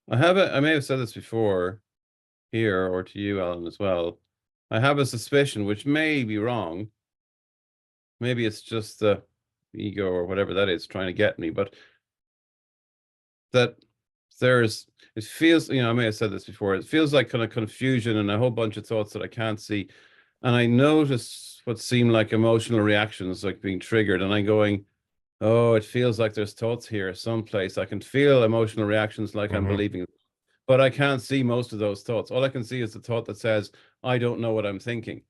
I may have said this before here or to you, Alan, as well. I have a suspicion, which may be wrong. Maybe it's just the ego or whatever that is trying to get me, but that it feels, I may have said this before, it feels like kind of confusion and a whole bunch of thoughts that I can't see. And I notice what seem like emotional reactions, like being triggered, and I'm going, oh, it feels like there's thoughts here someplace. I can feel emotional reactions like I'm believing, but I can't see most of those thoughts. All I can see is the thought that says, I don't know what I'm thinking.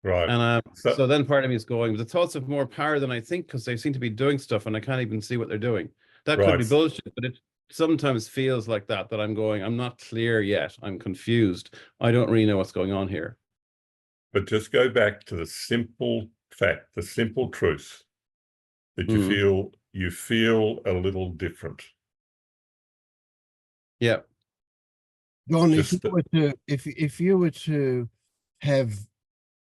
Right. And so then part of me is going, the thoughts have more power than I think because they seem to be doing stuff and I can't even see what they're doing. That could be Right. bullshit, but it sometimes feels like that I'm going, I'm not clear yet. I'm confused. I don't really know what's going on here. But just go back to the simple fact, the simple truth that you feel a little different. Yeah. John, Just if you were to have,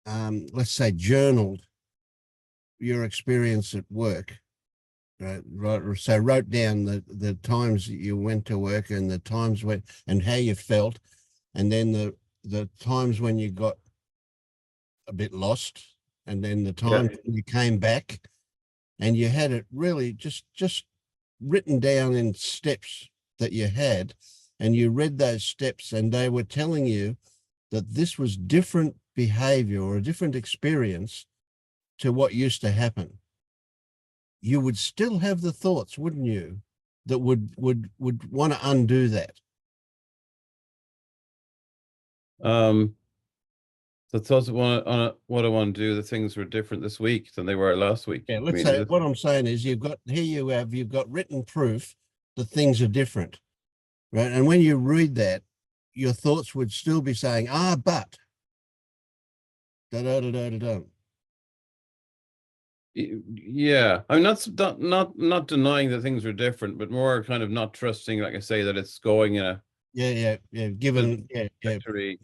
let's say, journaled your experience at work, right? So wrote down the times that you went to work and the times when and how you felt, and then the times when you got a bit lost, and then the times when you came back, and you had it really just written down in steps that you had, and you read those steps and they were telling you that this was different behavior or a different experience to what used to happen. You would still have the thoughts, wouldn't you, that would want to undo that? The thoughts of what I want to do, the things were different this week than they were last week. Yeah, let's say what I'm saying is you've got written proof that things are different, right? And when you read that, your thoughts would still be saying, but da da da da da. Yeah, I'm not denying that things are different, but more kind of not trusting, like I say, that it's going in a Given trajectory.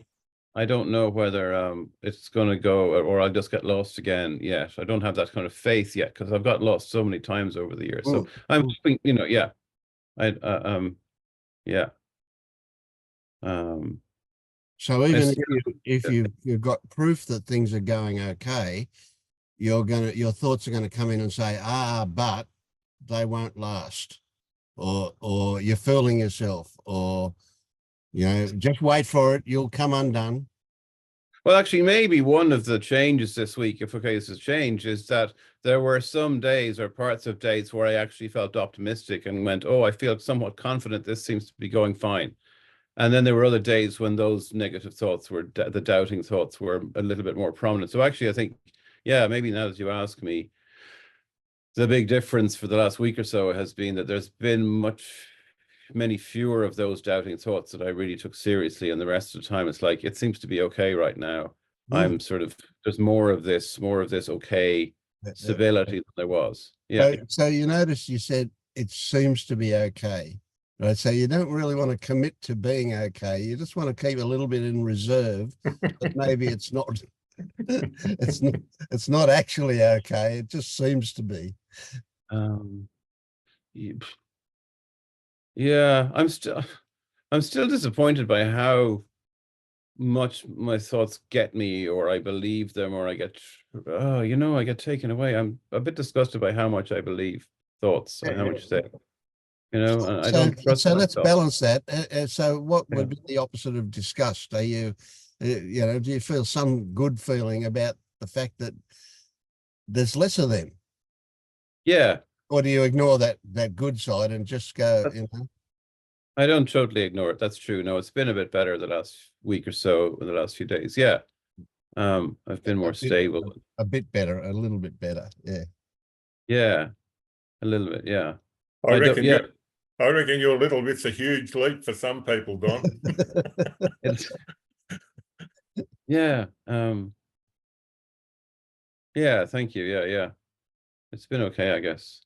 I don't know whether it's going to go or I'll just get lost again yet. I don't have that kind of faith yet because I've got lost so many times over the years. So I'm hoping, yeah. Yeah. So even if you've got proof that things are going okay, your thoughts are going to come in and say, but they won't last, or you're fooling yourself, or just wait for it, you'll come undone. Well, actually, maybe one of the changes this week, if this has changed, is that there were some days or parts of days where I actually felt optimistic and went, oh, I feel somewhat confident this seems to be going fine. And then there were other days when those negative thoughts were, the doubting thoughts were a little bit more prominent. So actually, I think, yeah, maybe now that you ask me, the big difference for the last week or so has been that there's been many fewer of those doubting thoughts that I really took seriously. And the rest of the time, it's like, it seems to be okay right now. I'm sort of, there's more of this okay stability than there was. Yeah. So you notice you said it seems to be okay, right? So you don't really want to commit to being okay. You just want to keep a little bit in reserve, but maybe it's not, it's not actually okay. It just seems to be. Yeah, I'm still disappointed by how much my thoughts get me, or I believe them, or I get I get taken away. I'm a bit disgusted by how much I believe thoughts and how much they, and I don't trust so let's myself. balance that. So what would be the opposite of disgust? Are you do you feel some good feeling about the fact that there's less of them? Yeah. Or do you ignore that good side and just go, I don't totally ignore it. That's true. No, it's been a bit better the last week or so, in the last few days. Yeah. I've been more stable. A bit better, a little bit better. Yeah. Yeah. A little bit. Yeah. I reckon your little bit's a huge leap for some people, Don. Yeah. Yeah. Thank you. Yeah. It's been okay, I guess.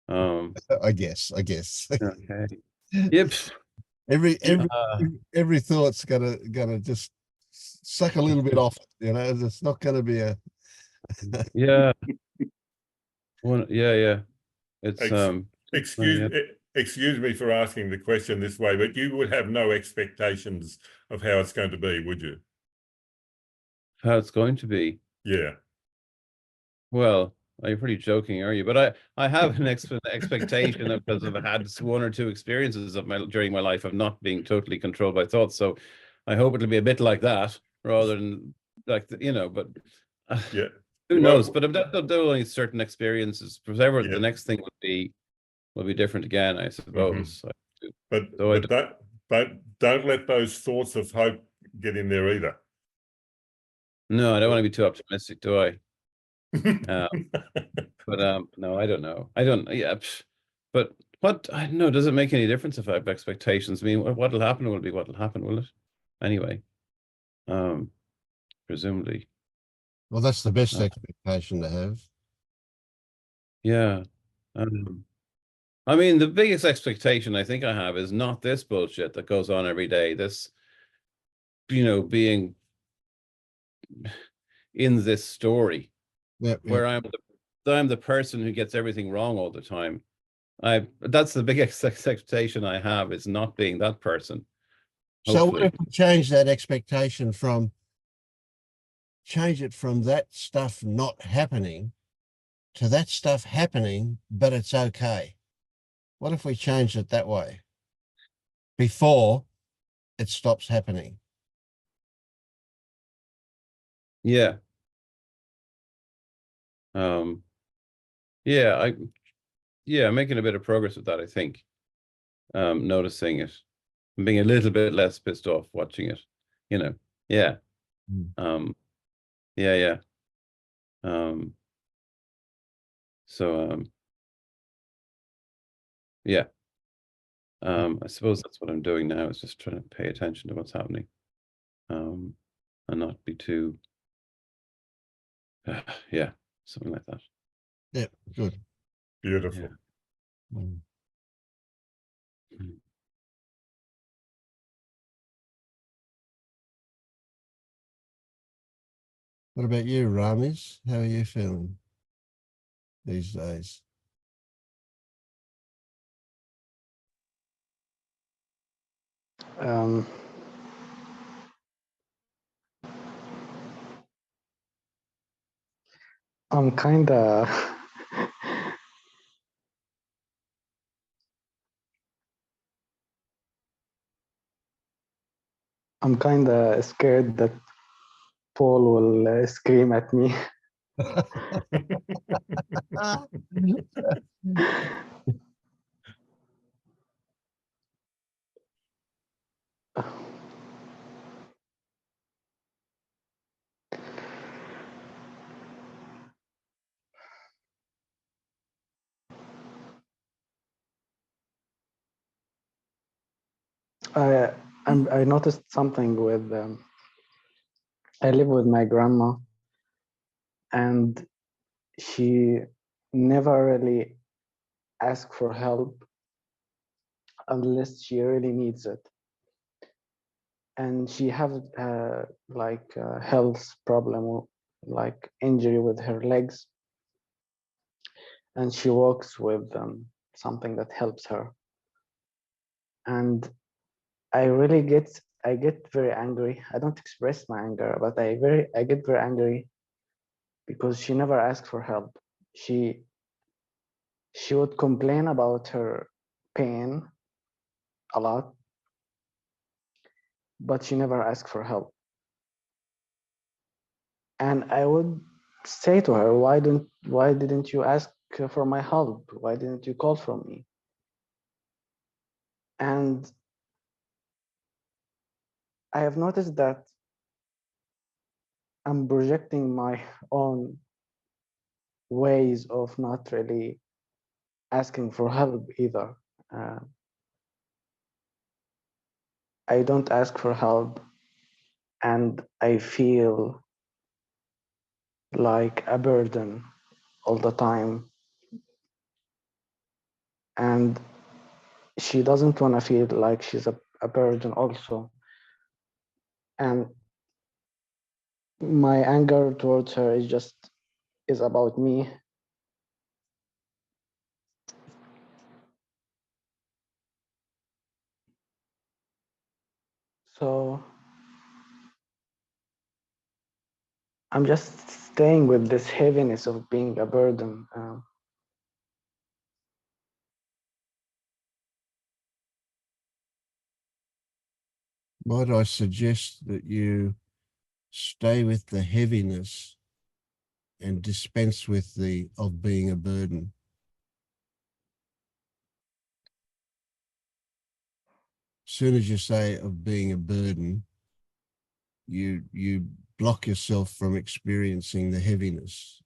I guess. Okay. Yep. Every thought's gonna just suck a little bit off. It's not gonna be a. Yeah. Yeah. It's yeah. Excuse me for asking the question this way, but you would have no expectations of how it's going to be, would you? How it's going to be. Yeah. Well, you're pretty joking, are you? But I have an expectation of, because I've had one or two experiences during my life of not being totally controlled by thoughts. So I hope it'll be a bit like that rather than like, but Yeah. who knows? But there are only certain experiences. Whatever Yeah. the next thing will be different again, I suppose. But don't let those thoughts of hope get in there either. No, I don't want to be too optimistic, do I? But no, I don't know. I don't. Yeah, but what? I don't know. Does it make any difference if I have expectations? I mean, what'll happen will be what'll happen, will it? Anyway, presumably. Well, that's the best expectation to have. Yeah. I mean, the biggest expectation I think I have is not this bullshit that goes on every day. This, being in this story where I'm the person who gets everything wrong all the time. That's the biggest expectation I have, is not being that person. So what if we change that expectation change it from that stuff not happening to that stuff happening, but it's okay? What if we change it that way before it stops happening? Yeah. Yeah, I'm making a bit of progress with that, I think. Noticing it, and being a little bit less pissed off watching it, yeah. Yeah. So yeah. I suppose that's what I'm doing now, is just trying to pay attention to what's happening, and not be too yeah, something like that. Yeah, good. Beautiful. Yeah. What about you, Ramiz? How are you feeling these days? I'm kinda scared that Paul will scream at me. I noticed something with I live with my grandma, and she never really asks for help unless she really needs it. And she has like a health problem, like injury with her legs, and she walks with something that helps her. And I get very angry. I don't express my anger, but I get very angry because she never asked for help. She would complain about her pain a lot, but she never asked for help. And I would say to her, why didn't you ask for my help? Why didn't you call for me? And I have noticed that I'm projecting my own ways of not really asking for help either. I don't ask for help, and I feel like a burden all the time. And she doesn't want to feel like she's a burden also. And my anger towards her is about me. I'm just staying with this heaviness of being a burden. Might I suggest that you stay with the heaviness and dispense with the of being a burden? As soon as you say of being a burden, you block yourself from experiencing the heaviness.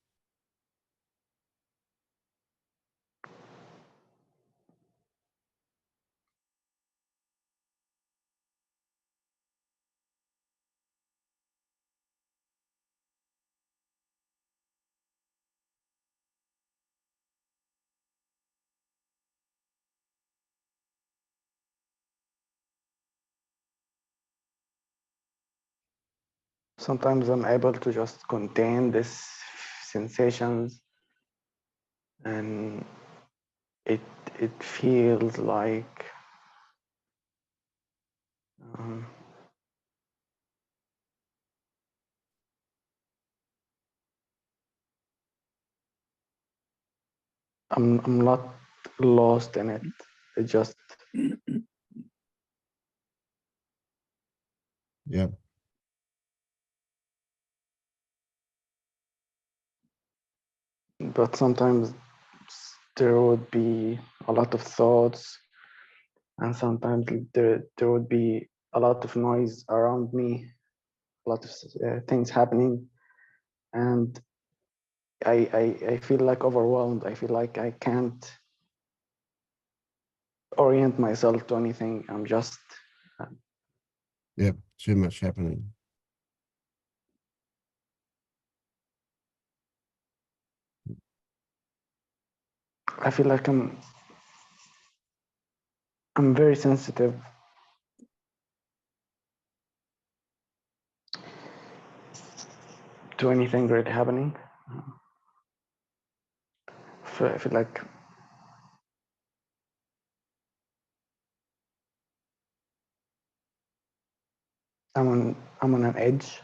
Sometimes I'm able to just contain these sensations, and it feels like I'm not lost in it. It just Yeah. but sometimes there would be a lot of thoughts, and sometimes there would be a lot of noise around me, a lot of things happening, and I feel like overwhelmed. I feel like I can't orient myself to anything. I'm just Yep. Too much happening. I feel like I'm very sensitive to anything really happening. I feel like I'm on an edge.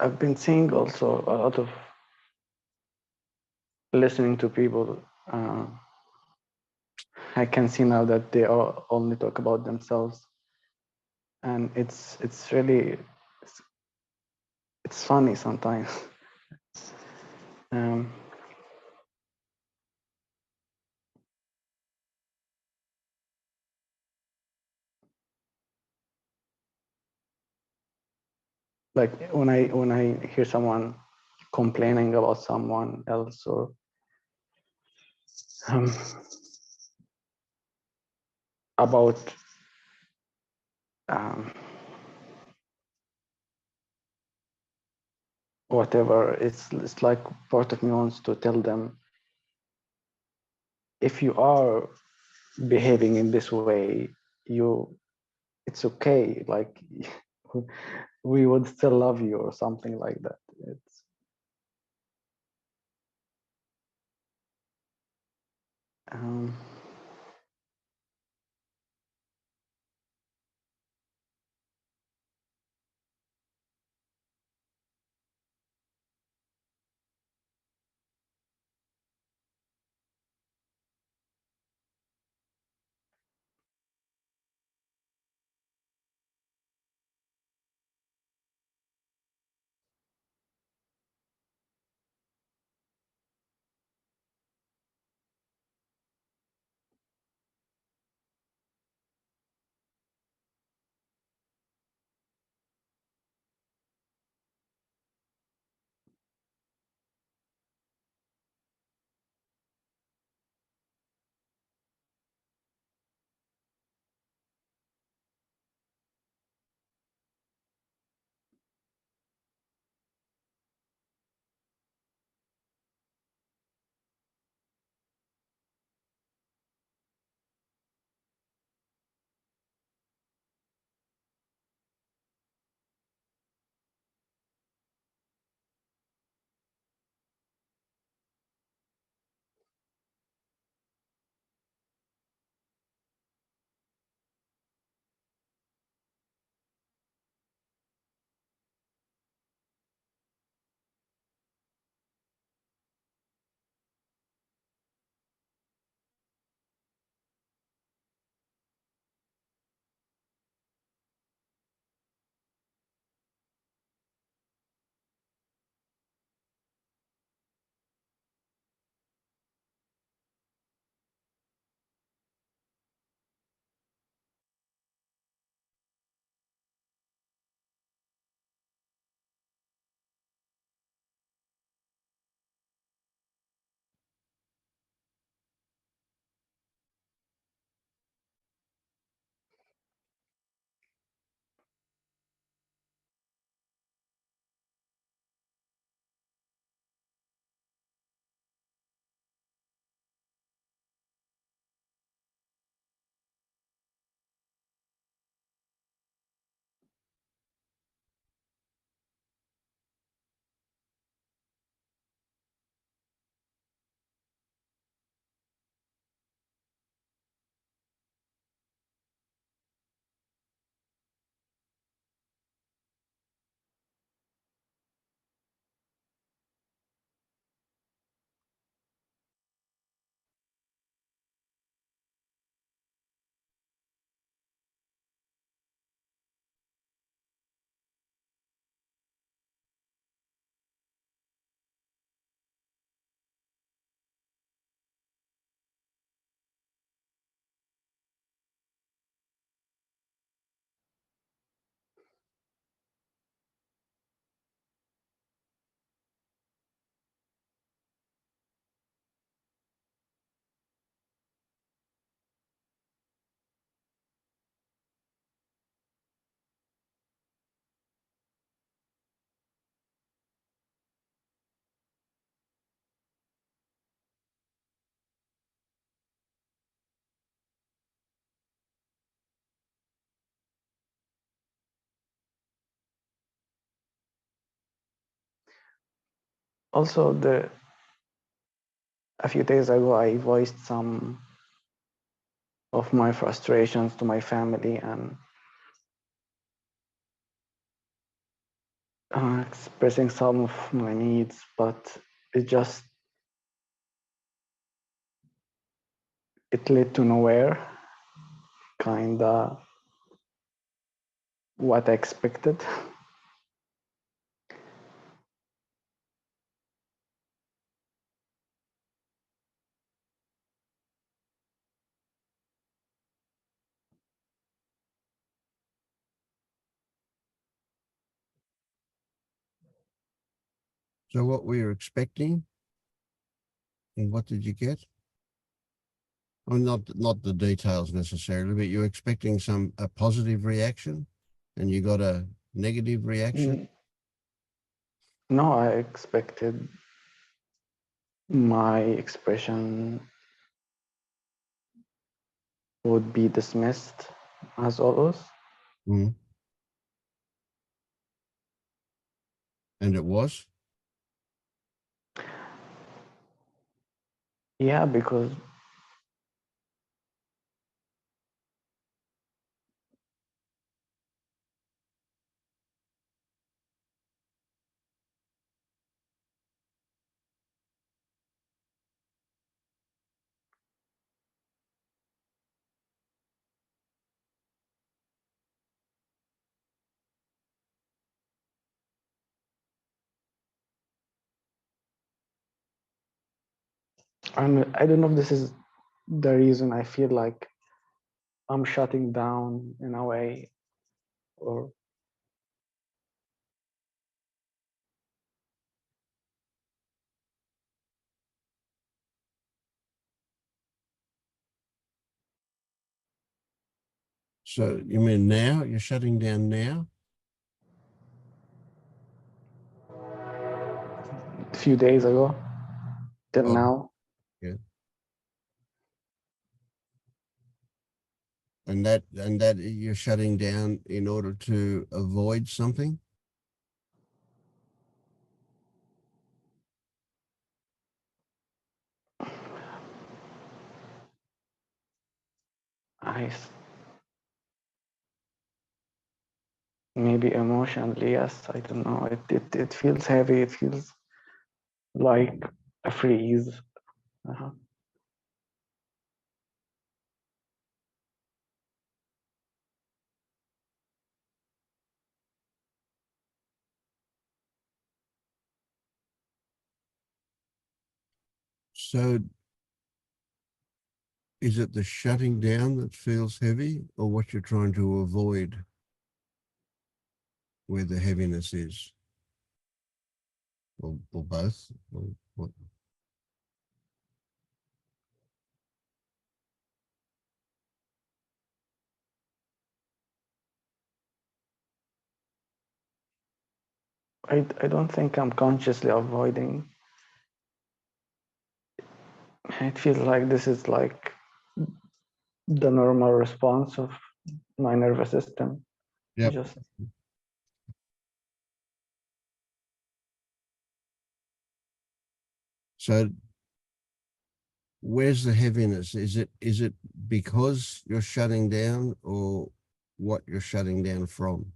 I've been seeing also a lot of listening to people. I can see now that they all only talk about themselves, and it's really it's funny sometimes. um, like when I hear someone complaining about someone else, or um, about um, whatever, it's like part of me wants to tell them, if you are behaving in this way, it's okay, like we would still love you, or something like that. It's um, also a few days ago, I voiced some of my frustrations to my family and expressing some of my needs, but it led to nowhere, kinda what I expected. So what were you expecting? And what did you get? Well, not the details necessarily, but you're expecting a positive reaction and you got a negative reaction. No, I expected my expression would be dismissed as always. Mm. And it was? Yeah, because I don't know if this is the reason I feel like I'm shutting down in a way, or So you mean now? You're shutting down now? a few days ago till Oh, now. yeah. And that you're shutting down in order to avoid something? Maybe emotionally, yes. I don't know. It feels heavy. It feels like a freeze. Uh-huh. So is it the shutting down that feels heavy or what you're trying to avoid where the heaviness is? Or both? Or what? I don't think I'm consciously avoiding. It feels like this is like the normal response of my nervous system. Yep. Just So where's the heaviness? Is it because you're shutting down or what you're shutting down from?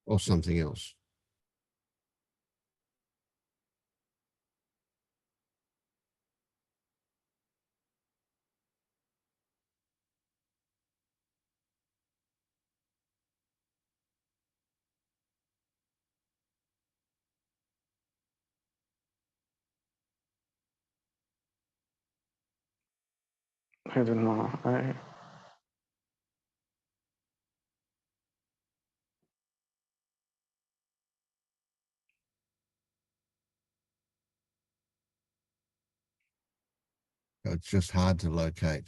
Or something else? I don't know. It's just hard to locate.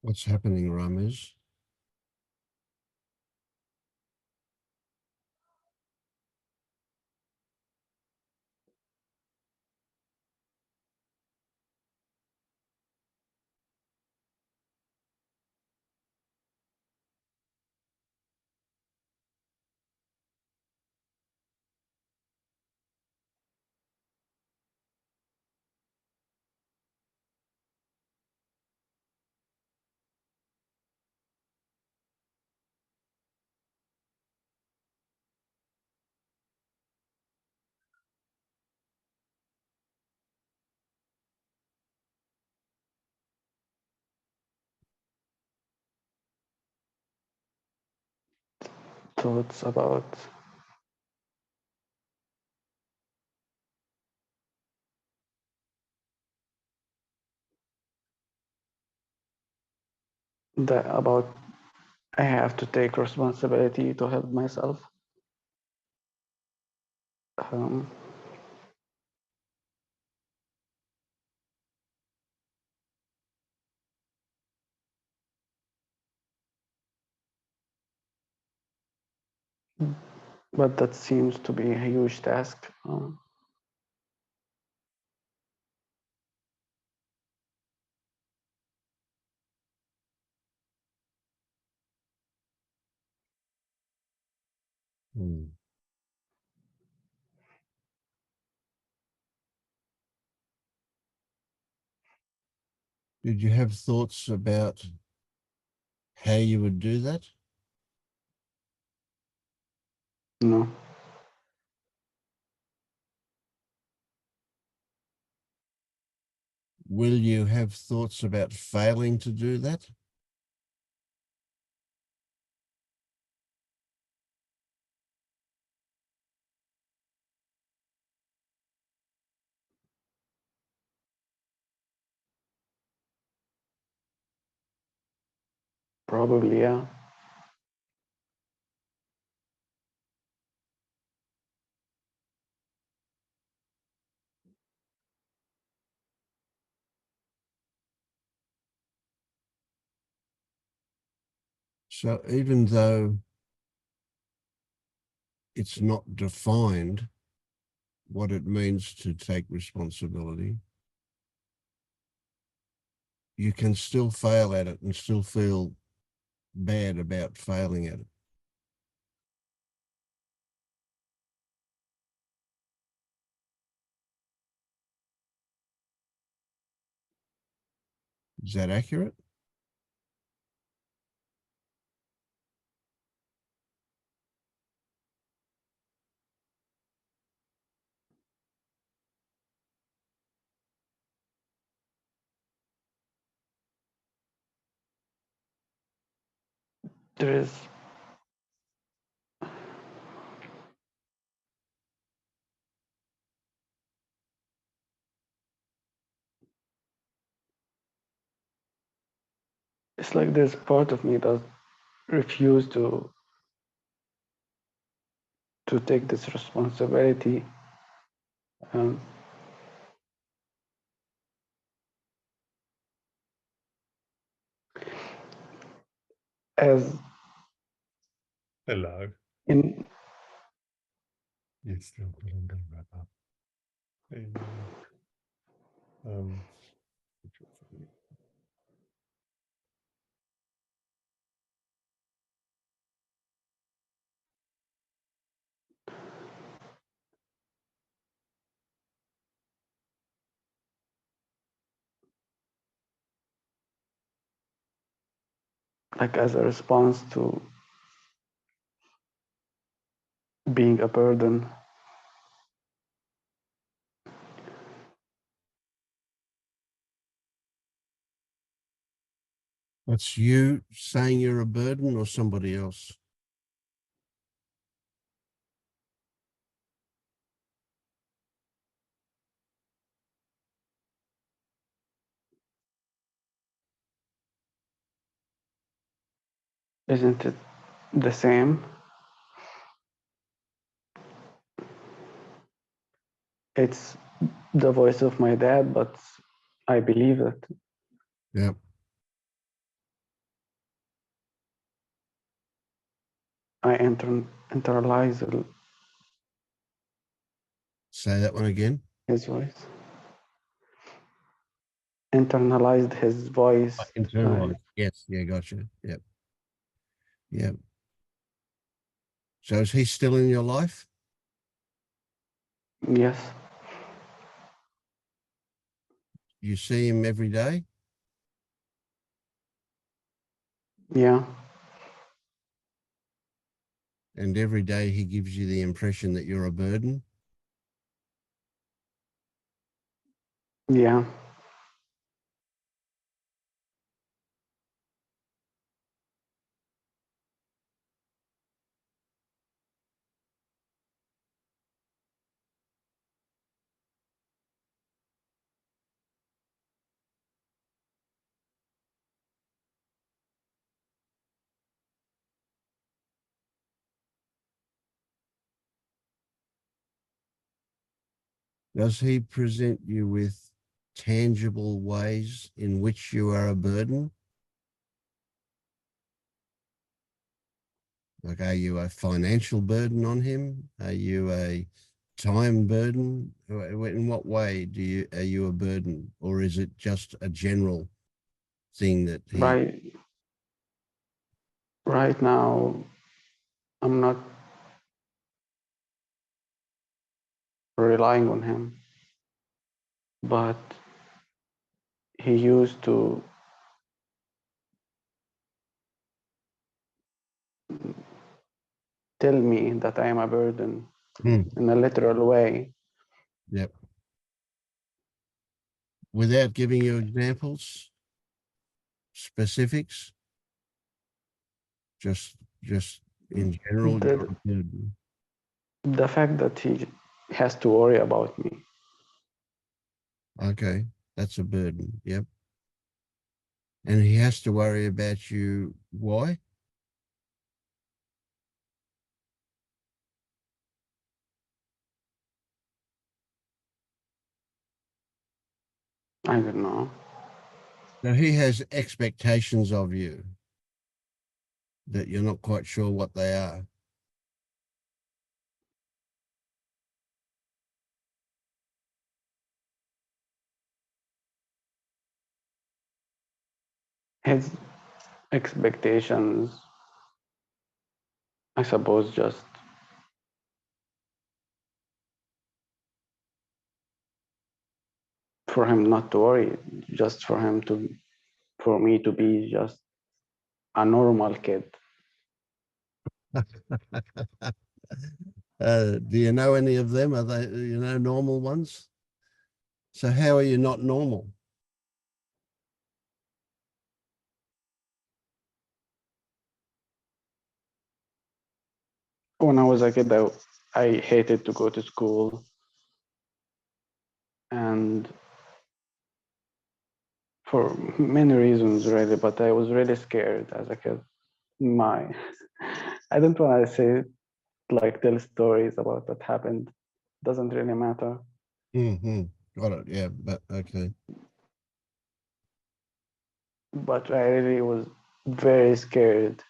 What's happening, Ramez? Thoughts about about I have to take responsibility to help myself. Um, but that seems to be a huge task. Hmm. Did you have thoughts about how you would do that? No, Will you have thoughts about failing to do that? probably, yeah. So even though it's not defined what it means to take responsibility, you can still fail at it and still feel bad about failing at it. Is that accurate? There is it's like there's a part of me that refuse to take this responsibility. Um, as Hello. in Yes, still couldn't do that up. Um, like as a response to being a burden. That's you saying you're a burden or somebody else? Isn't it the same? It's the voice of my dad, but I believe it. Yep. I internalize Say that one again. his voice. Internalized his voice. Internalized. Yes. Yeah. Gotcha. Yep. Yep. So is he still in your life? Yes. You see him every day? Yeah. And every day he gives you the impression that you're a burden? Yeah. Does he present you with tangible ways in which you are a burden? Like, are you a financial burden on him? Are you a time burden? In what way are you a burden, or is it just a general thing that he? Right now, I'm not relying on him, but he used to tell me that I am a burden in a literal way. Yep. Without giving you examples, specifics, just in general, you're a burden. The fact that he has to worry about me. Okay, that's a burden. Yep. And he has to worry about you. Why? I don't know. Now he has expectations of you that you're not quite sure what they are. His expectations, I suppose, just for him not to worry, just for me to be just a normal kid. Do you know any of them? Are they, normal ones? So how are you not normal? When I was a kid, I hated to go to school, and for many reasons, really, but I was really scared as a kid. I don't want to say, like, tell stories about what happened. Doesn't really matter. Mm-hmm. Got it. Yeah, but okay. But I really was very scared.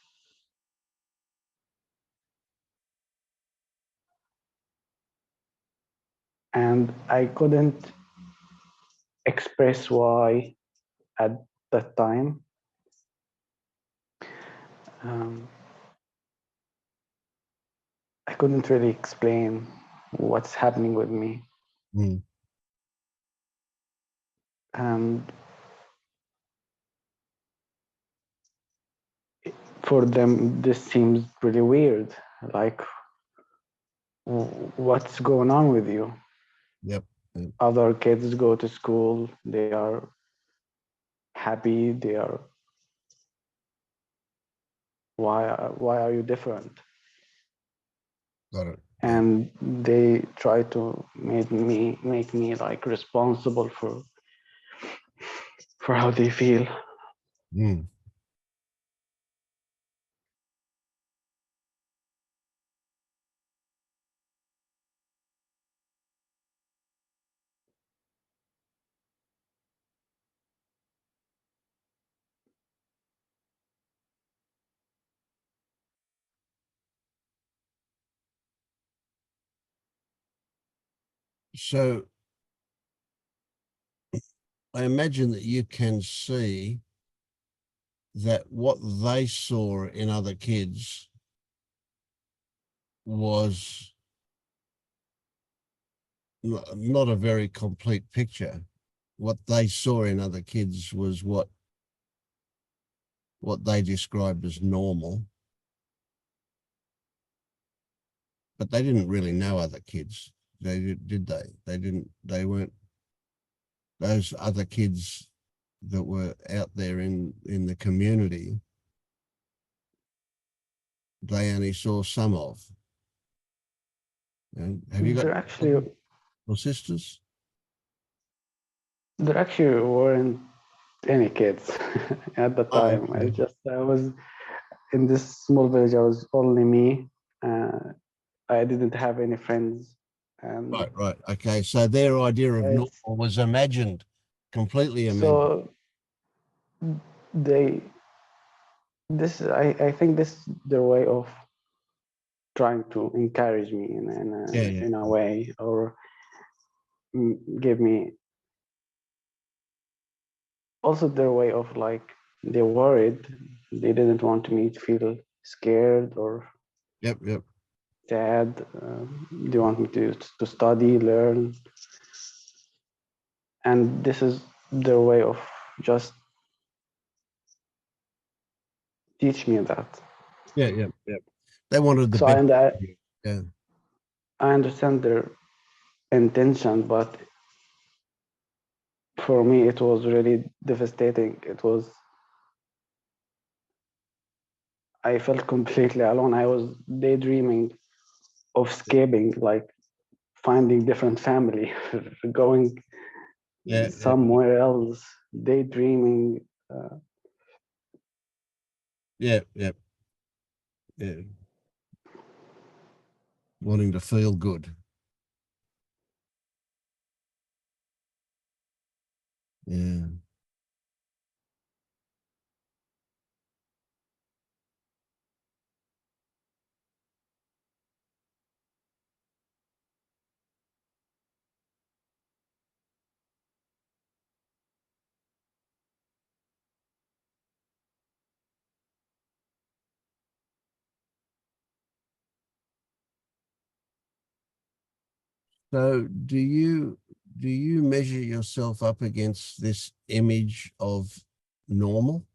And I couldn't express why at that time. I couldn't really explain what's happening with me. And for them, this seems really weird. Like, what's going on with you? Yep. Other kids go to school, they are happy, they are, why are you different? Got it. And they try to make me like responsible for how they feel. So I imagine that you can see that what they saw in other kids was not a very complete picture. What they saw in other kids was what they described as normal. But they didn't really know other kids. Did they? They didn't, they weren't, those other kids that were out there in the community, they only saw some of. And have you got There actually or sisters? there actually weren't any kids at the Oh, time. okay. I was in this small village. I was only me. I didn't have any friends, and Right. Okay. So their idea of normal it's, was imagined, completely imagined. so they I think this is their way of trying to encourage me Yeah. in a way, or give me also their way of, like, they worried, they didn't want me to feel scared or Yep. sad. They want me to study, learn, and this is their way of just teach me that. Yeah. They wanted the So best. and Yeah. I understand their intention, but for me it was really devastating. I felt completely alone. I was daydreaming of escaping, like finding different family, going Yeah. somewhere else, daydreaming. Yeah. Wanting to feel good. Yeah. So do you measure yourself up against this image of normal?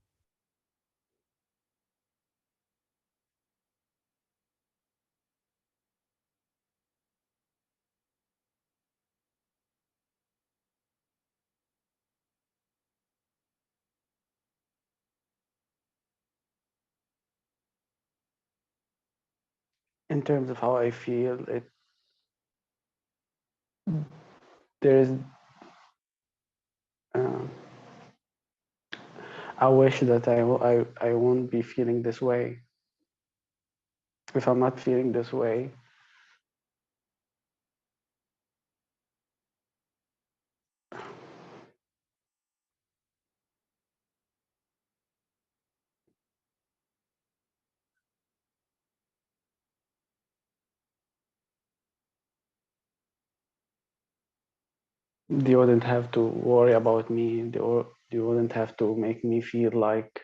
In terms of how I feel, there is. Uh, I wish that I won't be feeling this way. If I'm not feeling this way, they wouldn't have to worry about me. They wouldn't have to make me feel like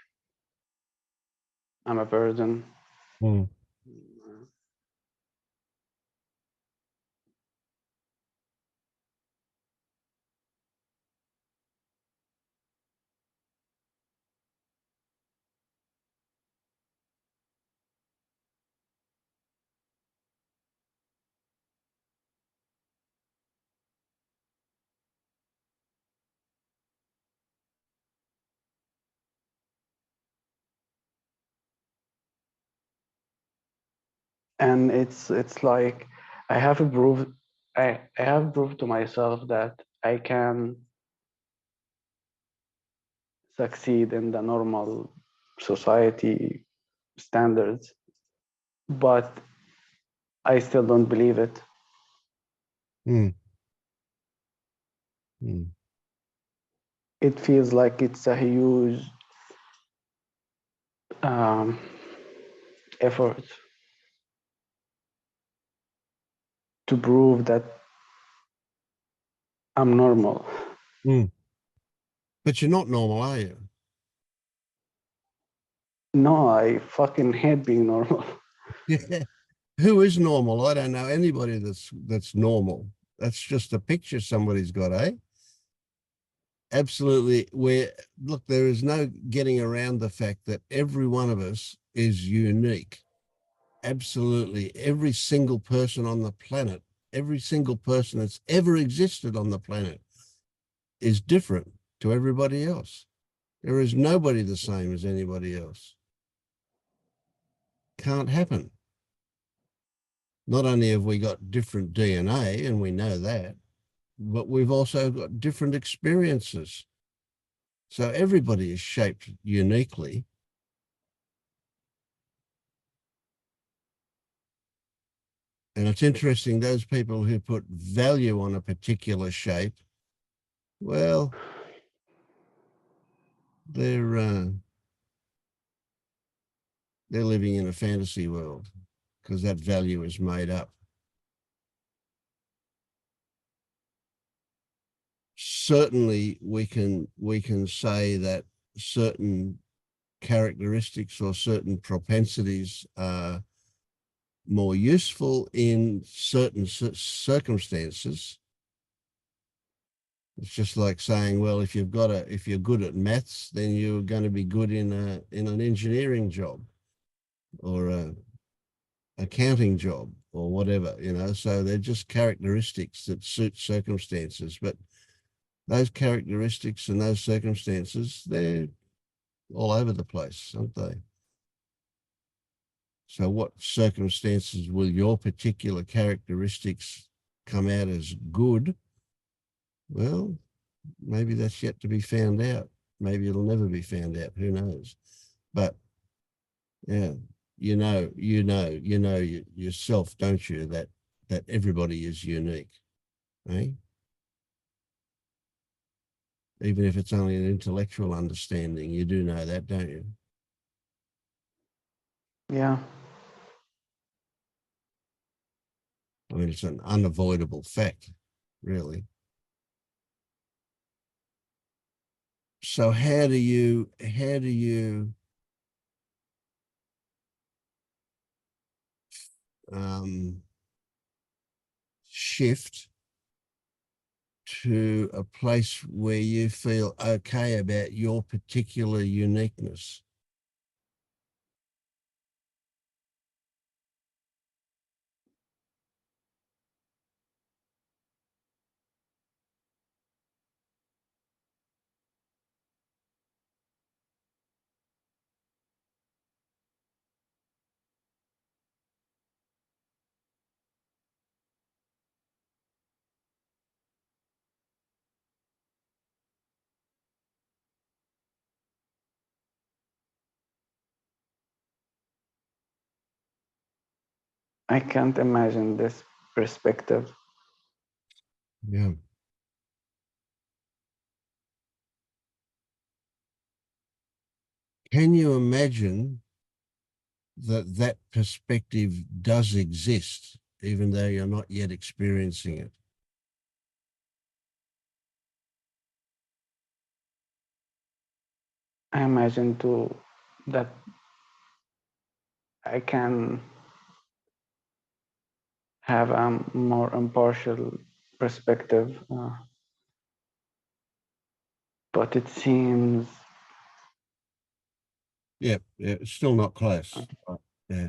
I'm a burden. Hmm. And it's like I have proved I have proved to myself that I can succeed in the normal society standards, but I still don't believe it. Hmm. Hmm. It feels like it's a huge um, effort to prove that I'm normal. But you're not normal, are you? No, I fucking hate being normal. Yeah. Who is normal? I don't know anybody that's normal. That's just a picture somebody's got, eh? Absolutely. Look, there is no getting around the fact that every one of us is unique. Absolutely. Every single person on the planet, every single person that's ever existed on the planet is different to everybody else. There is nobody the same as anybody else. Can't happen. Not only have we got different DNA, and we know that, but we've also got different experiences. So everybody is shaped uniquely. And it's interesting, those people who put value on a particular shape, well, they're living in a fantasy world because that value is made up. Certainly we can say that certain characteristics or certain propensities are more useful in certain circumstances. It's just like saying, well, if you're good at maths, then you're going to be good in an engineering job or a accounting job or whatever, you know. So they're just characteristics that suit circumstances, but those characteristics and those circumstances, they're all over the place, aren't they? So what circumstances will your particular characteristics come out as good? Well, maybe that's yet to be found out. Maybe it'll never be found out. Who knows? But yeah, you know yourself, don't you, that everybody is unique, eh? Even if it's only an intellectual understanding, you do know that, don't you? Yeah. I mean, it's an unavoidable fact, really. So how do you shift to a place where you feel okay about your particular uniqueness? I can't imagine this perspective. Yeah. Can you imagine that perspective does exist, even though you're not yet experiencing it? I imagine too that I can have a more impartial perspective, but it seems Yeah, it's still not close. Yeah.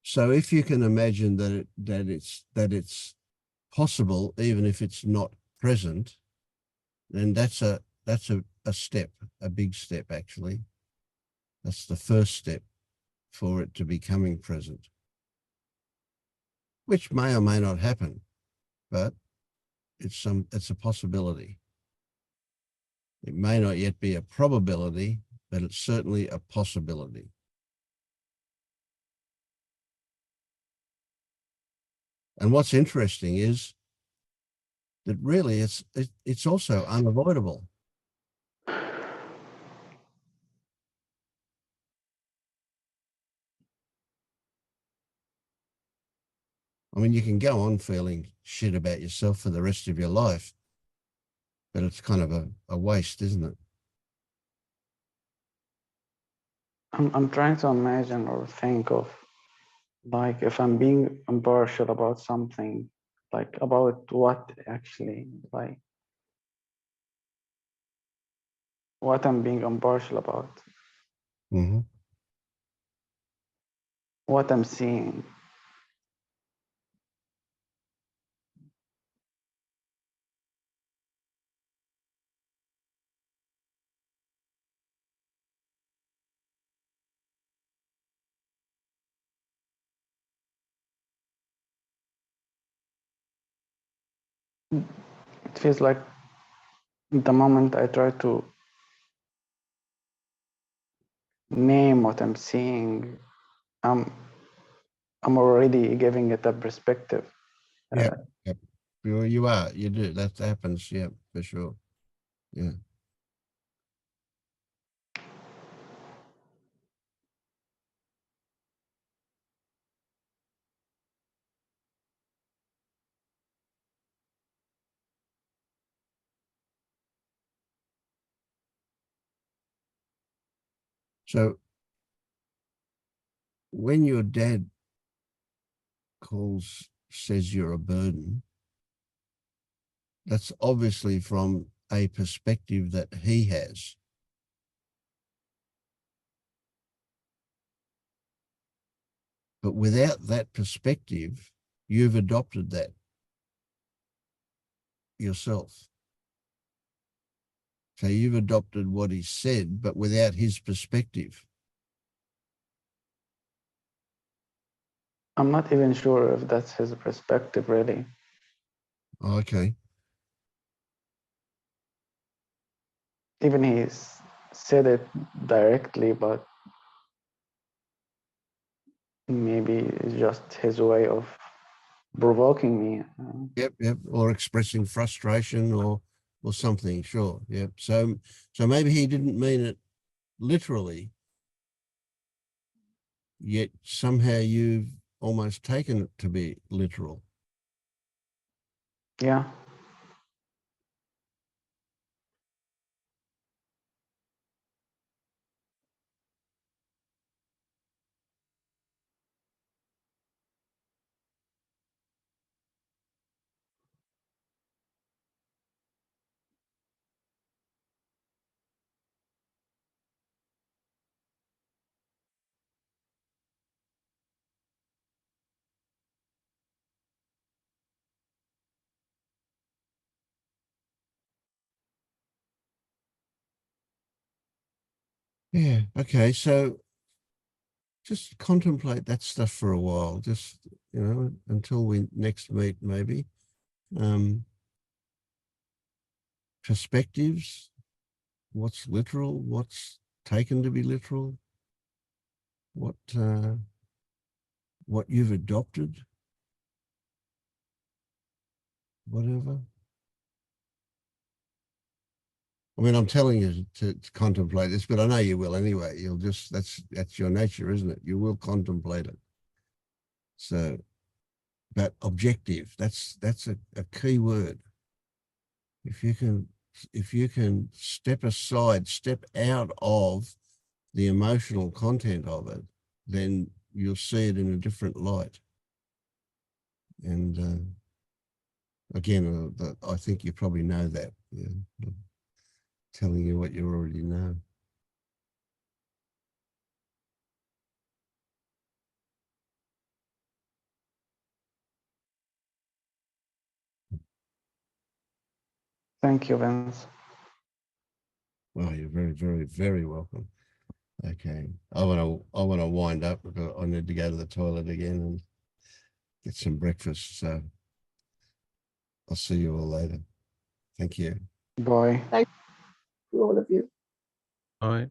So if you can imagine that it's possible, even if it's not present, then that's a step, a big step actually. That's the first step for it to becoming present, which may or may not happen, but it's a possibility. It may not yet be a probability, but it's certainly a possibility. And what's interesting is that really it's also unavoidable. I mean, you can go on feeling shit about yourself for the rest of your life, but it's kind of a waste, isn't it? I'm trying to imagine or think of, like, if I'm being impartial about something, like about what actually, like what I'm being impartial about, Mm-hmm. what I'm seeing. It feels like the moment I try to name what I'm seeing, I'm already giving it a perspective. Yeah. Yep. You are. You do. That happens. Yeah, for sure. Yeah. So when your dad says you're a burden, that's obviously from a perspective that he has. But without that perspective, you've adopted that yourself. So you've adopted what he said, but without his perspective. I'm not even sure if that's his perspective, really. Okay. Even he's said it directly, but maybe it's just his way of provoking me. Yep. Or expressing frustration or something. Sure. Yep. So maybe he didn't mean it literally, yet somehow you've almost taken it to be literal. Yeah. Yeah. Okay. So just contemplate that stuff for a while, just, until we next meet, maybe. Perspectives, what's literal, what's taken to be literal, what you've adopted, whatever. I mean, I'm telling you to contemplate this, but I know you will anyway. You'll just, that's your nature, isn't it? You will contemplate it. So, but objective, that's a key word. If you can step aside, step out of the emotional content of it, then you'll see it in a different light. And again, I think you probably know that. Yeah. I'm telling you what you already know. Thank you, Vince. Well, you're very, very, very welcome. Okay, I want to wind up because I need to go to the toilet again and get some breakfast. So I'll see you all later. Thank you. Bye. Thank you, all of you. All right.